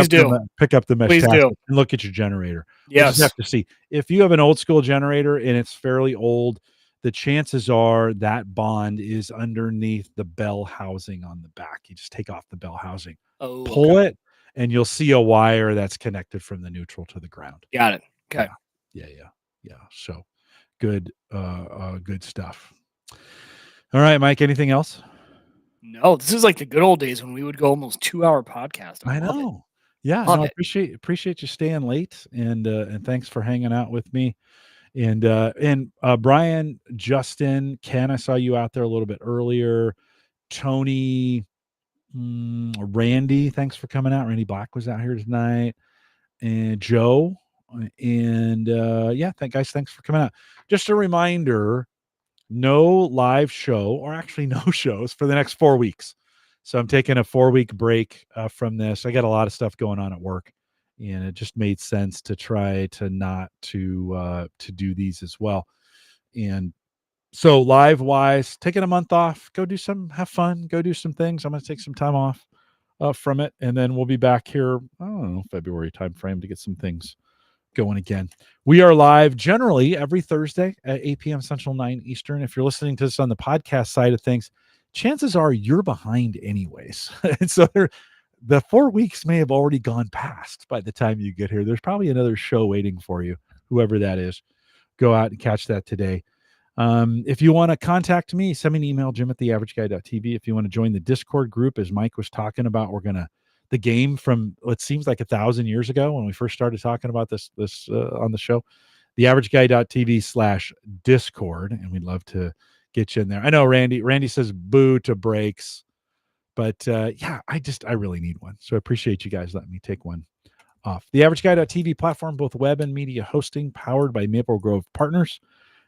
A: up the mesh tasket and look at your generator.
B: Yes.
A: We'll just have to see if you have an old school generator and it's fairly old. The chances are that bond is underneath the bell housing on the back. You just take off the bell housing, pull it, and you'll see a wire that's connected from the neutral to the ground.
B: Got it. Okay.
A: Yeah. So good stuff. All right, Mike, anything else?
B: No, this is like the good old days when we would go almost 2-hour podcast.
A: I know. Yeah, I appreciate you staying late, and thanks for hanging out with me. And Brian, Justin, Ken, I saw you out there a little bit earlier. Tony, Randy, thanks for coming out. Randy Black was out here tonight, and Joe, and guys, thanks for coming out. Just a reminder, no live show, or actually no shows for the next 4 weeks. So I'm taking a 4-week break from this. I got a lot of stuff going on at work, and it just made sense to try to not to do these as well. And so live wise, taking a month off, have fun, go do some things. I'm going to take some time off from it, and then we'll be back here, I don't know, February timeframe to get some things going again. We are live generally every Thursday at 8 p.m. Central, 9 Eastern. If you're listening to this on the podcast side of things, chances are you're behind anyways. And so the 4 weeks may have already gone past by the time you get here. There's probably another show waiting for you, whoever that is. Go out and catch that today. If you want to contact me, send me an email, jim@theaverageguy.tv. If you want to join the Discord group, as Mike was talking about, the game from what seems like 1,000 years ago when we first started talking about this on the show, theaverageguy.tv/Discord, and we'd love to get you in there. I know Randy says boo to breaks, but I really need one. So I appreciate you guys letting me take one off. TheAverageGuy.tv platform, both web and media hosting, powered by Maple Grove Partners.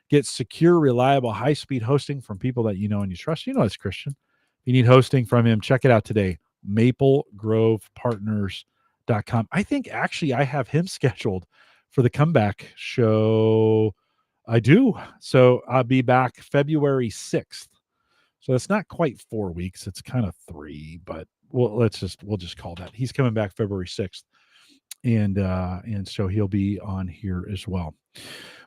A: Get secure, reliable, high-speed hosting from people that you know and you trust. You know it's Christian. If you need hosting from him, check it out today. MapleGrovePartners.com. I think actually I have him scheduled for the comeback show. I do. So I'll be back February 6th. So it's not quite 4 weeks. It's kind of 3, but we'll just call that. He's coming back February 6th. And so he'll be on here as well.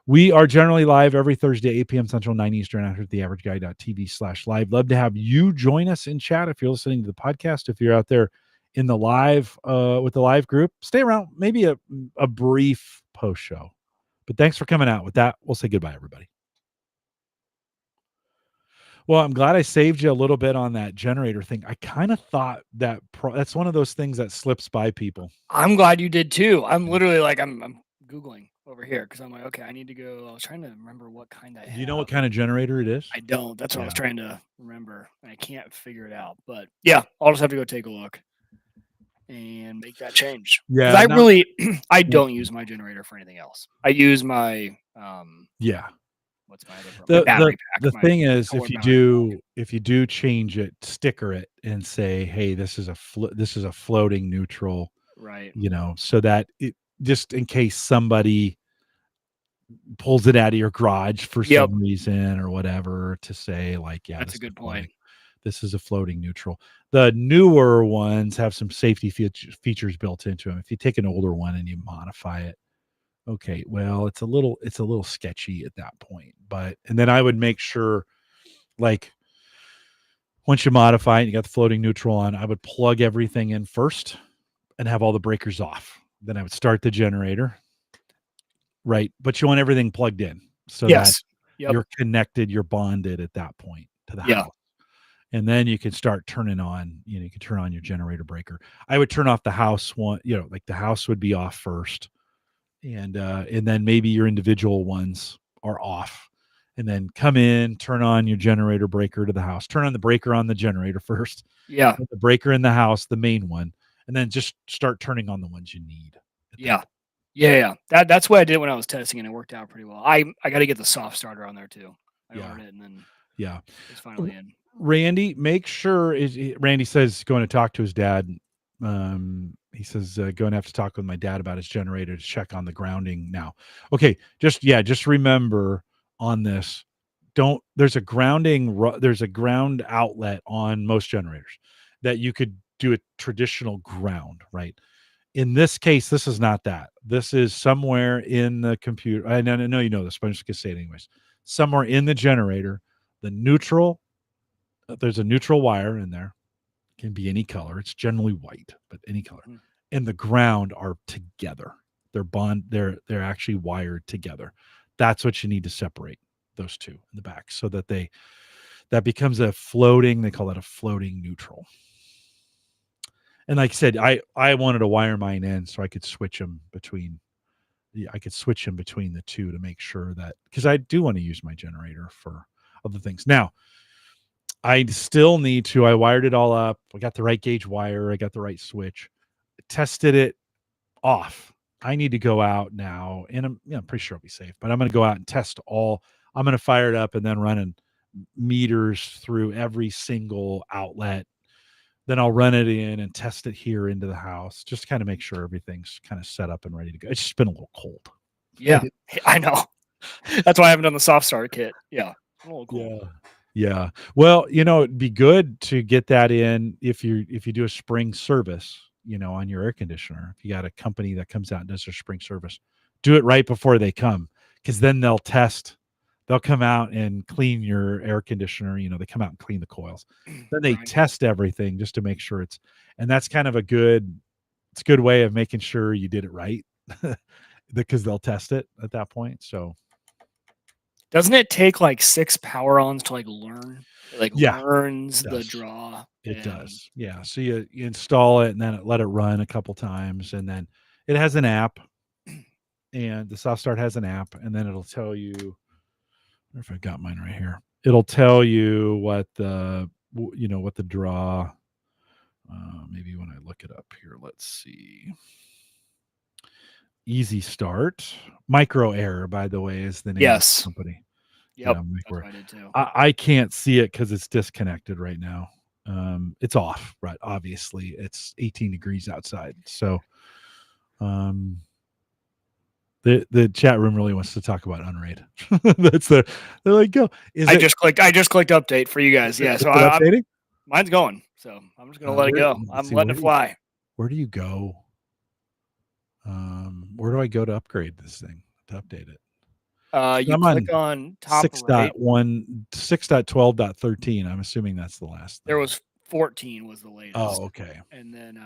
A: We are generally live every Thursday, 8 p.m. Central, 9 Eastern, out at theaverageguy.tv/live. Love to have you join us in chat if you're listening to the podcast. If you're out there in the live with the live group. Stay around, maybe a brief post show. But thanks for coming out. With that, we'll say goodbye, everybody. Well, I'm glad I saved you a little bit on that generator thing. I kind of thought that that's one of those things that slips by people.
B: I'm glad you did too. I'm literally like, I'm Googling over here because I'm like, okay, I need to go. I was trying to remember what kind I have.
A: Do you know what kind of generator it is?
B: I don't. That's what I was trying to remember. I can't figure it out. But yeah, I'll just have to go take a look and make that change.
A: Yeah,
B: I really, I don't use my generator for anything else. I use my what's my other battery pack?
A: The thing is, if you do change it, sticker it and say, hey, this is a floating neutral,
B: right?
A: So that it, just in case somebody pulls it out of your garage for some reason or whatever, to say like, yeah,
B: that's a good point.
A: This is a floating neutral. The newer ones have some safety features built into them. If you take an older one and you modify it, okay, well, it's a little sketchy at that point. And then I would make sure, like, once you modify it, you got the floating neutral on, I would plug everything in first and have all the breakers off. Then I would start the generator, right? But you want everything plugged in so that you're connected, you're bonded at that point to the house. And then you can start turning on, you can turn on your generator breaker. I would turn off the house one, like the house would be off first. And then maybe your individual ones are off, and then come in, turn on your generator breaker to the house, turn on the breaker on the generator first.
B: Yeah.
A: Put the breaker in the house, the main one, and then just start turning on the ones you need.
B: Yeah. That's what I did when I was testing, and it worked out pretty well. I got to get the soft starter on there too. I ordered it, and then it's finally in.
A: Randy, make sure Randy says going to talk to his dad. He says going to have to talk with my dad about his generator to check on the grounding now. Okay, just remember on this, there's a ground outlet on most generators that you could do a traditional ground, right? In this case, this is not that. This is somewhere in the computer. I know you know this, but I'm just gonna say it anyways. Somewhere in the generator, the neutral, there's a neutral wire in there. Can be any color. It's generally white, but any color. And the ground are together. They're actually wired together. That's what you need to separate those two in the back, so that that becomes they call it a floating neutral. And like I said, I wanted to wire mine in so I could switch them between the two to make sure that, because I do want to use my generator for other things. Now, I still need to, I wired it all up. I got the right gauge wire. I got the right switch. Tested it off. I need to go out now, and I'm pretty sure I'll be safe, but I'm going to go out and test I'm going to fire it up and then running meters through every single outlet. Then I'll run it in and test it here into the house, just to kind of make sure everything's kind of set up and ready to go. It's just been a little cold.
B: Yeah, I know. That's why I haven't done the soft start kit. Yeah. A little cold.
A: Yeah. Well, it'd be good to get that in if you do a spring service, on your air conditioner. If you got a company that comes out and does their spring service, do it right before they come, because then they'll come out and clean your air conditioner. They come out and clean the coils. Then they test everything just to make sure and that's kind of a good way of making sure you did it right, because they'll test it at that point. So
B: doesn't it take like 6 power ons to learn? Learns the draw.
A: It does. Yeah. So you install it and then let it run a couple times, and then it has an app, and the Soft Start has an app, and then it'll tell you, I wonder if I got mine right here. It'll tell you what the draw, maybe when I look it up here, let's see. Easy Start. Micro Error, by the way, is the name of the company.
B: Yep. That's what I did too.
A: I can't see it because it's disconnected right now. It's off, right? Obviously, it's 18 degrees outside. So the chat room really wants to talk about Unraid. They're like, go.
B: I just clicked update for you guys. Yeah. So
A: updating?
B: Mine's going. So I'm just gonna let it go. I'm letting it fly.
A: Where do you go? Where do I go to upgrade this thing, to update it?
B: You click on top
A: 6.1, 6.12.13. I'm assuming that's the last thing.
B: There was 14 was the latest.
A: Oh, okay.
B: And then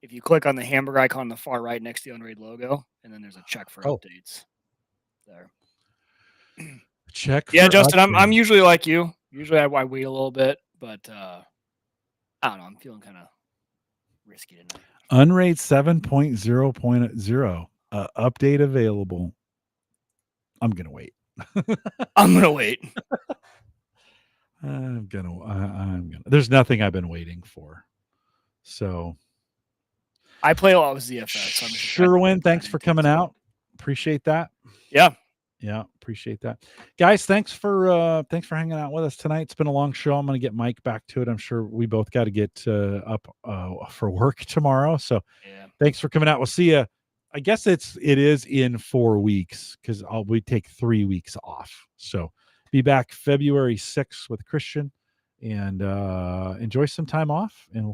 B: if you click on the hamburger icon on the far right next to the Unraid logo, and then there's a check for updates there.
A: Check.
B: Yeah,
A: for
B: Justin,
A: updates.
B: I'm usually like you. Usually I wait a little bit, but I don't know. I'm feeling kind of risky tonight.
A: Unraid 7.0.0 update available. I'm gonna wait.
B: I'm gonna wait.
A: I'm gonna. There's nothing I've been waiting for. So
B: I play a lot with ZFS. So
A: Sherwin, thanks for coming out. Appreciate that. Yeah, appreciate that. Guys, thanks for hanging out with us tonight. It's been a long show. I'm going to get Mike back to it. I'm sure we both got to get up for work tomorrow. So thanks for coming out. We'll see you. I guess it is in 4 weeks because we take 3 weeks off. So be back February 6th with Christian and enjoy some time off, and we'll